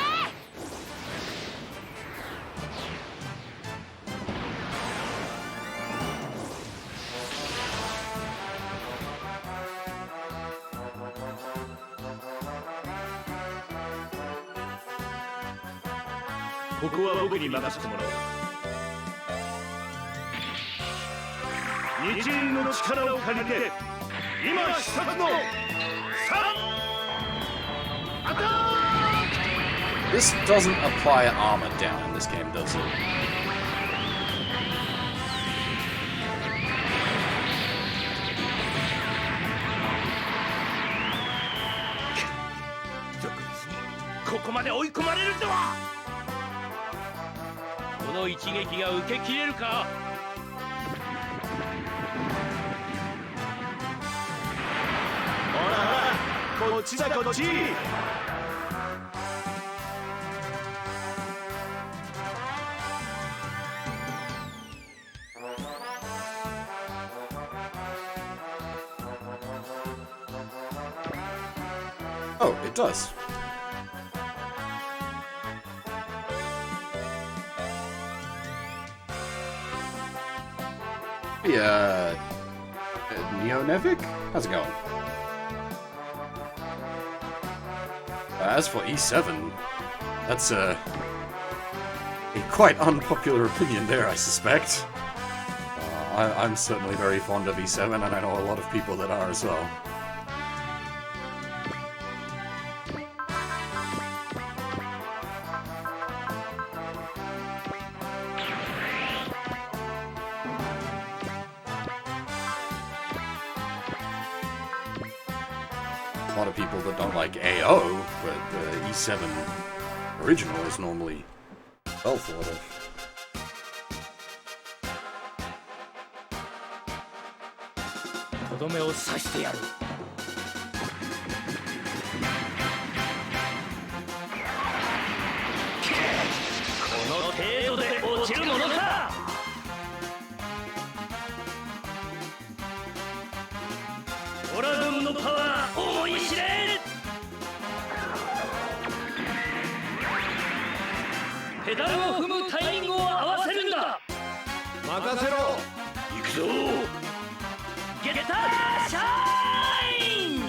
Speaker 2: ここは僕に任せてもらおう。日輪の力を借りて今必殺の3アタック。
Speaker 1: This doesn't apply armor down in this game, does it?
Speaker 2: Tokyo ここまで追い込まれるとは。この一撃が受けきれるか。ほらほら、こっちだこっち。
Speaker 1: Oh, it does. Hey, Neo-Nevik? How's it going? As for E7, that's a quite unpopular opinion there, I suspect. I'm certainly very fond of E7, and I know a lot of people that are as well. A lot of people that don't like AO, but E7 original is normally well thought of.
Speaker 2: とどめを刺してやる。この程度で落ちるものか。オラ軍のパワー思い知れ。ペダルを踏むタイミングを合わせるんだ。任せろ。行くぞ。ゲッターシャイン。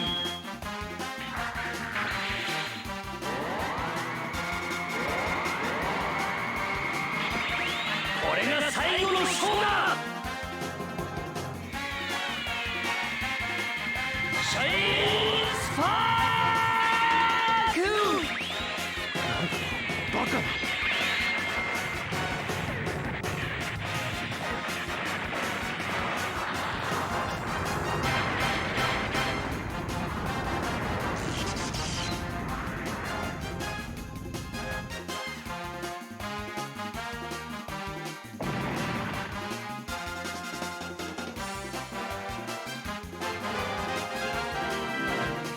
Speaker 2: これが最後の勝負だ。シャインスパーク。バカな。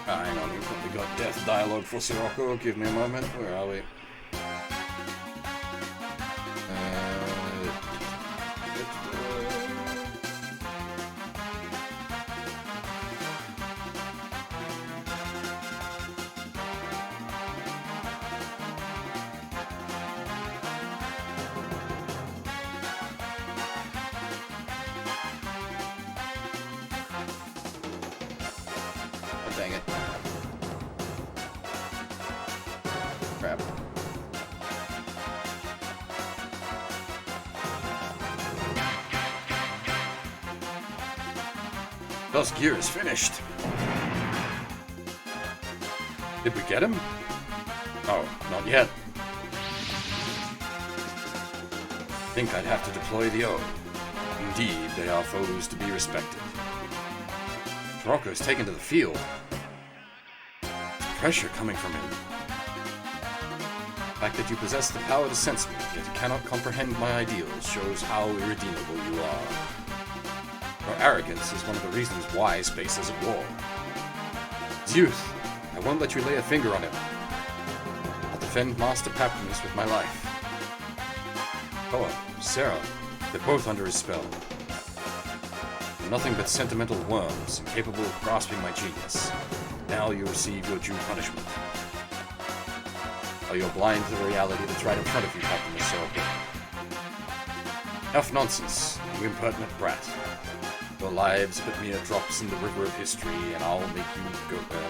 Speaker 1: Hang on, we've probably got death dialogue for Sirocco. Give me a moment. Where are we? Dang it. Crap. Dust gear is finished. Did we get him? Oh, not yet. Think I'd have to deploy the O. Indeed, they are foes to be respected. Rocco's taken to the field. There's pressure coming from him. The fact that you possess the power to sense me, yet cannot comprehend my ideals, shows how irredeemable you are. Your arrogance is one of the reasons why space is at war. His youth, I won't let you lay a finger on him. I'll defend Master Papyrus with my life. Koa, Sarah, they're both under his spell. They're nothing but sentimental worms, incapable of grasping my genius. Now you receive your due punishment. Are you blind to the reality that's right in front of you, Captain Misoka? Enough nonsense, you impertinent brat. Your lives but mere drops in the river of history, and I'll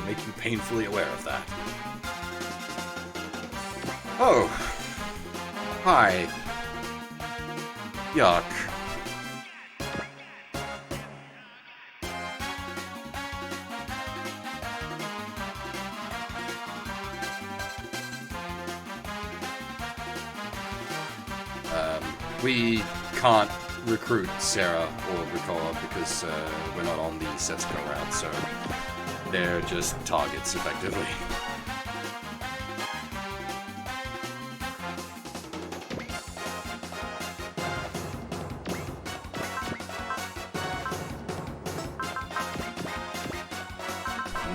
Speaker 1: make you painfully aware of that. Oh. Hi. Yuck. We can't recruit Sarah or Rikoa because we're not on the Setsuko route, so they're just targets, effectively.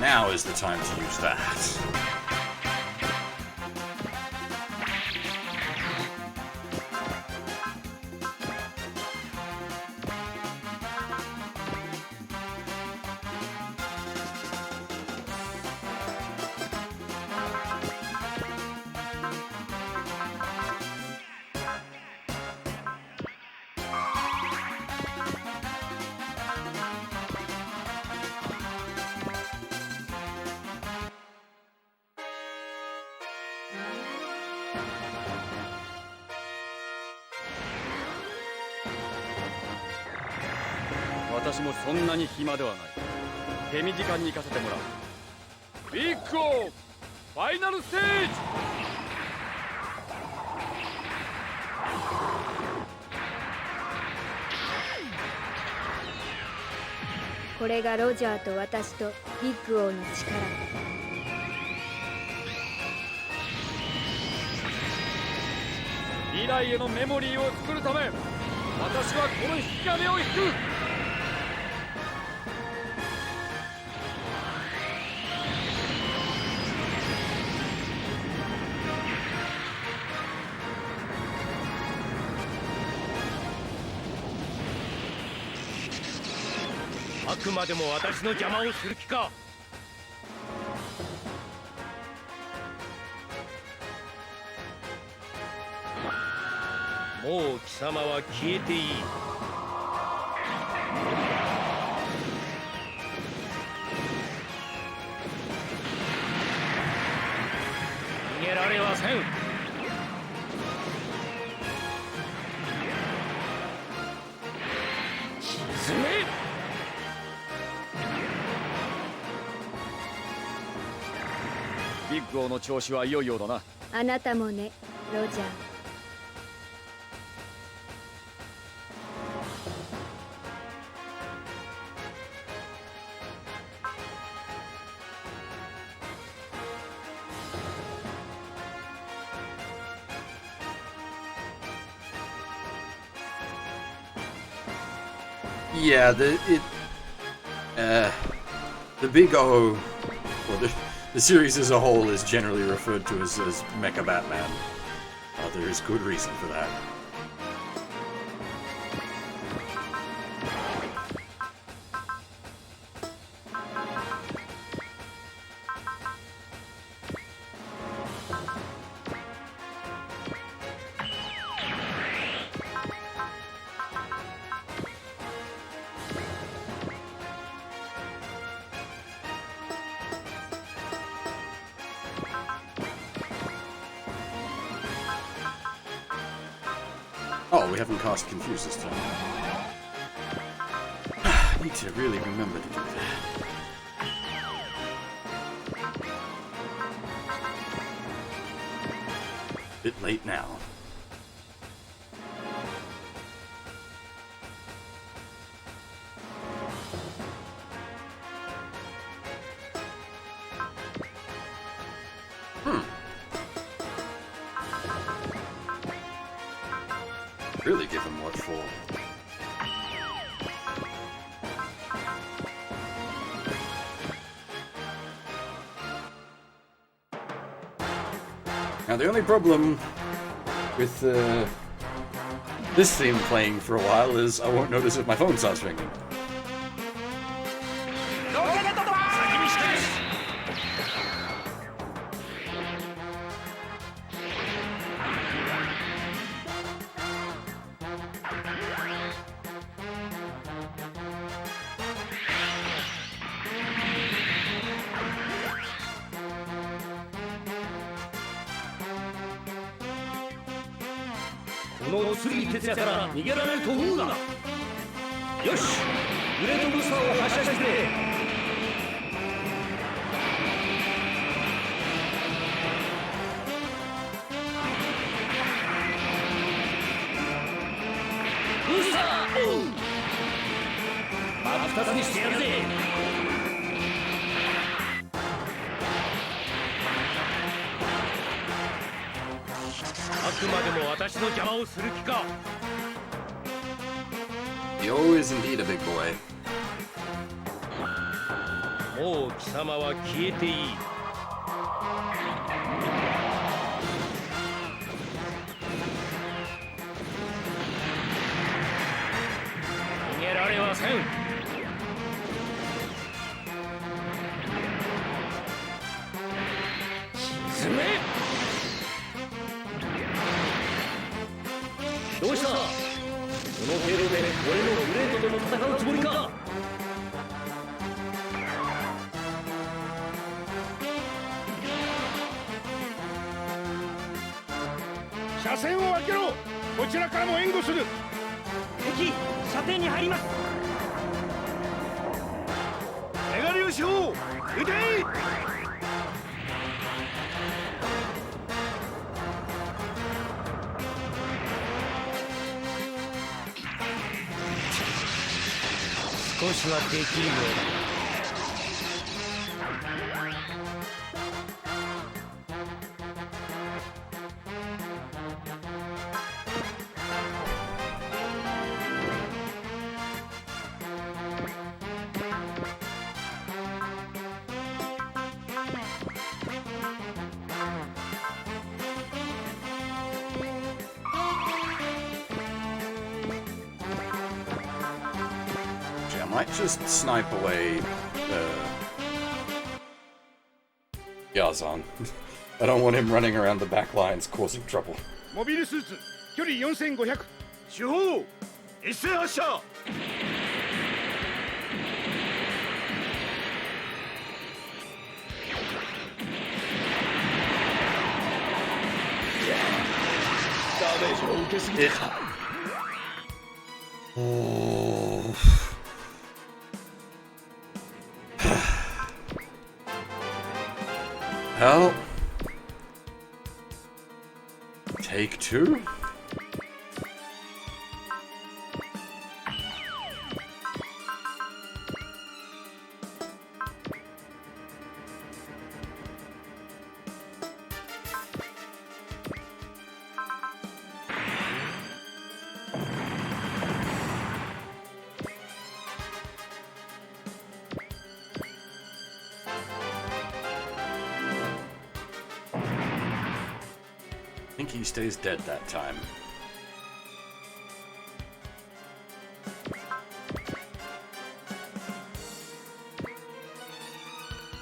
Speaker 1: Now is the time to use that.
Speaker 3: 私もそんなに暇ではない。手短に行かせてもらう。ビッグオーファイナルステージ。
Speaker 6: これがロジャーと私とビッグオーの力。
Speaker 3: 未来へのメモリーを作るため、私はこの引き金を引く。
Speaker 2: あくまでも私の邪魔をする気か。もう貴様は消えていい。逃げられません。沈め。
Speaker 3: ビッグオーの調子はいよいよだな。
Speaker 6: あなたもね、ロジャー。
Speaker 1: Yeah, the Big O, or the series as a whole, is generally referred to as Mecha Batman. There is good reason for that. we haven't cast Confuse this time. I need to really remember to do that. Bit late now. Really give him what for. Now the only problem with this theme playing for a while is I won't notice if my phone starts ringing.
Speaker 2: この剣哲也から逃げられると思うな。よし、グレートブースターを発射してくれ。ブースターオン。真っ二つにしてやるぜ。あくまでも私の邪魔をする気か。
Speaker 1: Yo is indeed a big boy.
Speaker 2: もう貴様は消えていい。逃げられません。沈め。どうした？この程度で俺のグレートとも戦うつもりか？
Speaker 7: 車線を開けろ。こちらからも援護する。
Speaker 5: 敵射程に入ります。
Speaker 7: メガ粒子砲撃て。
Speaker 2: 少しはできるようだ。
Speaker 1: I might just snipe away Yazan. I don't want him running around the back lines causing trouble.
Speaker 7: モビルスーツ距離4500。主砲一斉発射。ダメージを受けすぎたか。
Speaker 1: Well, take two. I think he stays dead that time.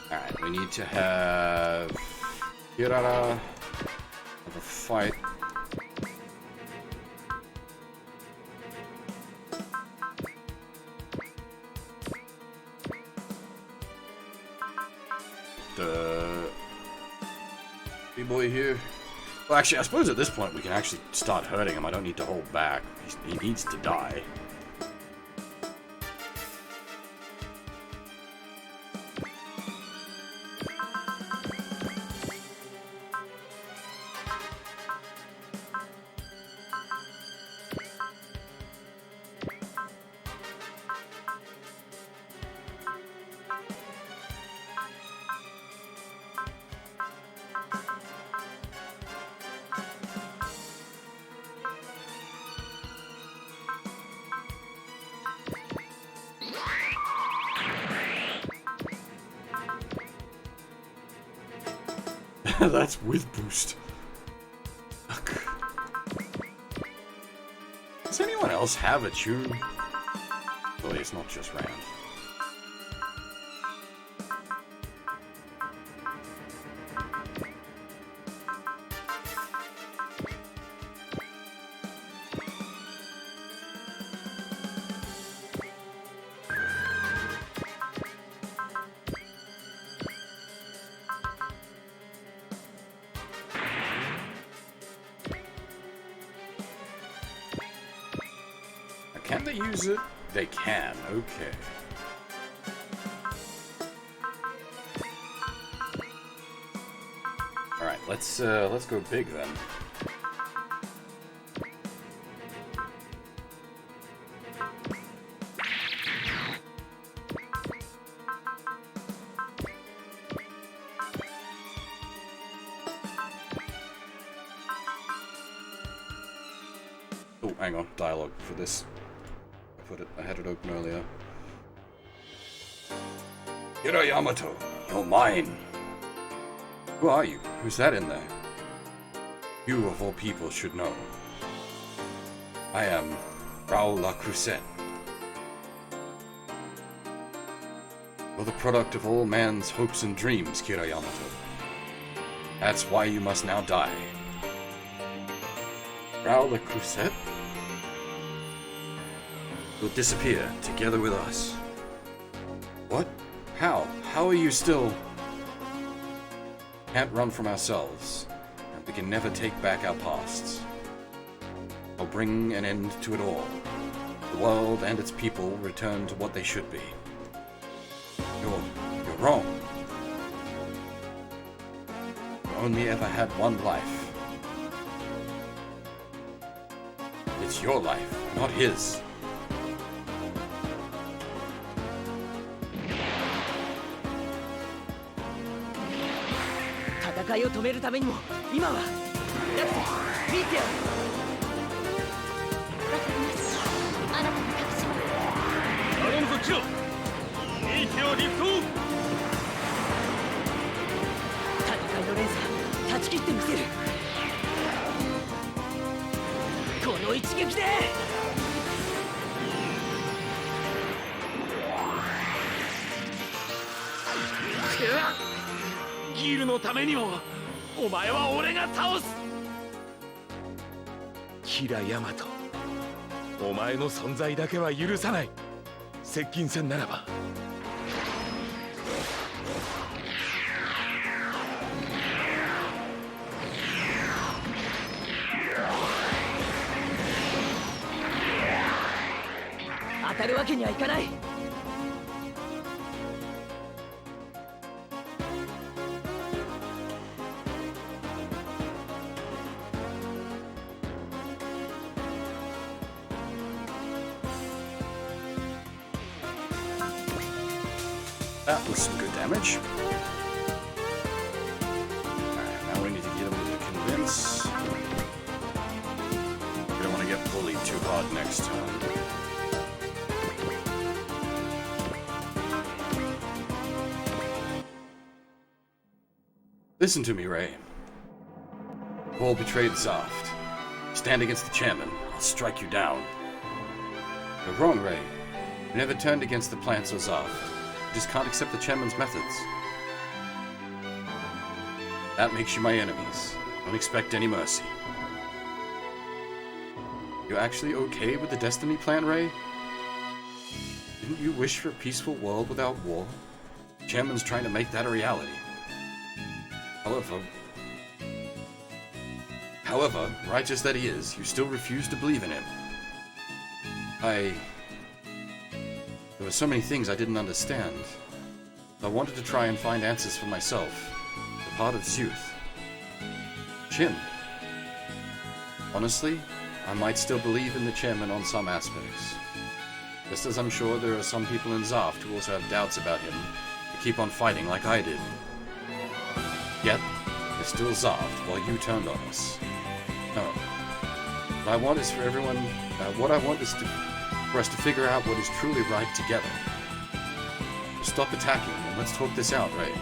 Speaker 1: Alright, we need to have Hirara have a fight. The B-boy here. Well, actually, I suppose at this point we can actually start hurting him. I don't need to hold back. He needs to die. That's with boost. Fuck. Does anyone else have a tune? Oh, it's not just Rand. Can they use it? They can, okay. Alright, let's go big then. Oh, hang on, dialogue for this. I had it open earlier. Hiro Yamato, you're mine. Who are you? Who's that in there? You of all people should know. I am Raoul La Crusette. You're the product of all man's hopes and dreams, Kira Yamato. That's why you must now die. Raoul La Crusette? Will disappear together with us. What? How? How are you still? Can't run from ourselves, and we can never take back our pasts. I'll bring an end to it all. The world and its people return to what they should be. You're wrong. You only ever had one life. It's your life, not his.
Speaker 2: 戦いを止めるためにも今はだって見てよ。
Speaker 4: わかります。あなたに託します。
Speaker 3: 頼むぞキロ、いい手をリフト。
Speaker 2: 戦いの連鎖断ち切ってみせる。この一撃で。
Speaker 3: ギルのためにもお前は俺が倒す。キラヤマト、お前の存在だけは許さない。接近戦ならば
Speaker 2: 当たるわけにはいかない。
Speaker 1: That was some good damage. Alright, now we need to get him to convince. We don't want to get bullied too hard next time. Listen to me, Ray. You all betrayed Zaft. Stand against the chairman. I'll strike you down. You're wrong, Ray. You never turned against the plants or Zaft. You just can't accept the chairman's methods. That makes you my enemies. Don't expect any mercy. You actually okay with the Destiny plan, Ray? Didn't you wish for a peaceful world without war? The chairman's trying to make that a reality. However, However, righteous that he is, you still refuse to believe in him. There were so many things I didn't understand. I wanted to try and find answers for myself. The part of his youth. Chin. Honestly, I might still believe in the chairman on some aspects. Just as I'm sure there are some people in Zaft who also have doubts about him, who keep on fighting like I did. Yet, they're still Zaft while you turned on us. No. What I want is for everyone... what I want is for us to figure out what is truly right together. So stop attacking and let's talk this out, right?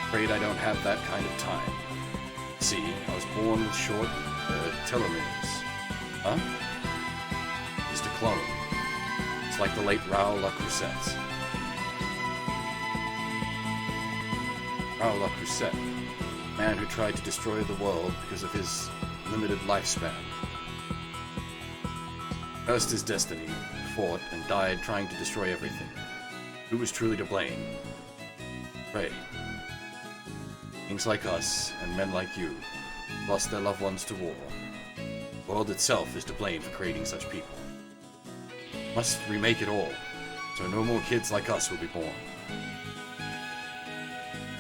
Speaker 1: Afraid I don't have that kind of time. See, I was born with short, telomeres. Huh? Just a clone. It's like the late Raoul Le Creuset. Raoul Le Creuset, man who tried to destroy the world because of his limited lifespan. Cursed his destiny, fought, and died trying to destroy everything. Who was truly to blame? Pray. Kings like us, and men like you, lost their loved ones to war. The world itself is to blame for creating such people. Must remake it all, so no more kids like us will be born.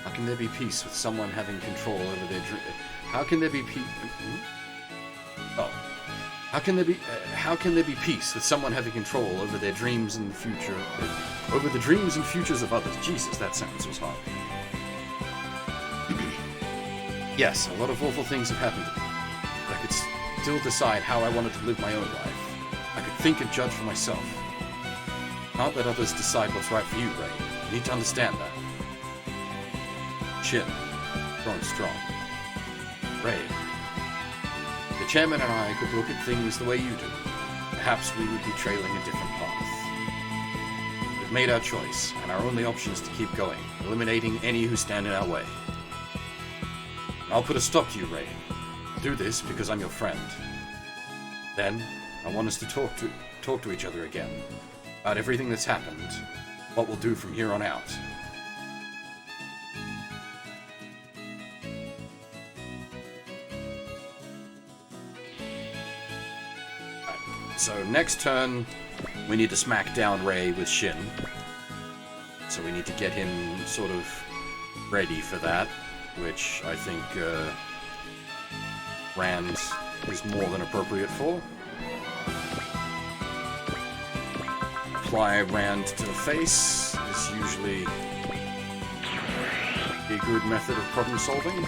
Speaker 1: How can there be peace with someone having control over their dream? How can there be peace? Oh. How can there be peace with someone having control over their dreams and future? Over the dreams and futures of others. Jesus, that sentence was hard. Yes, a lot of awful things have happened to me, but I could still decide how I wanted to live my own life. I could think and judge for myself. Not let others decide what's right for you, Ray. You need to understand that. Chin. Growing strong. Ray. The chairman and I could look at things the way you do. Perhaps we would be trailing a different path. We've made our choice, and our only option is to keep going, eliminating any who stand in our way. I'll put a stop to you, Ray. I'll do this because I'm your friend. Then, I want us to talk to each other again about everything that's happened, what we'll do from here on out. So next turn, we need to smack down Ray with Shin. So we need to get him sort of ready for that, which I think Rand is more than appropriate for. Apply Rand to the face is usually a good method of problem solving.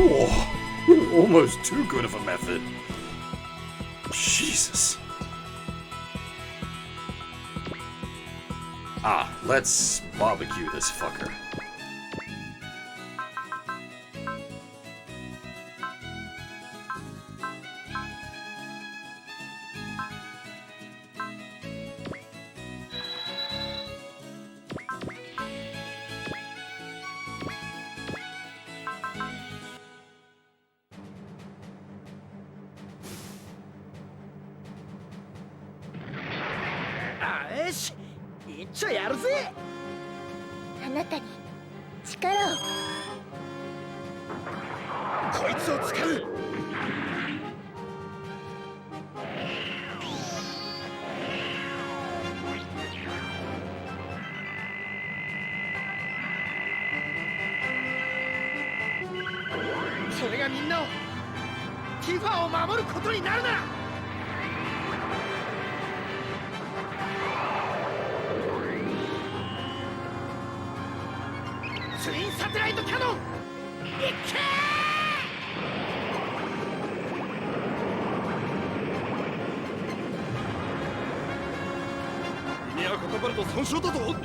Speaker 1: Oh, almost too good of a method. Jesus. Ah, let's barbecue this fucker.
Speaker 2: よし、一丁やるぜ。
Speaker 6: あなたに力を。
Speaker 2: こいつを使う。それがみんなをティファを守ることになるなら。ツインサテライトキャノン、いっけー！リニアカタパルト損傷だぞ。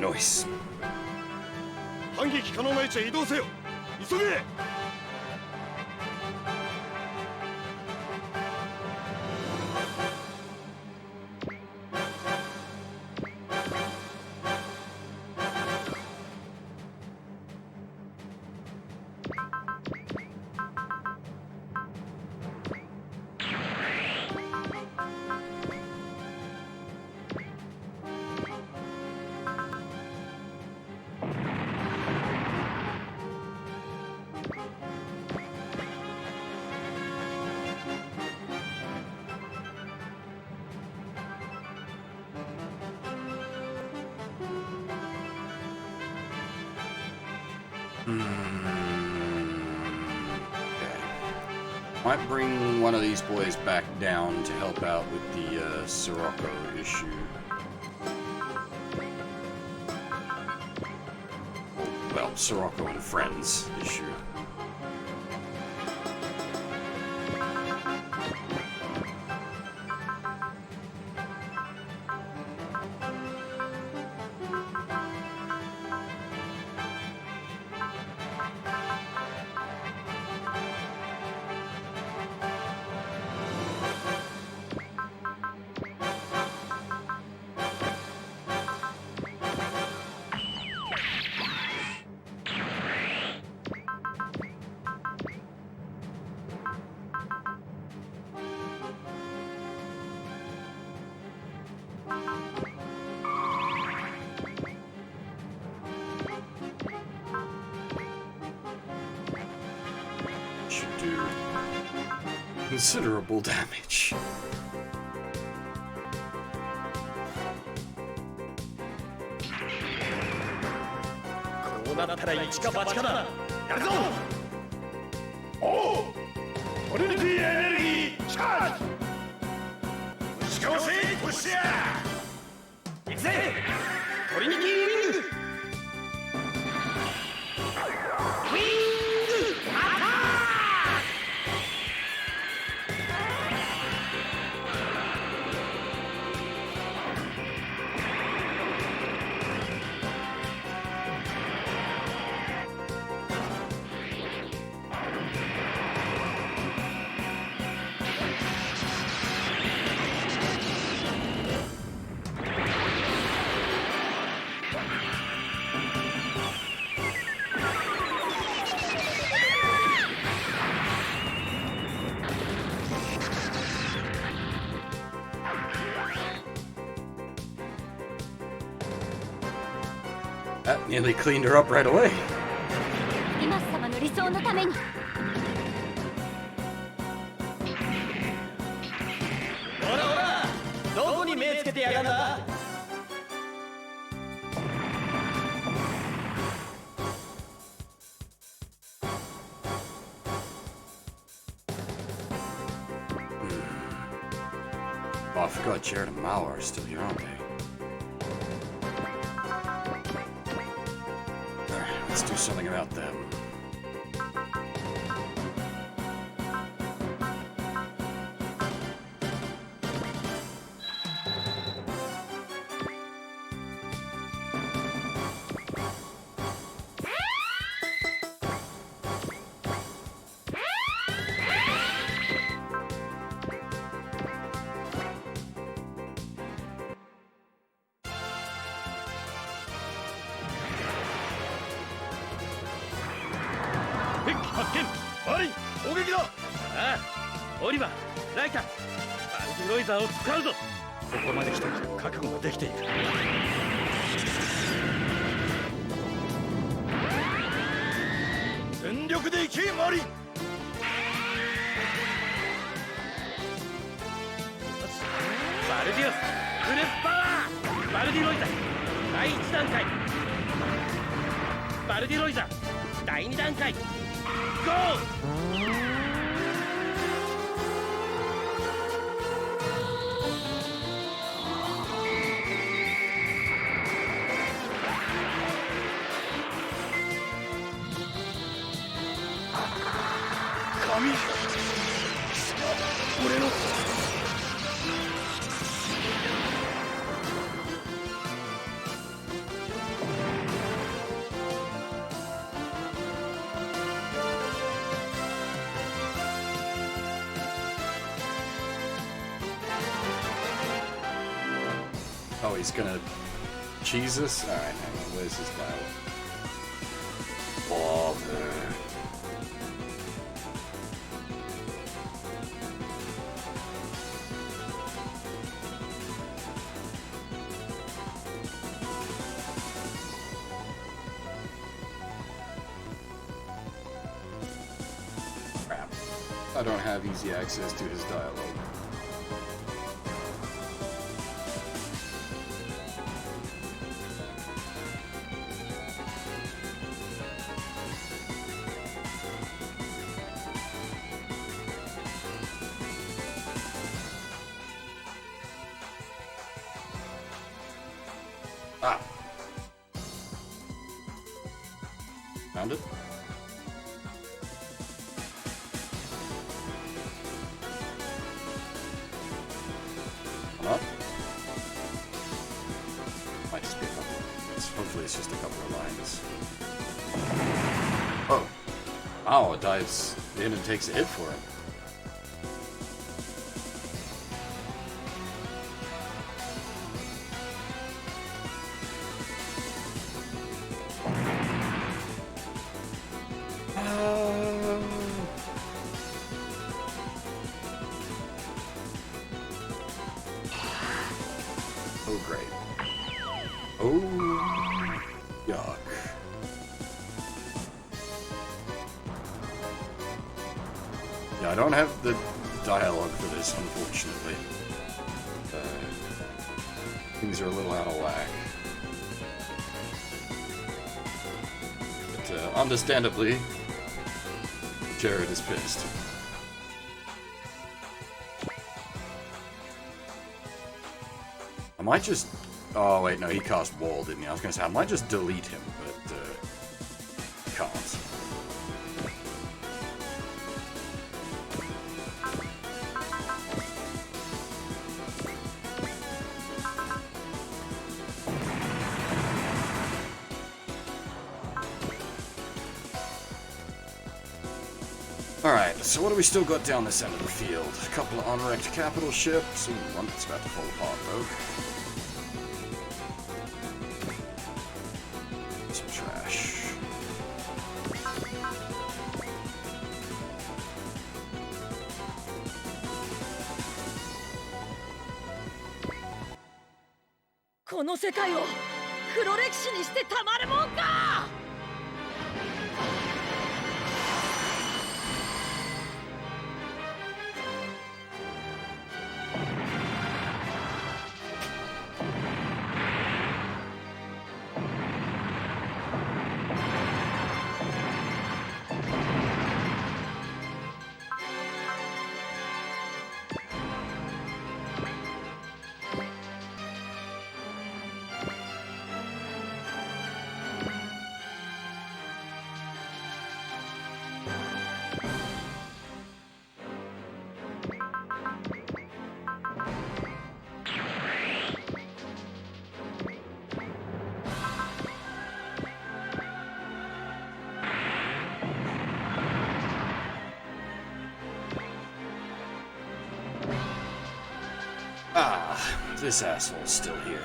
Speaker 1: ノイス。
Speaker 7: 反撃可能な位置へ移動せよ。急げ。
Speaker 1: Might bring one of these boys back down to help out with the Sirocco issue. Well, Sirocco and Friends issue. Should do considerable damage.
Speaker 2: こうなったら一か八かだ。やるぞ。おお。トリニティエネルギーチャージ。打ちかわせプッシャー。行くぜ。トリニティウィング。ウィングアタック。
Speaker 1: That nearly cleaned her up right away.
Speaker 4: リマス様の理想のために。
Speaker 2: ほらほら、どこに目つけてやがんだ。
Speaker 1: Oh, I forgot Jared and Mao are still here, aren't they? Alright, let's do something about them.
Speaker 2: ライカ、バルデロイザーを使うぞ。ここまで来たら覚悟ができている。全力で行けマリン。バルディオスフルパワー。バルディロイザ第1段階。バルディロイザ第2段階。ゴー。俺の
Speaker 1: Oh, he's gonna cheese us? Alright, hang on, where's his dial? Bother. Crap. I don't have easy access to his dialogue. Ah. Found it? Come up. Might just be a couple. Hopefully it's just a couple of lines. Oh. Oh, it dives in and takes a hit for him. Oh, great. Oh, yuck. Yeah, I don't have the dialogue for this, unfortunately. Things are a little out of whack. But, understandably, Jared is pissed. I might just... Oh, wait, no, he cast Wall, didn't he? I was going to say, I might just delete him, but, can't. Alright, so what do we still got down this end of the field? A couple of unwrecked capital ships. Ooh, one that's about to fall apart, though. Some trash.
Speaker 5: この世界を黒歴史にしてたまるもんか。
Speaker 1: Ah, this asshole's still here.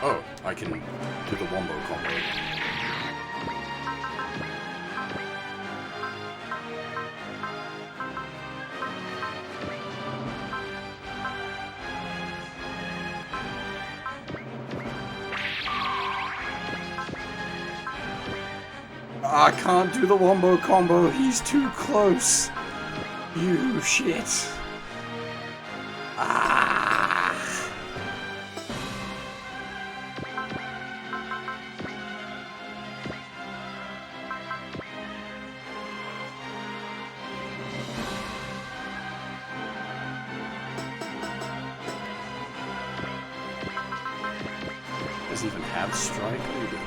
Speaker 1: Oh, I can do the wombo combo. I can't do the wombo combo, he's too close. You shit. Ah. Doesn't even have strike either.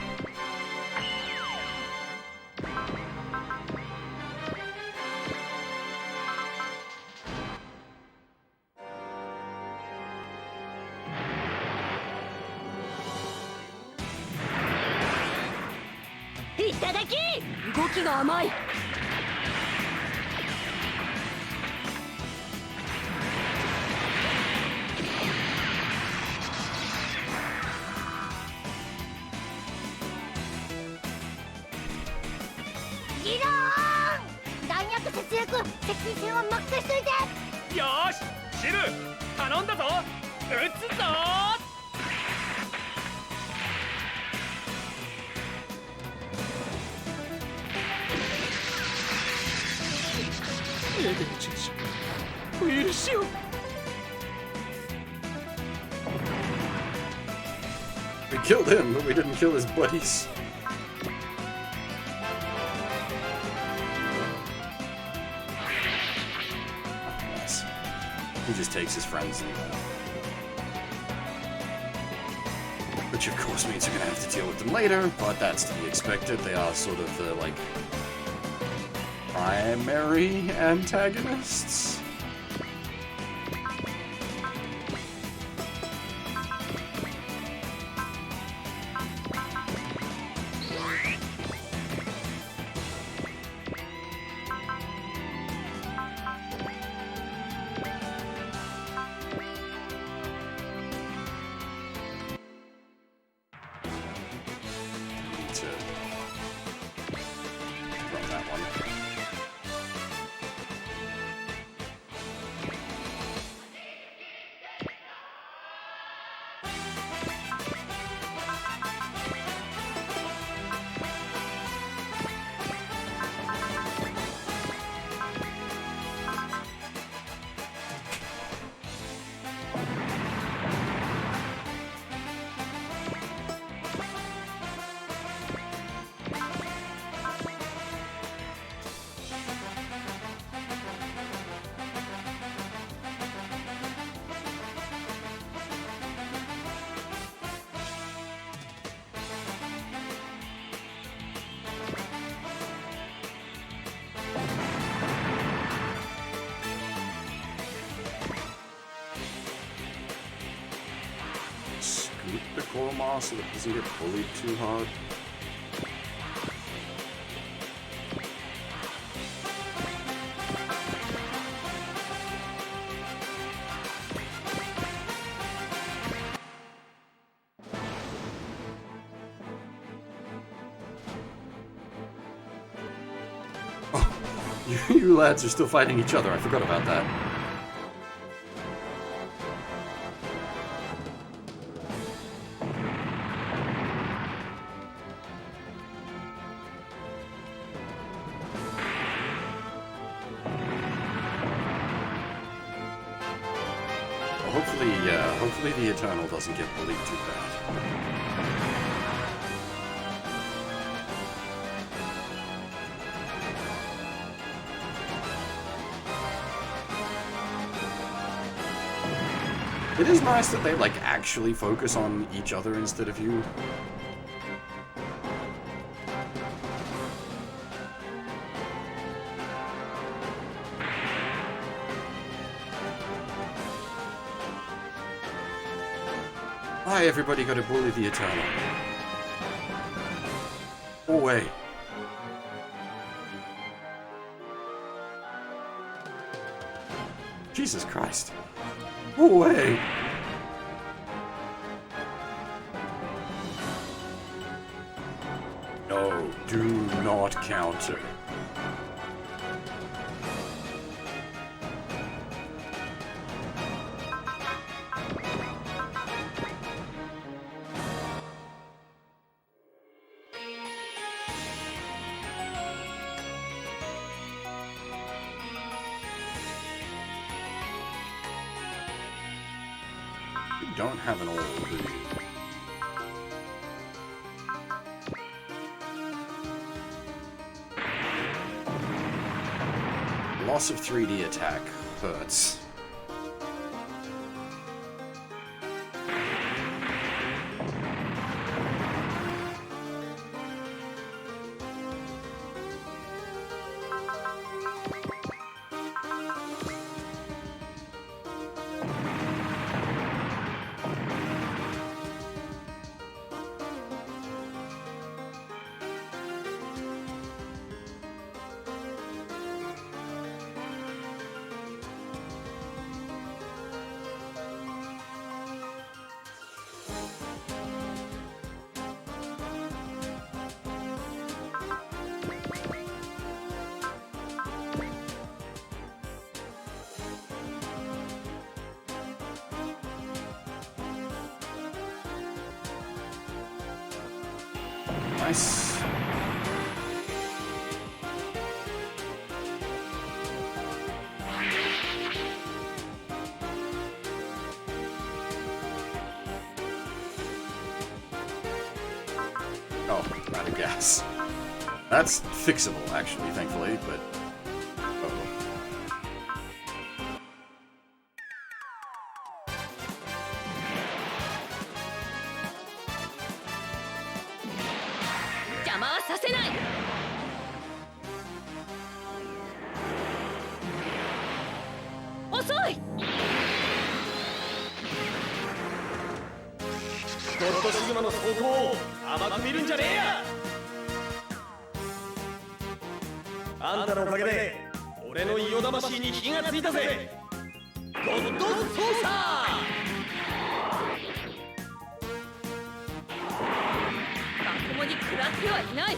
Speaker 1: We killed him, but we didn't kill his buddies. He just takes his friends and... Which of course means you're gonna have to deal with them later, but that's to be expected. They are sort of the, like, primary antagonists. The Korma so that he doesn't get bullied too hard. Oh, you lads are still fighting each other. I forgot about that. Hopefully the Eternal doesn't get bullied too bad. It is nice that they, like, actually focus on each other instead of you. Why everybody gotta bully the Eternal? Go away. Jesus Christ. Go away. No, do not counter. Don't have an old loss of 3D attack hurts. Nice. Oh, out of gas. That's fixable, actually, thankfully, but...
Speaker 4: 邪魔はさせない。遅い。
Speaker 2: ゴッドシグマの走行を甘く見るんじゃねえや。あんたのおかげで俺のイオ魂に火がついたぜ。ゴッド操作。
Speaker 4: まともに食らってはいない。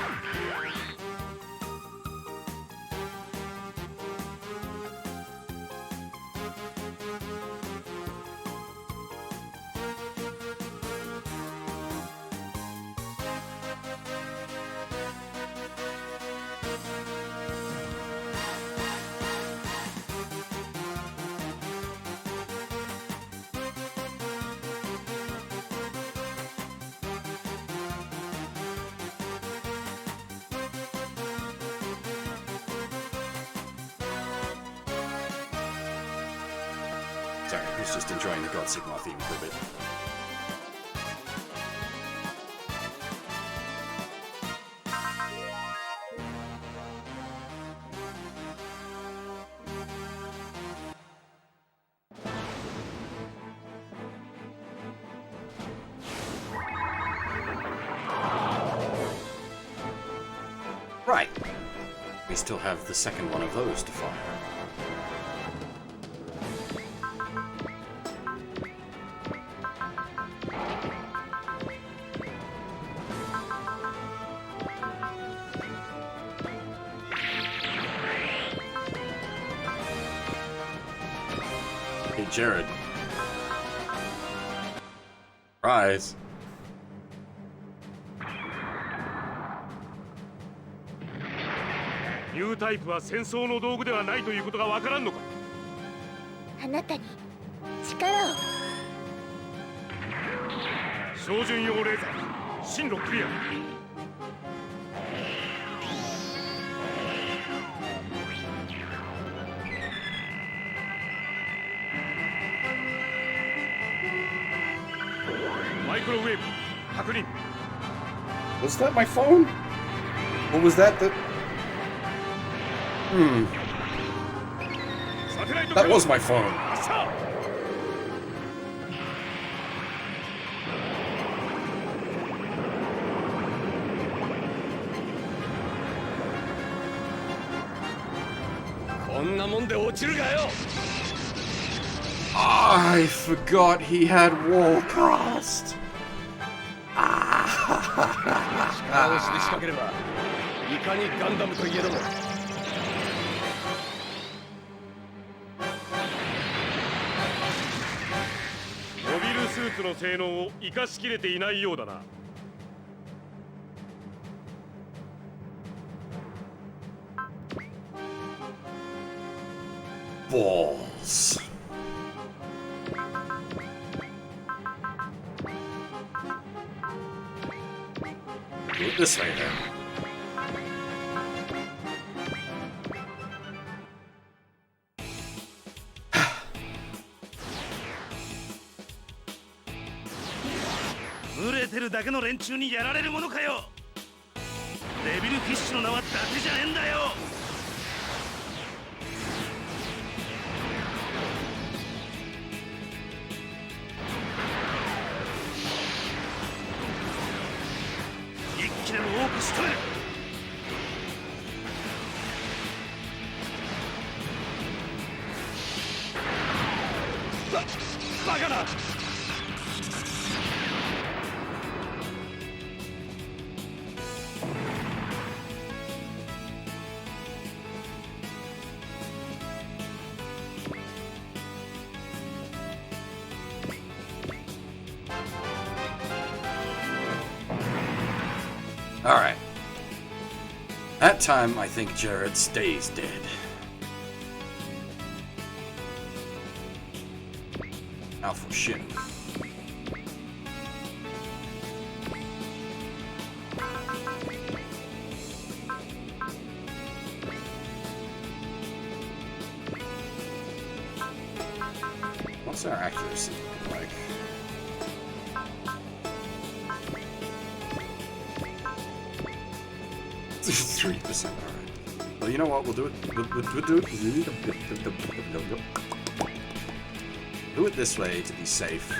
Speaker 1: Sorry, I was just enjoying the God Sigmar theme for a bit. Right. We still have the second one of those to fire. Hey, Jared. Rise.
Speaker 7: ニュータイプは戦争の道具ではないということがわからんのか。
Speaker 6: あなたに力を。
Speaker 7: 標準用レーザー進路クリア。マイクロウェーブ確認。
Speaker 1: Was that my phone? Or was that the... That was my phone.
Speaker 2: こんなもんで落ちるがよ。
Speaker 1: I forgot he had Warcast.
Speaker 2: 力押しで仕掛ければいかにガンダムといえども。
Speaker 7: モビルスーツの性能を生かしきれていないようだな。
Speaker 1: Balls. Do it this way then.
Speaker 7: 群れてるだけの連中にやられるものかよ。デビルフィッシュの名は伊達じゃねえんだよ。一気でも多く仕留める。バカな。
Speaker 1: Alright. That time, I think Jared stays dead. Now for shit. What's our accuracy look like? 3%. Alright. Well, you know what? We'll do it. We'll do it this way to be safe.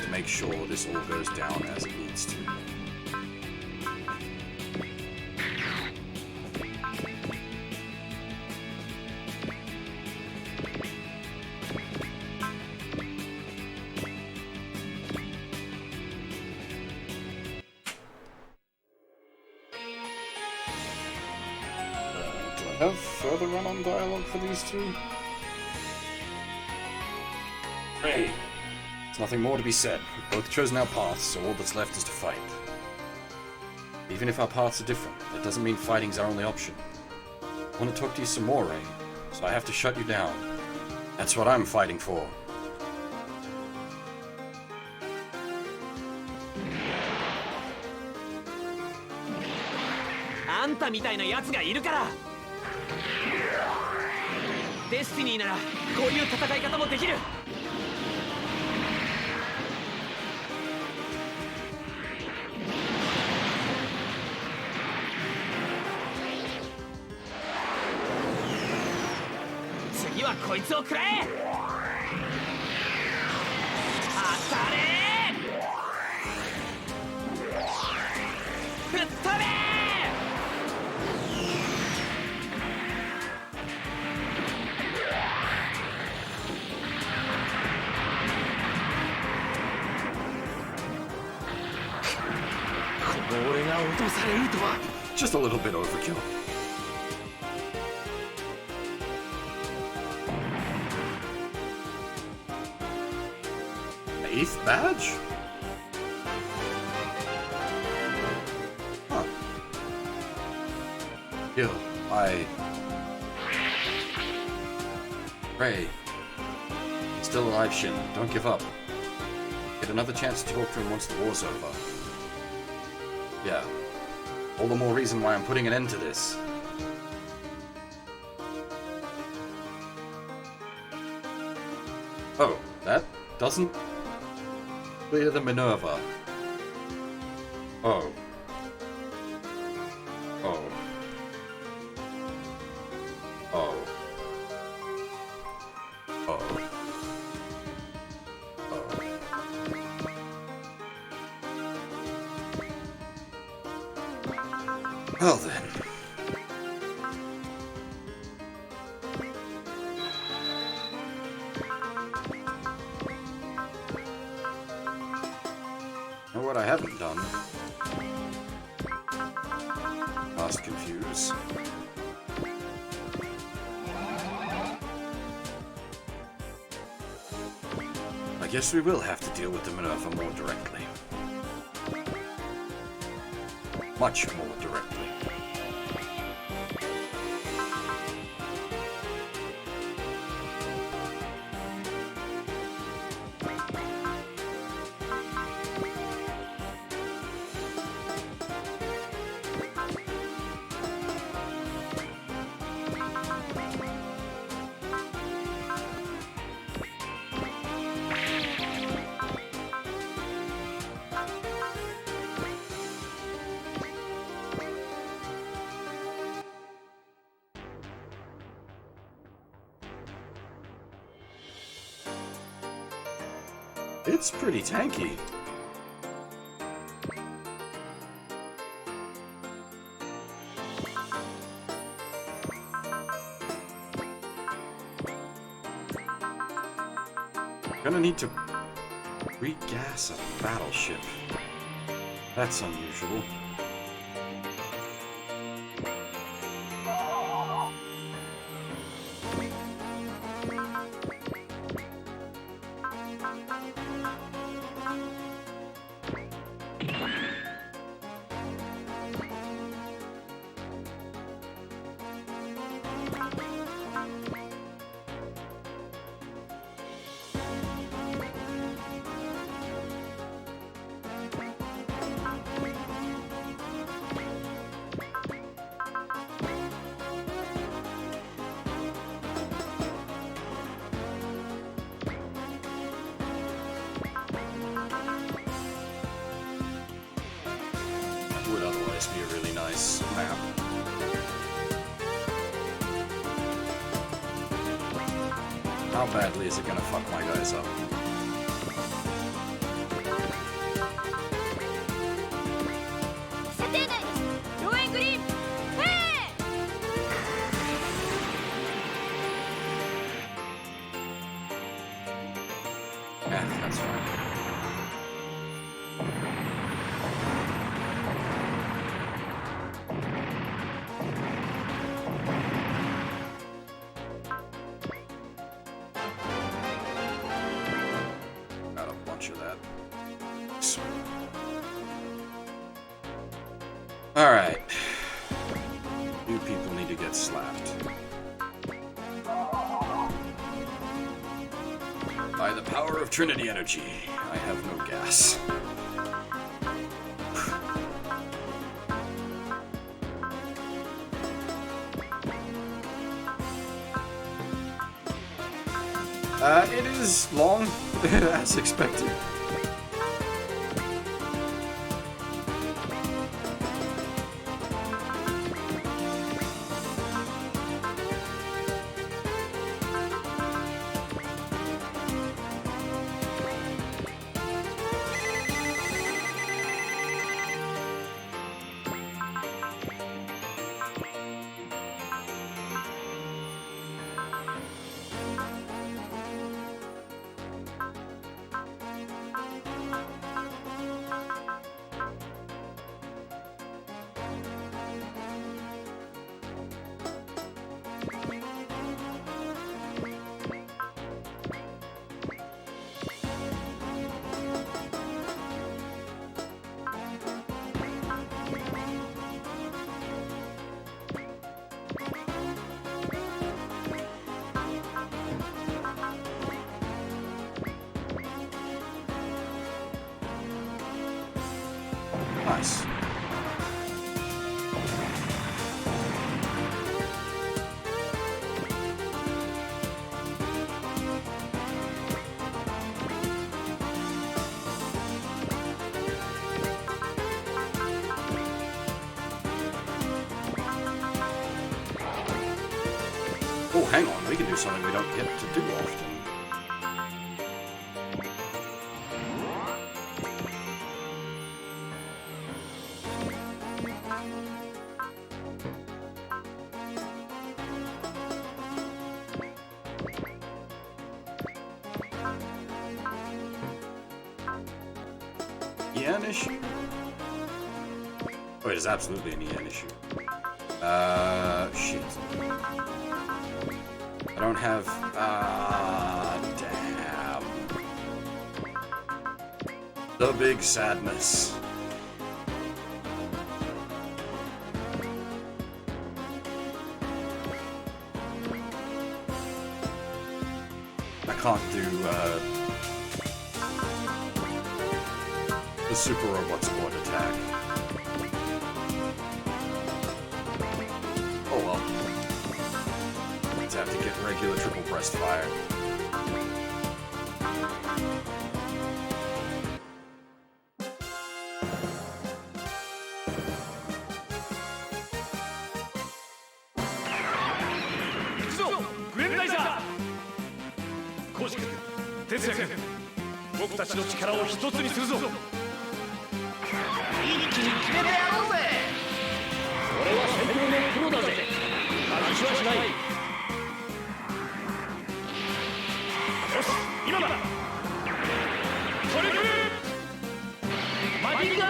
Speaker 1: To make sure this all goes down as it needs to. Have further run-on dialogue for these two? Hey, there's nothing more to be said. We've both chosen our paths, so all that's left is to fight. Even if our paths are different, that doesn't mean fighting's our only option. I want to talk to you some more, Ray, so I have to shut you down. That's what I'm fighting for.
Speaker 8: Anta みたいな奴がいるからデスティニーならこういう戦い方もできる次はこいつを食らえ当たれ吹っ飛べ俺が落とされるとは
Speaker 1: Just a little bit overkill. Eighth badge? Huh. Yo, Ray. Still alive, Shin. Don't give up. Get another chance to talk to him once the war's over. Yeah. All the more reason why I'm putting an end to this. Oh, that doesn't clear the Minerva. Oh. Oh. Oh. Oh. Well then. Know what I haven't done? Past confuse. I guess we will have to deal with the Minerva more directly. Much more directly. It's pretty tanky. Gonna need to regas a battleship. That's unusual. Would otherwise be a really nice map. How badly is it gonna fuck my guys up? Yeah, that's fine. Got a bunch of that. Alright. You people need to get slapped. By the power of Trinity energy, I have no gas. It is long, as expected. Nice. Oh, hang on. We can do something we don't get to do often. Yen issue? Oh, it is absolutely an yen issue. Shit. I don't have, damn. The big sadness. I can't do, the Suparobo support attack. Oh well. Let's have to get regular triple breast fire.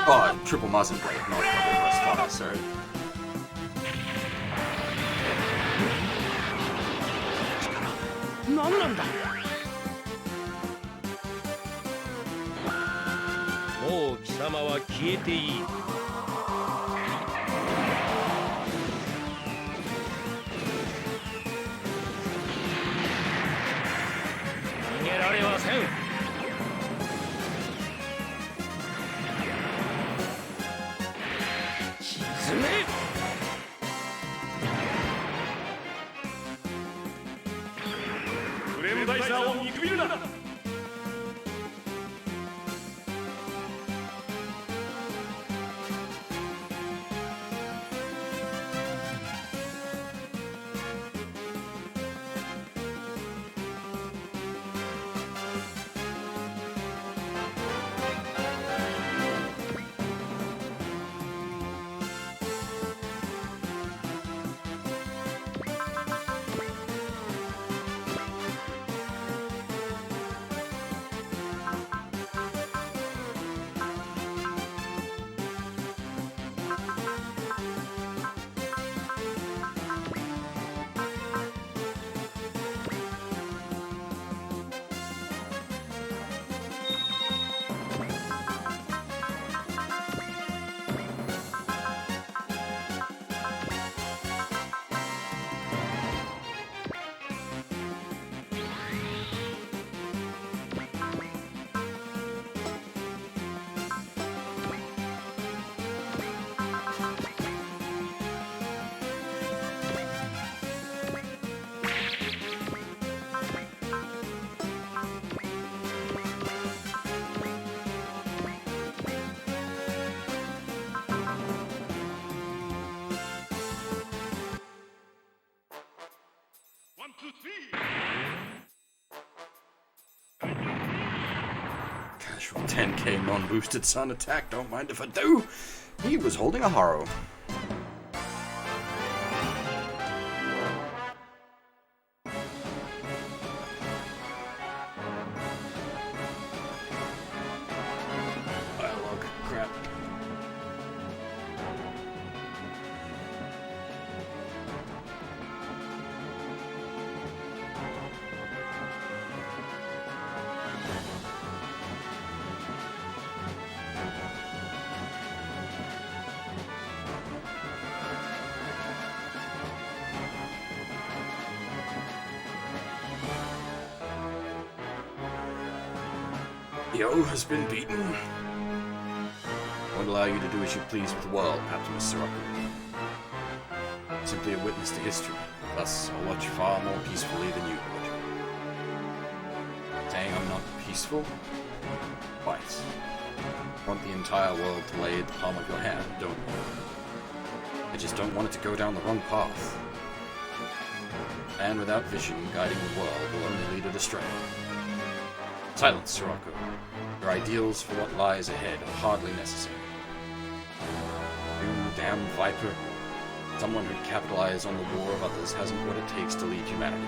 Speaker 1: Oh, triple muzzle blade, not triple breast fire, sorry.
Speaker 2: もう貴様は消えていい。逃げられません。沈め。フレームダイサーを見くびるな。
Speaker 1: Special 10k non-boosted sun attack, don't mind if I do. He was holding a Haro. Dialogue, crap. Yo has been beaten. I won't allow you to do as you please with the world, Captain Sirocco. Simply a witness to history. Thus, I'll watch far more peacefully than you would. Saying I'm not peaceful? Quite. You want the entire world to lay at the palm of your hand, don't you? I just don't want it to go down the wrong path. A man without vision guiding the world will only lead it astray. Silence, Sirocco. Your ideals for what lies ahead are hardly necessary. You damn viper. Someone who'd capitalize on the war of others hasn't what it takes to lead humanity.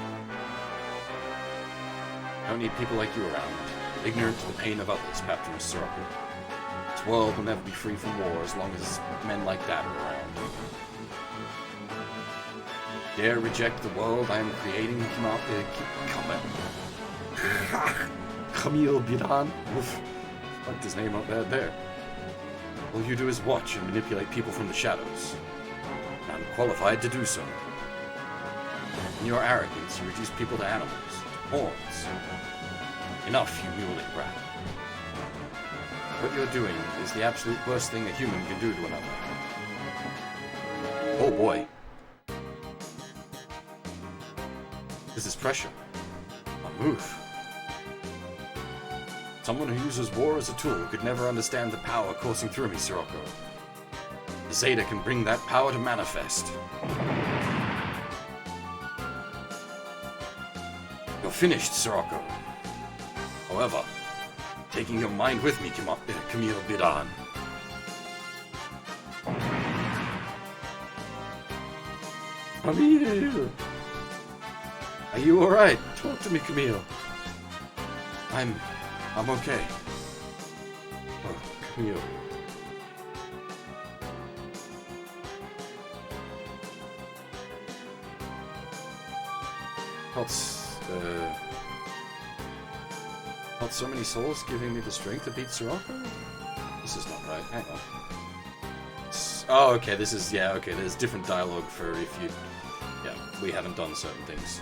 Speaker 1: I don't need people like you around, ignorant to the pain of others, Captain Sirocco. This world will never be free from war as long as men like that are around. Dare reject the world I am creating, Camille Bidan. Oof. Fucked his name up bad there. All you do is watch and manipulate people from the shadows. I'm qualified to do so. In your arrogance, you reduce people to animals, to pawns. Enough, you muley brat. What you're doing is the absolute worst thing a human can do to another. Oh boy. This is pressure. A move. Someone who uses war as a tool could never understand the power coursing through me, Sirocco. The Zeta can bring that power to manifest. You're finished, Sirocco. However, taking your mind with me, Camille Bidan. Camille! Are you alright? Talk to me, Camille. I'm okay. Oh, Camille. Not so many souls giving me the strength to beat Sirocco? This is not right. Hang on. Oh, okay, this is, yeah, okay, there's different dialogue for if you, yeah, we haven't done certain things.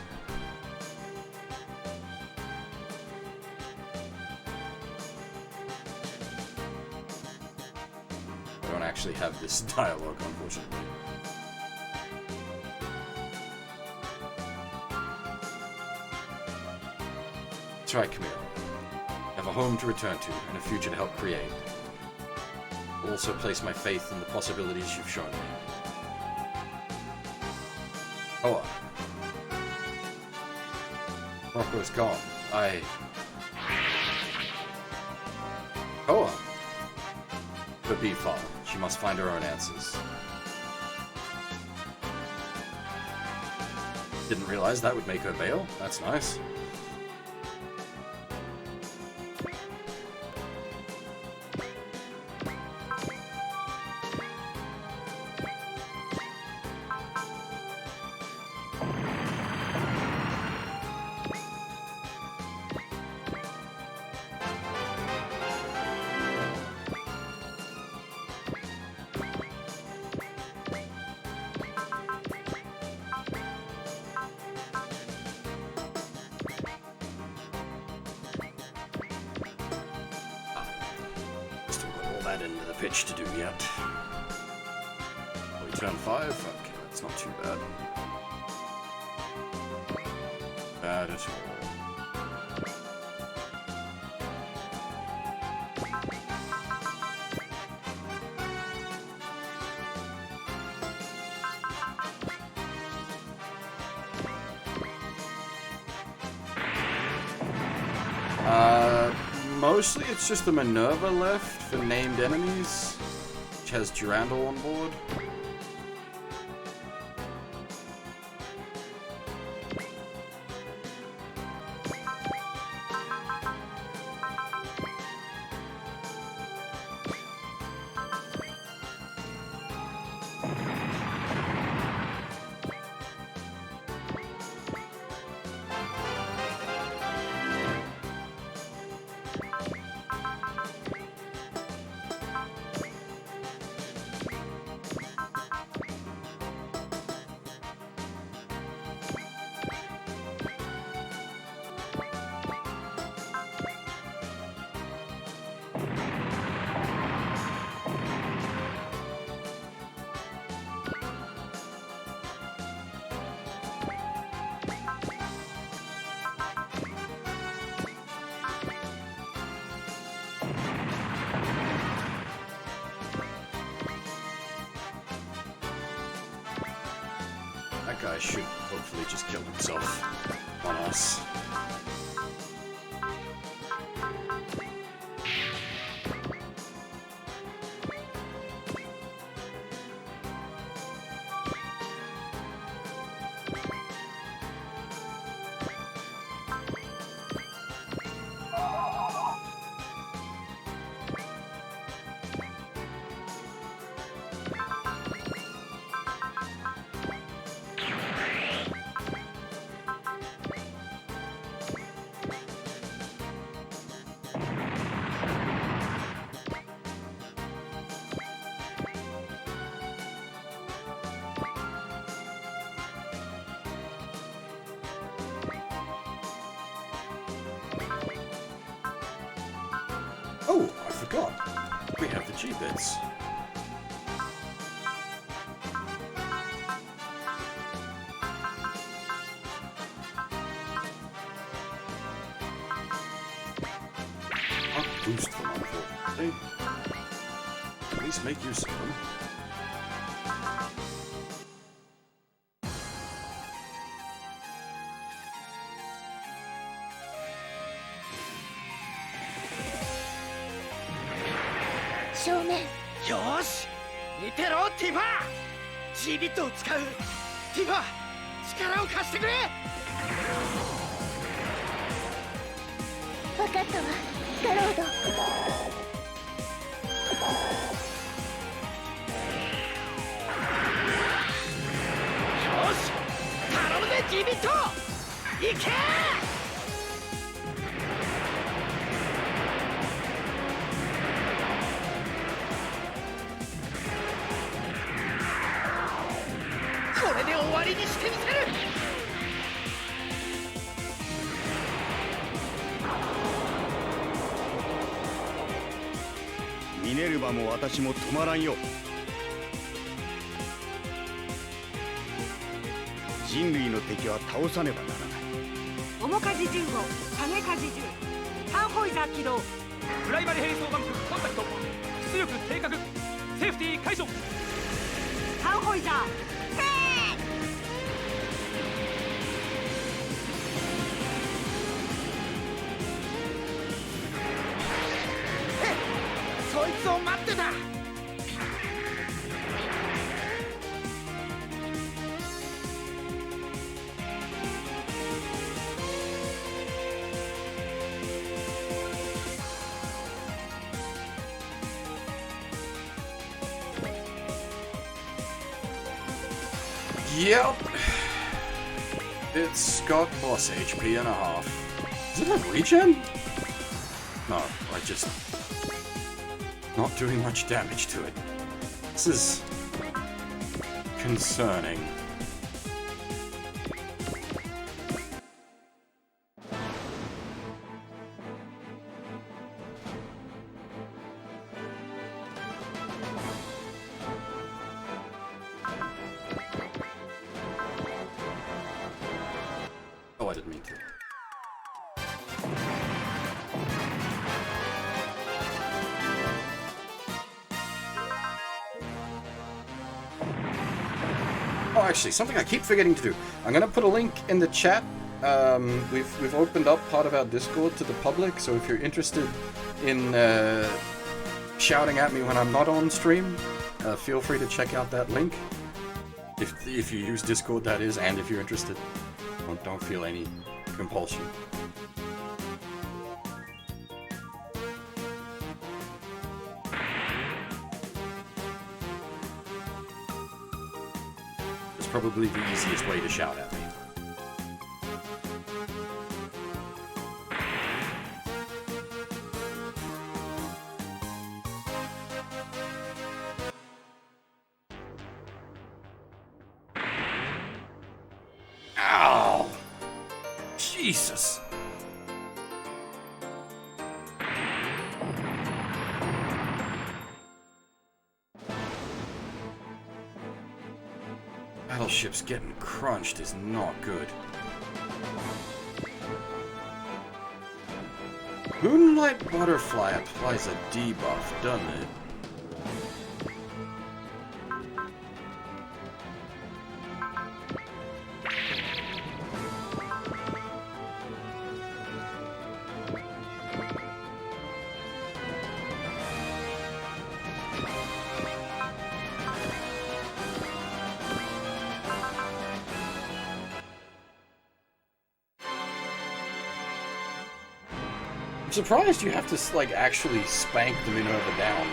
Speaker 1: I don't actually have this dialogue, unfortunately. That's right, Camille. I have a home to return to and a future to help create. I'll also place my faith in the possibilities you've shown me. Oh, Rocco's gone. Oh, but be far. She must find her own answers. Didn't realize that would make her bail. That's nice. Into the pitch to do yet. We turn 5? Okay, that's not too bad. Bad at all. Mostly it's just the Minerva left for named enemies, which has Durandal on board. That guy should hopefully just kill himself on us. Oh, I forgot. We have the G-bits. Can't boost them, unfortunately. At least make use of them.
Speaker 2: よーし見てろティファ G ビットを使うティファ力を貸してくれ
Speaker 6: 分かったわガロード。
Speaker 2: よし頼むぜ G ビットいけこれで終わりにしてみせる
Speaker 7: ミネルヴァも私も止まらんよ。人類の敵は倒さねばならない。
Speaker 5: 面舵15、下げ舵10、ターンホイザー起動。
Speaker 3: プライマリ並走バンクコンタクト出力低下セーフティー解除。
Speaker 5: ターンホイザー
Speaker 2: そいつを待ってた
Speaker 1: Yep. It's got boss HP and a half. Does it have regen? No, I just... not doing much damage to it. This is... concerning. Oh, I didn't mean to. Oh, actually, something I keep forgetting to do. I'm gonna put a link in the chat we've opened up part of our Discord to the public, so if you're interested in shouting at me when I'm not on stream, feel free to check out that link. If you use Discord, that is, and if you're interested, don't feel any compulsion. It's probably the easiest way to shout at me. Ow! Jesus! Battleships getting crunched is not good. Moonlight Butterfly applies a debuff, doesn't it? I'm surprised you have to, like, actually spank the Minerva down.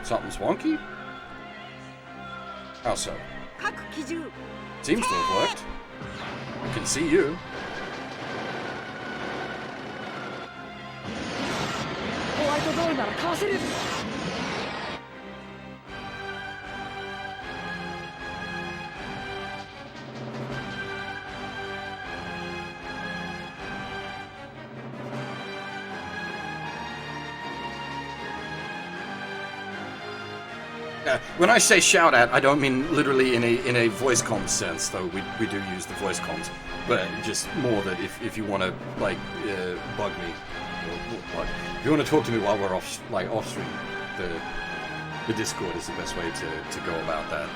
Speaker 1: Something's wonky? How so? Seems to have worked. I can see you. When I say shout at, I don't mean literally in a voice comm sense, though we do use the voice comms, but just more that if you want to like bug me, or if you want to talk to me while we're off stream, the Discord is the best way to go about that.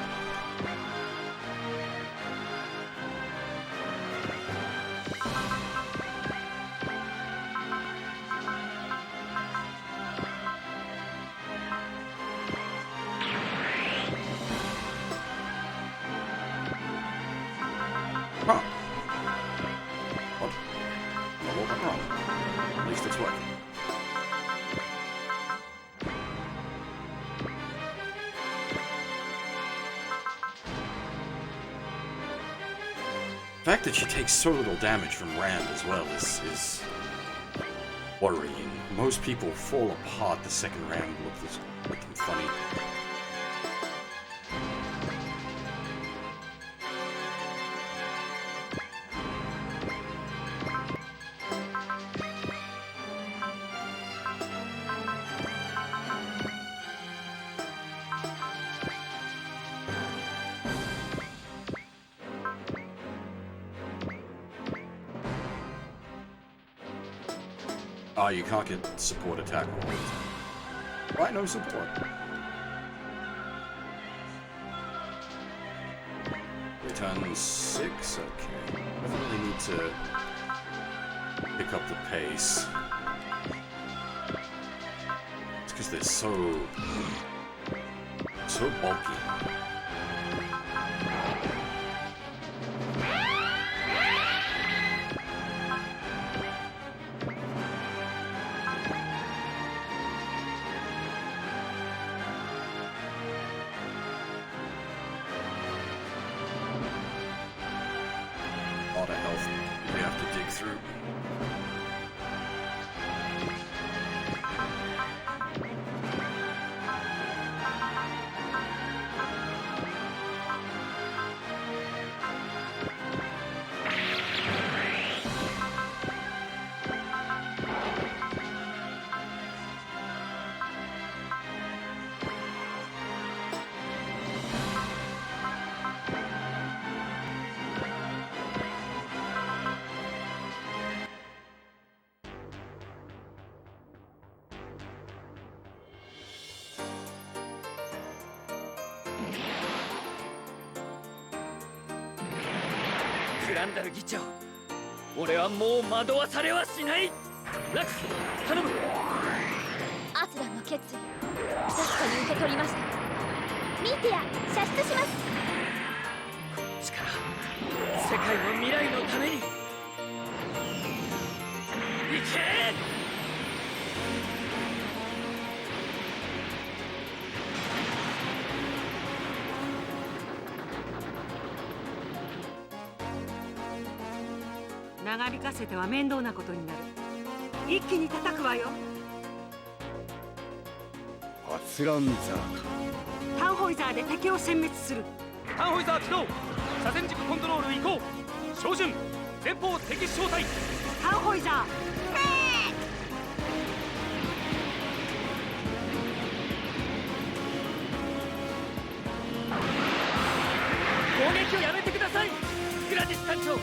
Speaker 1: Huh. What? What went wrong? At least it's working. The fact that she takes so little damage from Rand as well is worrying. Most people fall apart the second Rand looks them funny. Oh, you can't get support attack all the time. Why no support? Return 6? Okay. Definitely need to pick up the pace. It's because they're so bulky. A lot of health we have to dig through.
Speaker 8: ランダル議長、俺はもう惑わされはしない。ラクス、頼む。
Speaker 6: アスランの決意、確かに受け取りました。ミーティア、射出します。
Speaker 8: こっちから世界の未来のために。行け。
Speaker 5: 長引かせては面倒なことになる。一気に叩くわよ。
Speaker 3: 発ランザー
Speaker 5: タンホイザーで敵を殲滅する。
Speaker 8: タンホイザー起動。車線軸コントロール移行。照準、前方敵小隊。
Speaker 5: タンホイザー、
Speaker 8: 攻撃をやめてください、グラディス艦長。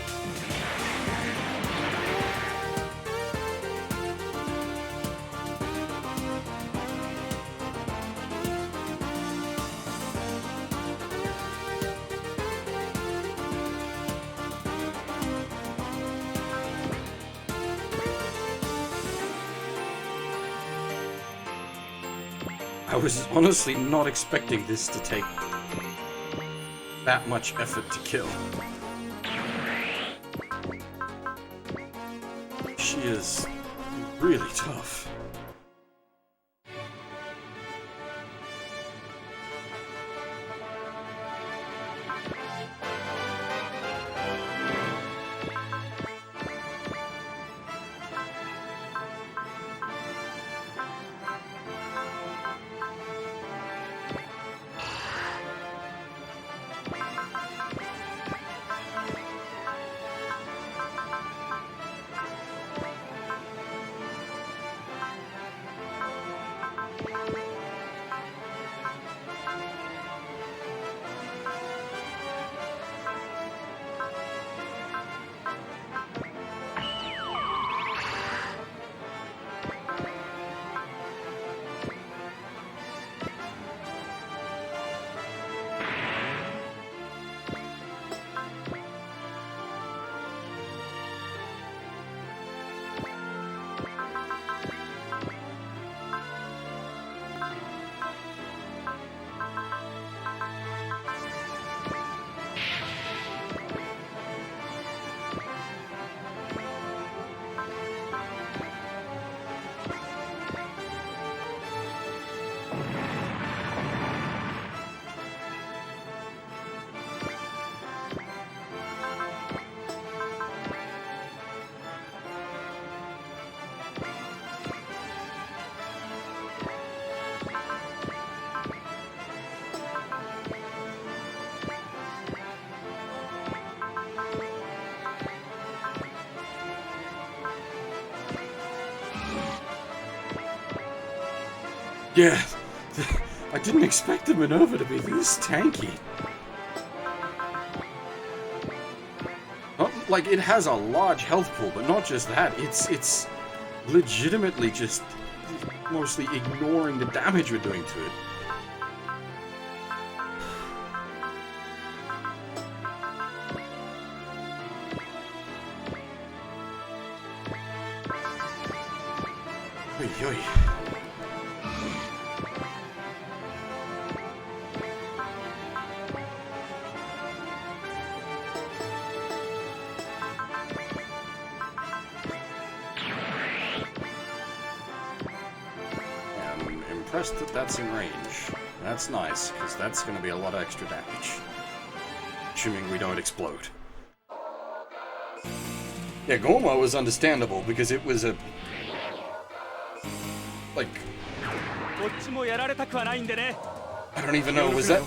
Speaker 1: I was honestly not expecting this to take that much effort to kill. She is really tough. Yeah, I didn't expect the maneuver to be this tanky. Not, like, it has a large health pool, but not just that, it's legitimately just mostly ignoring the damage we're doing to it. Oy, oy. Impressed that that's in range. That's nice, because that's going to be a lot of extra damage. Assuming we don't explode. Yeah, Gorma was understandable, because it was a... like... I don't even know, was that...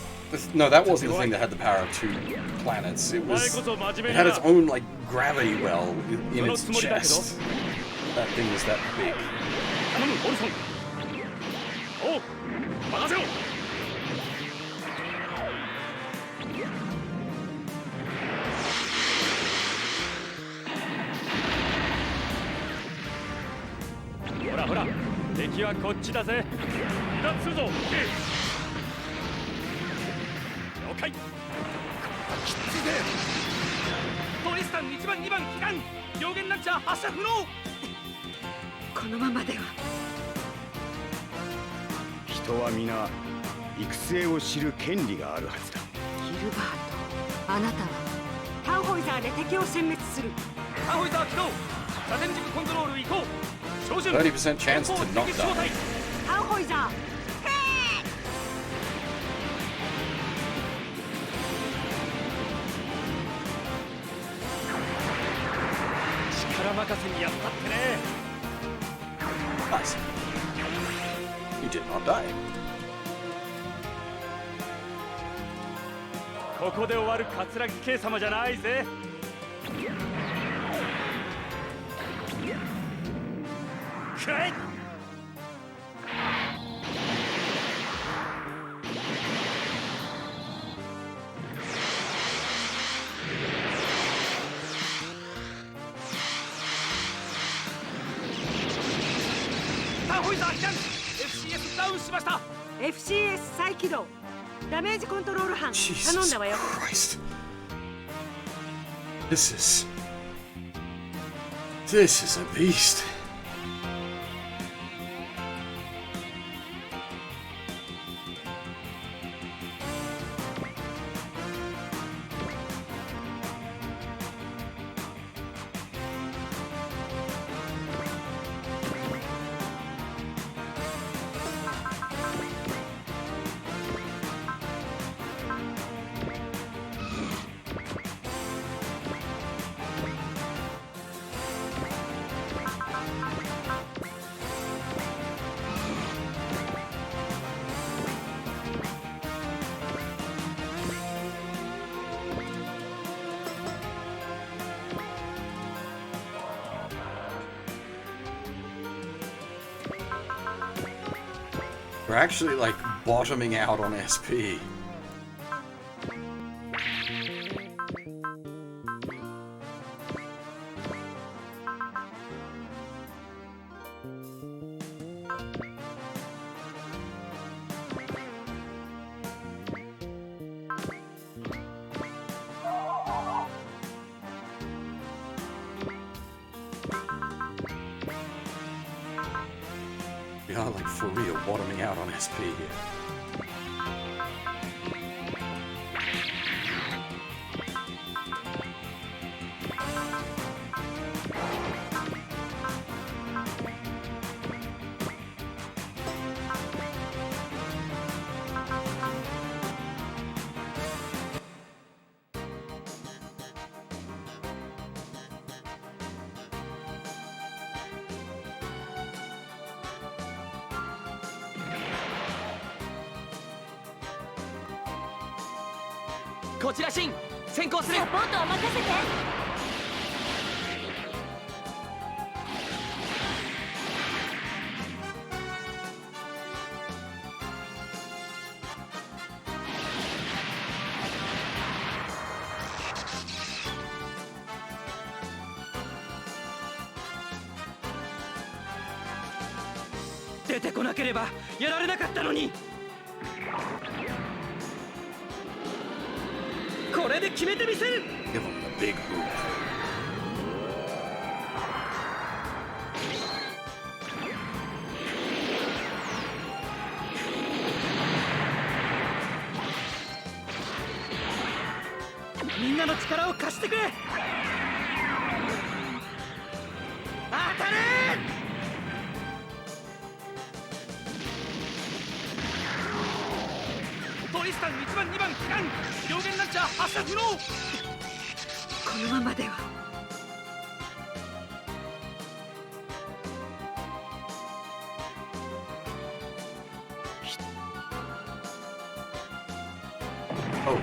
Speaker 1: No, that wasn't the thing that had the power of 2 planets. It was... it had its own, like, gravity well in its chest. That thing was that big.
Speaker 2: おう、任せろ。
Speaker 3: ほらほら、敵はこっちだぜ。
Speaker 2: 離脱するぞ。了解。きついぜ。
Speaker 8: トリスタン1番2番機関両舷ランチャー発射不能。
Speaker 5: このままでは。
Speaker 2: 人は皆行く末を知る権利があるはずだ。
Speaker 5: ギルバート、あなたはタウホイザーで敵を殲滅する。
Speaker 8: タホイザー起動。左舷軸コントロール移行。照準。
Speaker 1: 30% chance to not
Speaker 8: 敵招待。
Speaker 1: die.
Speaker 5: タウホイザー、
Speaker 8: 力任せにやったってね。
Speaker 1: Nice. You did not die.
Speaker 8: ここで終わる桂木圭様じゃないぜ。くらえ。タホイザー避難。 FCS ダウンしました。
Speaker 5: FCS 再起動。ダメージコントロール班頼ん
Speaker 1: Jesus
Speaker 5: だわよ。
Speaker 1: Christ. This is a beast. We're actually like bottoming out on SP. We are like for real bottoming out on SP here.
Speaker 8: Go こちらシン先行する。
Speaker 6: サポートを任せて。
Speaker 8: 出てこなければやられなかったのに。これで決めてみせる。
Speaker 1: Give him a big move.
Speaker 8: みんなの力を貸してくれ。当たれ。トリスタン1番2番機関両舷ランチャー発射不能。
Speaker 5: このままでは。
Speaker 1: Oh.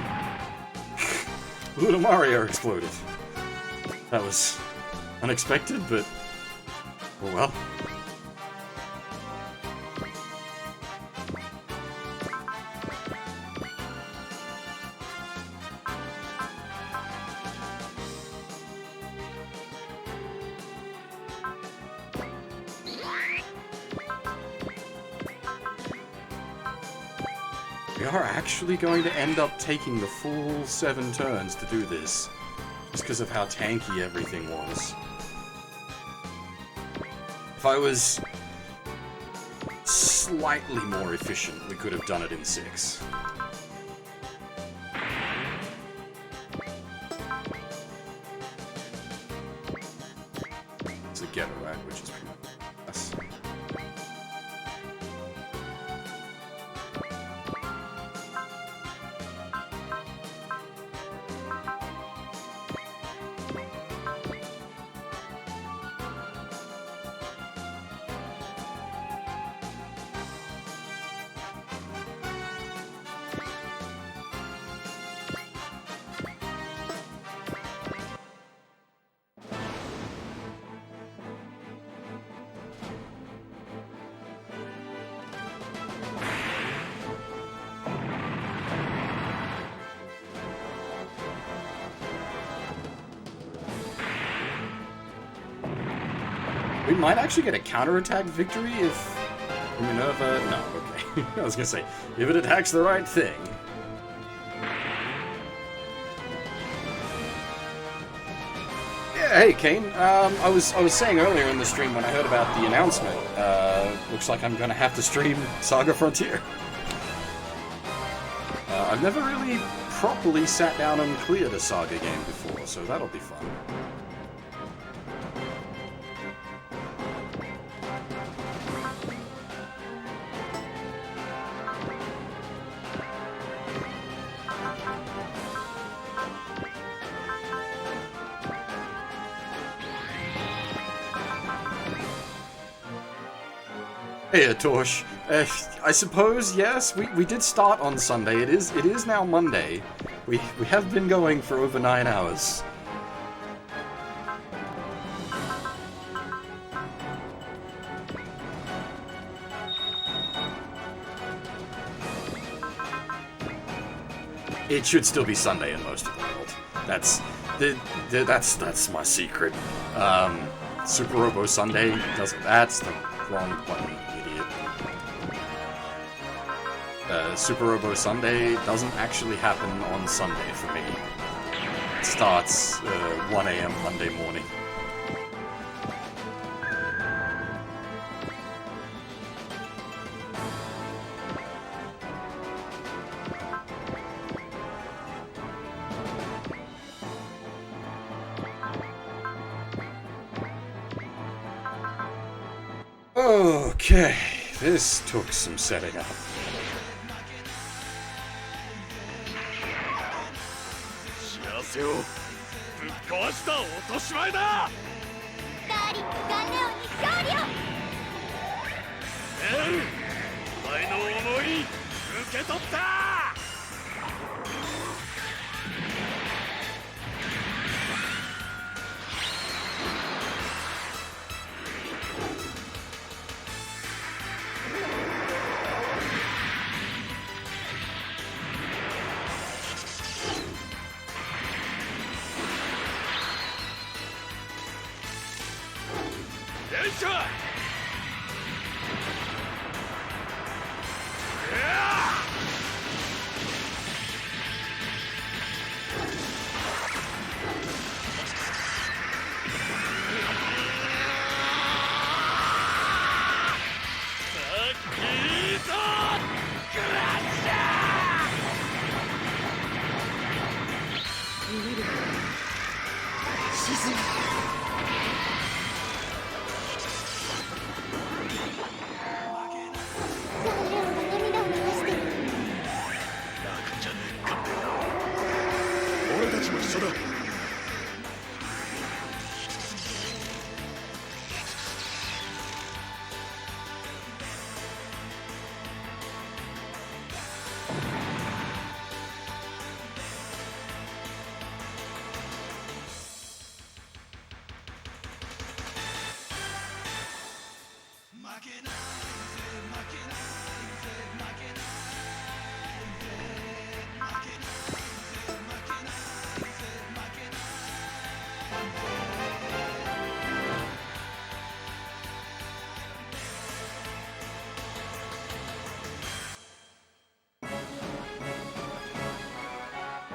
Speaker 1: Little Mario exploded. That was unexpected, but oh well. We are actually going to end up taking the full 7 turns to do this. just because of how tanky everything was. If I was slightly more efficient, we could have done it in 6. It's a ghetto, right? Which is pretty nice. We might actually get a counterattack victory if Minerva... No, okay. I was gonna say, if it attacks the right thing. Yeah, hey, Kane. I was saying earlier in the stream when I heard about the announcement, looks like I'm gonna have to stream Saga Frontier. I've never really properly sat down and cleared a Saga game before, so that'll be fun. Hey, Torsh. I suppose, yes, we did start on Sunday. It is now Monday. We have been going for over 9 hours. It should still be Sunday in most of the world. That's my secret. Suparobo Sunday doesn't. That's the wrong button, idiot. Suparobo Sunday doesn't actually happen on Sunday for me. It starts 1 a.m. Monday morning. Okay, this took some setting up.
Speaker 2: 幸せをぶっ壊した落とし前だ。
Speaker 6: ダーリンガンレオンに勝利を。
Speaker 2: お前の思い受け取った。よいしょ。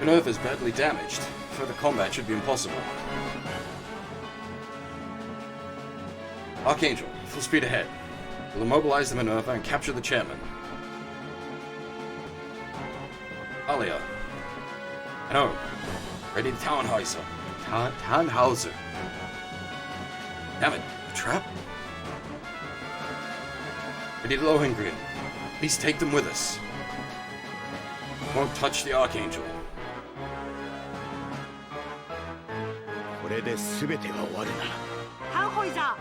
Speaker 1: Minerva is badly damaged. Further combat should be impossible. Archangel, full speed ahead. We'll immobilize the Minerva and capture the chairman. Alia. No. Ready to Tannhauser. Tannhauser. Damn it. A trap? Ready to Lohengrin. Please take them with us. Won't touch the Archangel.
Speaker 2: これで全てが終わるな。
Speaker 5: タンホイザー。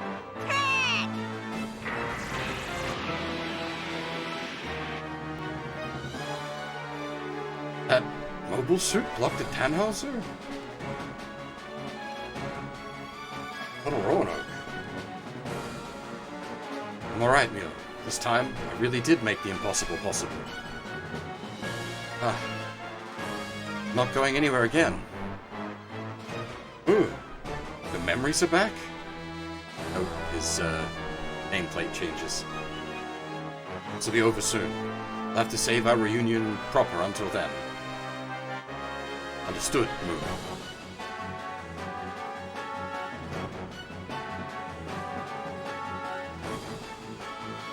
Speaker 1: That mobile suit blocked the Tannhauser? What a Roanoke. I'm alright, Mio. This time, I really did make the impossible possible. Ah. Not going anywhere again. Ooh. The memories are back? Oh, his, nameplate changes. This will be over soon. We'll have to save our reunion proper until then. Understood, Moo.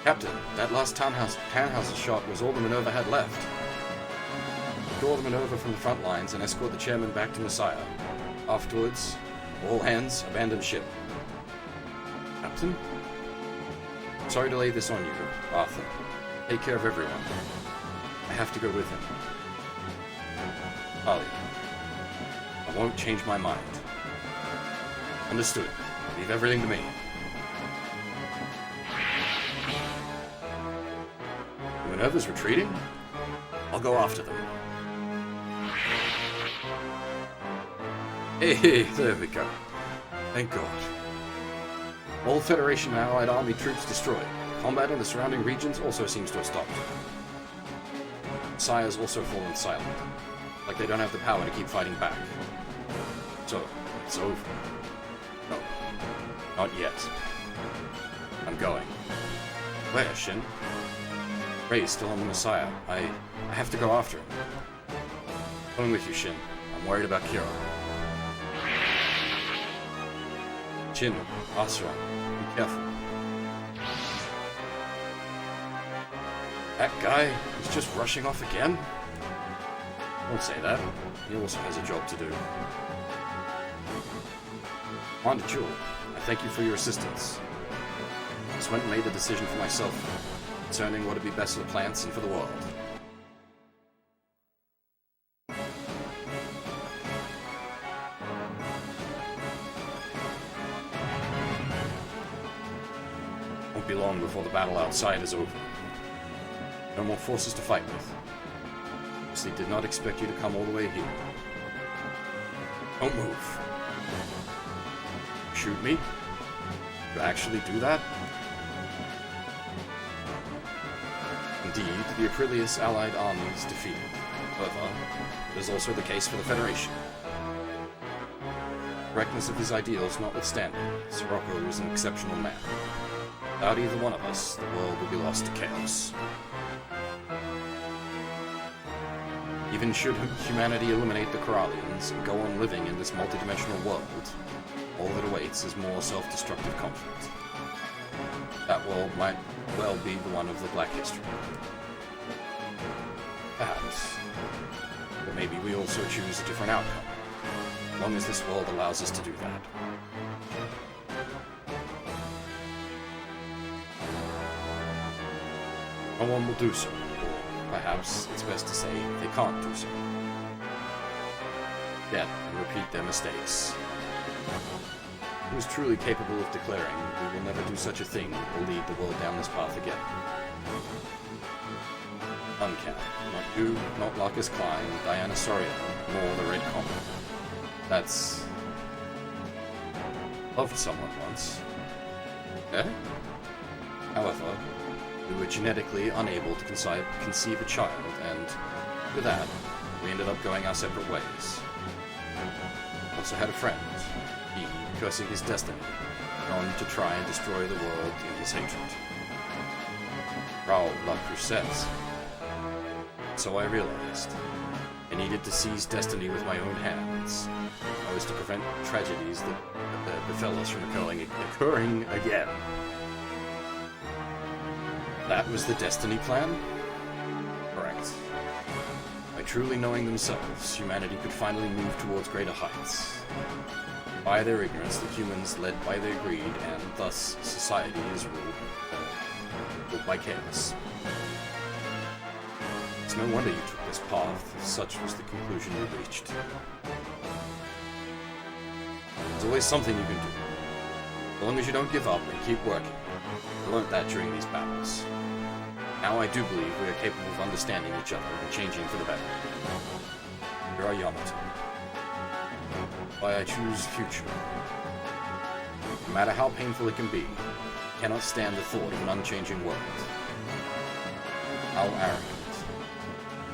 Speaker 1: Captain, that last Tannhauser shot was all the Minerva had left. Withdraw the Minerva from the front lines and escort the chairman back to Messiah. Afterwards, all hands abandon ship. Captain? Sorry to lay this on you, Arthur. Take care of everyone. I have to go with him. Talia. I won't change my mind. Understood. Leave everything to me. The Minerva's retreating? I'll go after them. Hey, there we go. Thank God. All Federation and Allied Army troops destroyed. Combat in the surrounding regions also seems to have stopped. Messiah's also fallen silent. Like they don't have the power to keep fighting back. So, it's over. No. Not yet. I'm going. Where, Shin? Ray's still on the Messiah. I have to go after him. Going with you, Shin. I'm worried about Kira. Shin, Asura, be careful. That guy is just rushing off again? Don't say that. He also has a job to do. Commander Jewel, I thank you for your assistance. I just went and made a decision for myself concerning what would be best for the plants and for the world. Won't be long before the battle outside is over. No more forces to fight with. Obviously did not expect you to come all the way here. Don't move. Shoot me? You actually do that? Indeed, the Aprileus allied army is defeated. However, it is also the case for the Federation. Correctness of his ideals notwithstanding, Sirocco is an exceptional man. Without either one of us, the world will be lost to chaos. Even should humanity eliminate the Corallians and go on living in this multidimensional world, all that awaits is more self-destructive conflict. That world might well be the one of the Black History. Perhaps. But maybe we also choose a different outcome, as long as this world allows us to do that. No one will do so, or perhaps it's best to say they can't do so. Yet, and repeat their mistakes. Who is truly capable of declaring, we will never do such a thing or lead the world down this path again? None can. Not you, not Marcus Klein, Diana Soriano, nor the Red Comet. That's... loved someone once. Eh? However, we were genetically unable to conceive a child, and with that, we ended up going our separate ways. Also had a friend, he, cursing his destiny, gone to try and destroy the world in his hatred. Raoul La Crusette. So I realized, I needed to seize destiny with my own hands. I was to prevent tragedies that befell us from occurring again. That was the destiny plan? Correct. By truly knowing themselves, humanity could finally move towards greater heights. By their ignorance, the humans led by their greed, and thus society is ruled by chaos. It's no wonder you took this path, if such was the conclusion you reached. There's always something you can do. As long as you don't give up and keep working. I learned that during these battles. Now I do believe we are capable of understanding each other and changing for the better. Here are Yamato. Why I choose future. No matter how painful it can be, I cannot stand the thought of an unchanging world. How arrogant.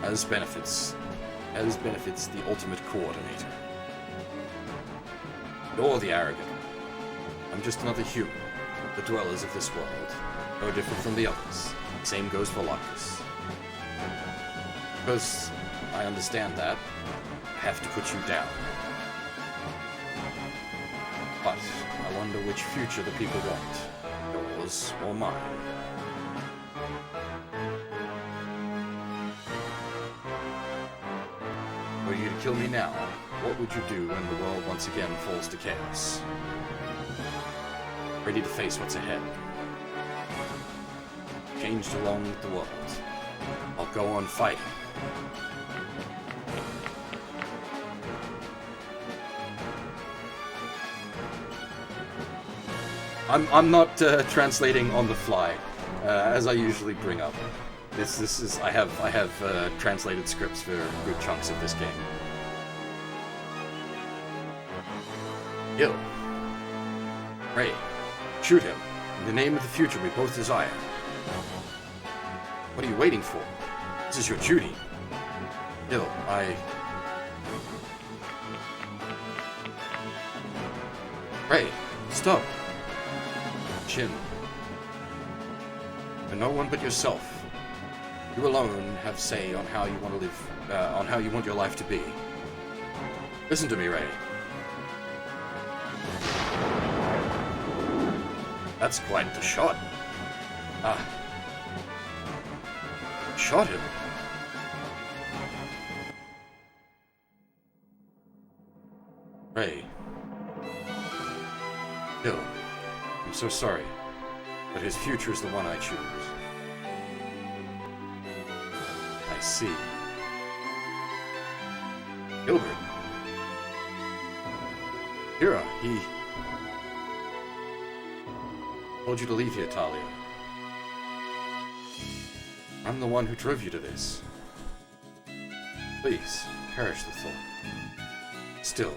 Speaker 1: As benefits the ultimate coordinator. Nor the arrogant. I'm just another human, the dwellers of this world, no different from the others. Same goes for Locus. Because I understand that, I have to put you down. But I wonder which future the people want, yours or mine. Were you to kill me now, what would you do when the world once again falls to chaos? Ready to face what's ahead. Changed along with the world. I'll go on fighting. I'm not translating on the fly, as I usually bring up. This is I have translated scripts for good chunks of this game. Kill. Ray, shoot him in the name of the future we both desire. What are you waiting for? This is your duty. Kill. Ray, stop. Shin. For no one but yourself. You alone have say on how you want to live, on how you want your life to be. Listen to me, Ray. That's quite the shot. Shot him. Ray. Bill. I'm so sorry, but his future is the one I choose. I see. Gilbert. Kira, he told you to leave here, Talia. I'm the one who drove you to this. Please, perish the thought. Still,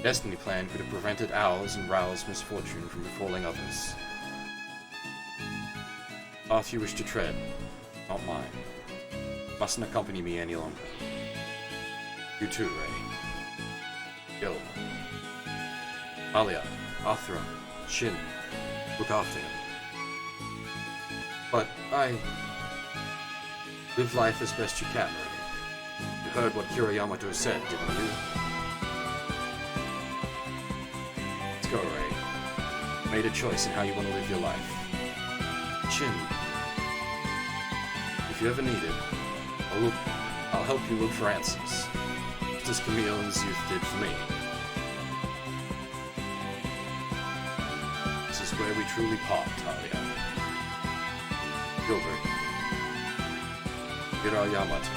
Speaker 1: Destiny Plan could have prevented ours and Rao's misfortune from befalling others. Path you wish to tread, not mine. Mustn't accompany me any longer. You too, Ray. Gil. Alia, Athra, Shin. Look after him. But live life as best you can, Ray. You heard what Kira Yamato said, didn't you? Let's go, Ray. You made a choice in how you want to live your life. Shin. If you ever need it, I'll help you look for answers. Just as Camille and Zuth did for me. This is where we truly part, Talia. Gilbert. Kira Yamato.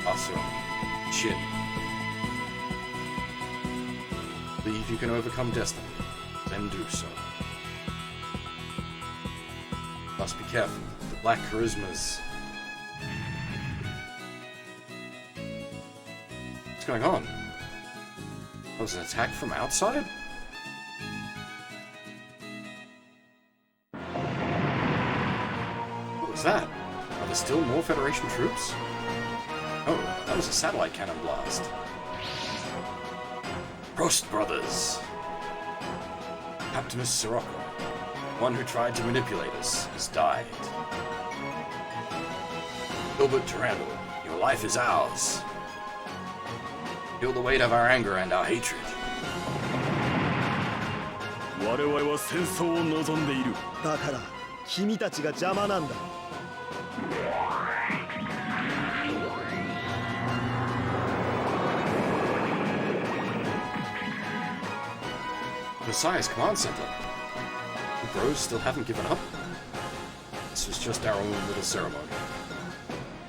Speaker 1: Asura. Shin. Believe you can overcome destiny, then do so. Must be careful. The black charismas. What's going on? That was an attack from outside? What was that? Are there still more Federation troops? Oh, that was a satellite cannon blast. Prost, brothers! Captain Sirocco, one who tried to manipulate us, has died. Gilbert Durandal, your life is ours. Feel the weight of our anger and our hatred.
Speaker 2: 我々は戦争を望んでいる。
Speaker 9: だから君たちが邪魔なんだ。
Speaker 1: Messiah's command center. The bros still haven't given up. This was just our own little ceremony.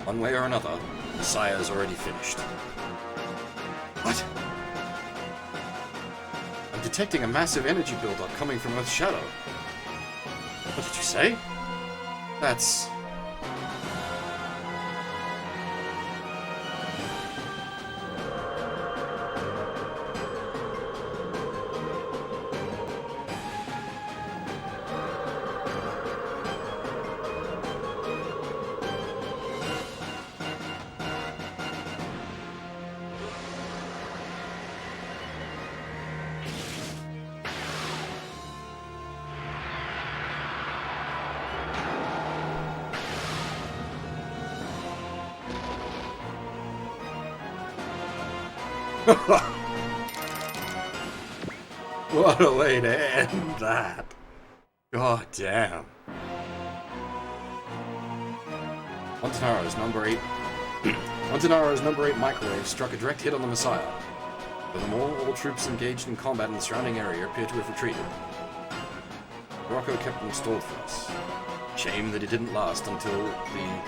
Speaker 1: One way or another, Messiah is already finished. What? I'm detecting a massive energy buildup coming from Earth's shadow. What did you say? That's... What a way to end that. God damn. Montanaro's number 8 Montanaro's number 8 microwave struck a direct hit on the Messiah. Furthermore, all troops engaged in combat in the surrounding area appear to have retreated. Rocco kept them stalled for us. Shame that it didn't last until the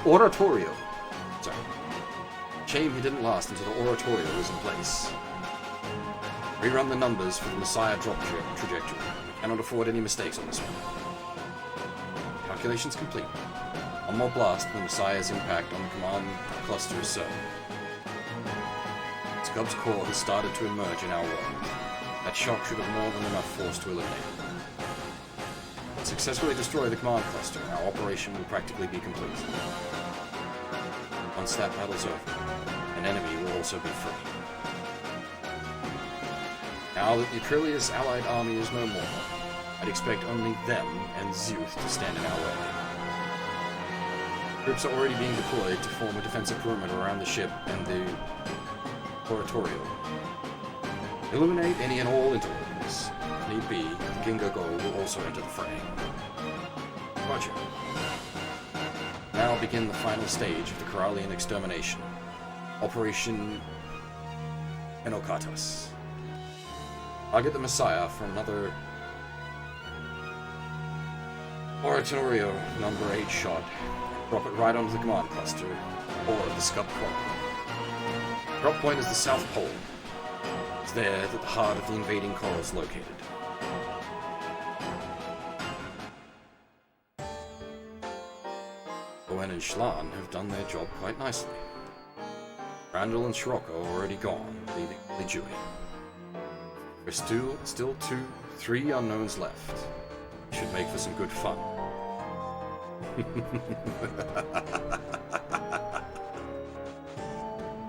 Speaker 1: oratorio. Sorry. Shame he didn't last until the oratorio was in place. Rerun the numbers for the Messiah drop trajectory. We cannot afford any mistakes on this one. Calculations complete. One more blast and the Messiah's impact on the command cluster is certain. Scub's core has started to emerge in our world. That shock should have more than enough force to eliminate it. Successfully destroy the command cluster, our operation will practically be complete. Once that battle's over, an enemy will also be free. Now that the Atrilius allied army is no more, I'd expect only them and Zuth to stand in our way. Troops are already being deployed to form a defensive perimeter around the ship and the oratorio. Eliminate any and all interlopers. If need be, the Gingogo will also enter the fray. Roger. Now begin the final stage of the Corallian extermination. Operation Enokatas. Target the Messiah for another Oratorio number 8 shot. Drop it right onto the command cluster, or the Scub Core. Drop point is the South Pole. It's there that the heart of the invading core is located. Owen and Schlan have done their job quite nicely. Randall and Scirocco are already gone, leaving only Dewey. There's still 3 unknowns left. Should make for some good fun.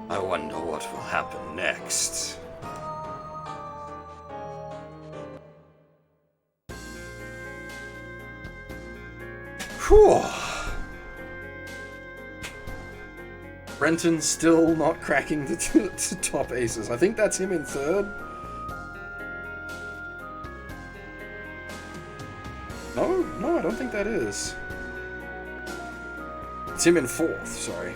Speaker 1: I wonder what will happen next. Whew. Brenton's still not cracking the top aces. I think that's him in 3rd. No, I don't think that is. It's him in 4th, sorry.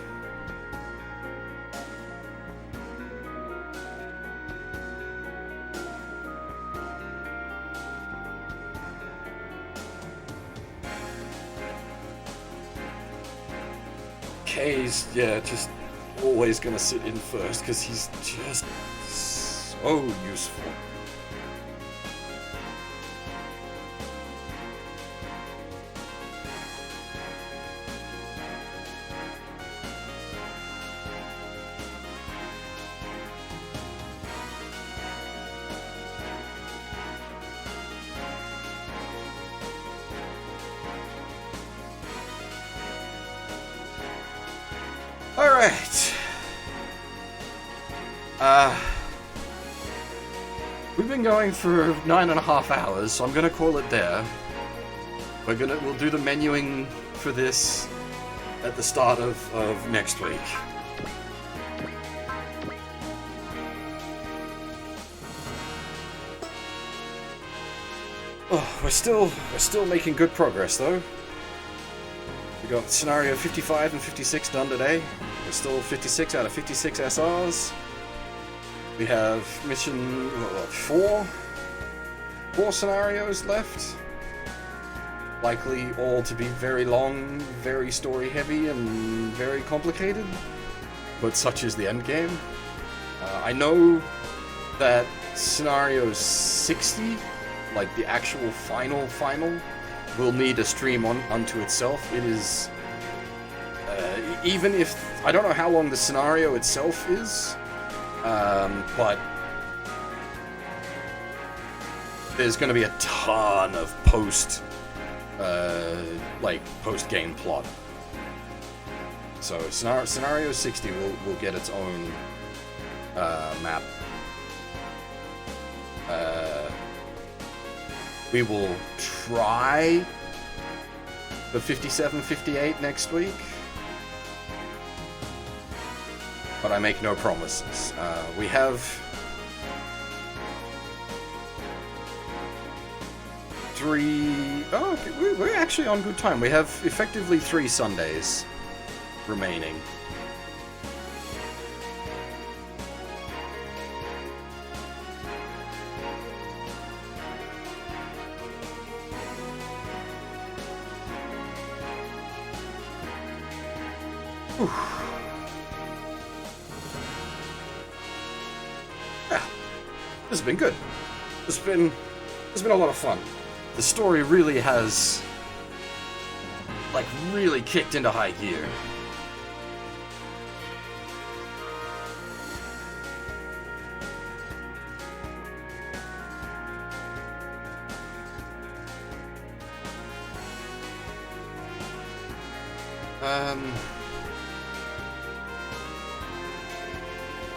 Speaker 1: Kay's, yeah, just always gonna sit in 1st because he's just so useful. Alright. We've been going for 9.5 hours, so I'm gonna call it there. We'll do the menuing for this at the start of next week. Oh, we're still making good progress though. We got scenario 55 and 56 done today. We're still 56 out of 56 SRs. We have mission four scenarios left. Likely all to be very long, very story heavy, and very complicated. But such is the end game. I know that scenario 60, like the actual final, will need a stream unto itself. It is, even if, I don't know how long the scenario itself is, but there's going to be a ton of post-game plot. So scenario 60 will get its own map. We will try the 57, 58 next week, but I make no promises. We have we're actually on good time. We have effectively 3 Sundays remaining. Yeah, this has been good. It's been a lot of fun. The story really has, like, really kicked into high gear.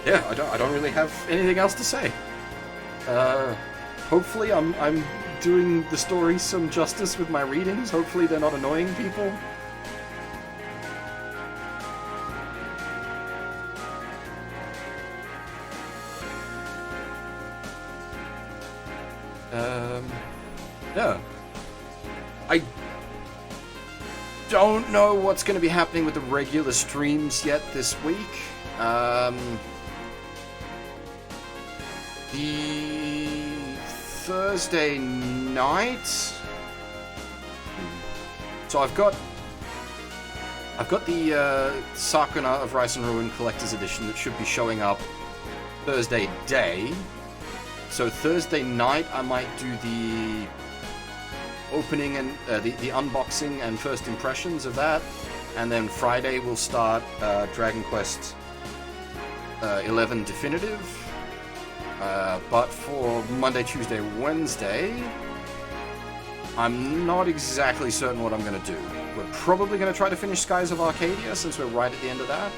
Speaker 1: Yeah, I don't really have anything else to say. Hopefully I'm doing the story some justice with my readings. Hopefully they're not annoying people. Yeah. I don't know what's going to be happening with the regular streams yet this week. The Thursday night. So I've got the Sakuna of Rice and Ruin Collector's Edition that should be showing up Thursday day. So Thursday night I might do the opening and the unboxing and first impressions of that, and then Friday we'll start Dragon Quest 11 Definitive. But for Monday, Tuesday, Wednesday, I'm not exactly certain what I'm going to do. We're probably going to try to finish Skies of Arcadia, since we're right at the end of that.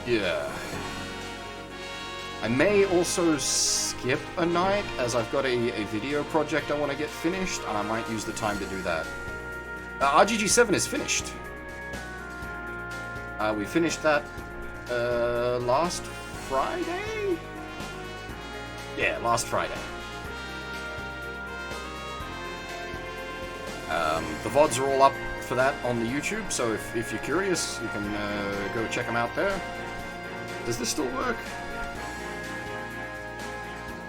Speaker 1: Yeah. I may also skip a night, as I've got a video project I want to get finished, and I might use the time to do that. RGG7 is finished. We finished that last Friday? Yeah, last Friday. The VODs are all up for that on the YouTube, so if you're curious, you can go check them out there. Does this still work?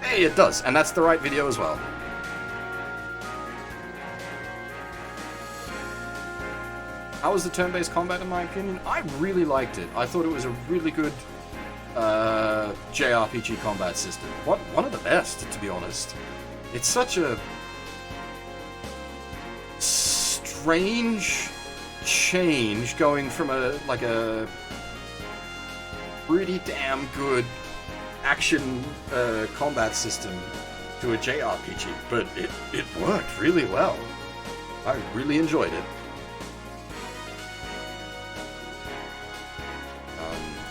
Speaker 1: Hey, it does, and that's the right video as well. How was the turn-based combat, in my opinion? I really liked it. I thought it was a really good JRPG combat system. One of the best, to be honest. It's such a strange change going from a pretty damn good action combat system to a JRPG, but it worked really well. I really enjoyed it.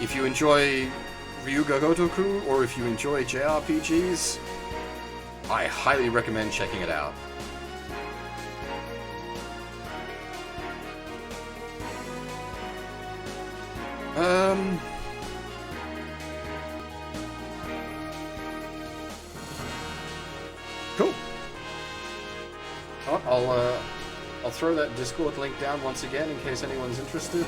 Speaker 1: If you enjoy Ryuga Gotoku, or if you enjoy JRPGs, I highly recommend checking it out. I'll throw that Discord link down once again in case anyone's interested.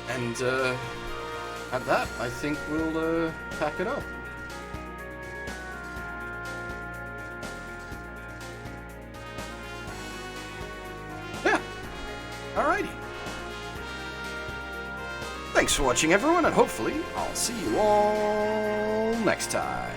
Speaker 1: And at that, I think we'll pack it up. Yeah. Alrighty. Thanks for watching, everyone, and hopefully I'll see you all next time.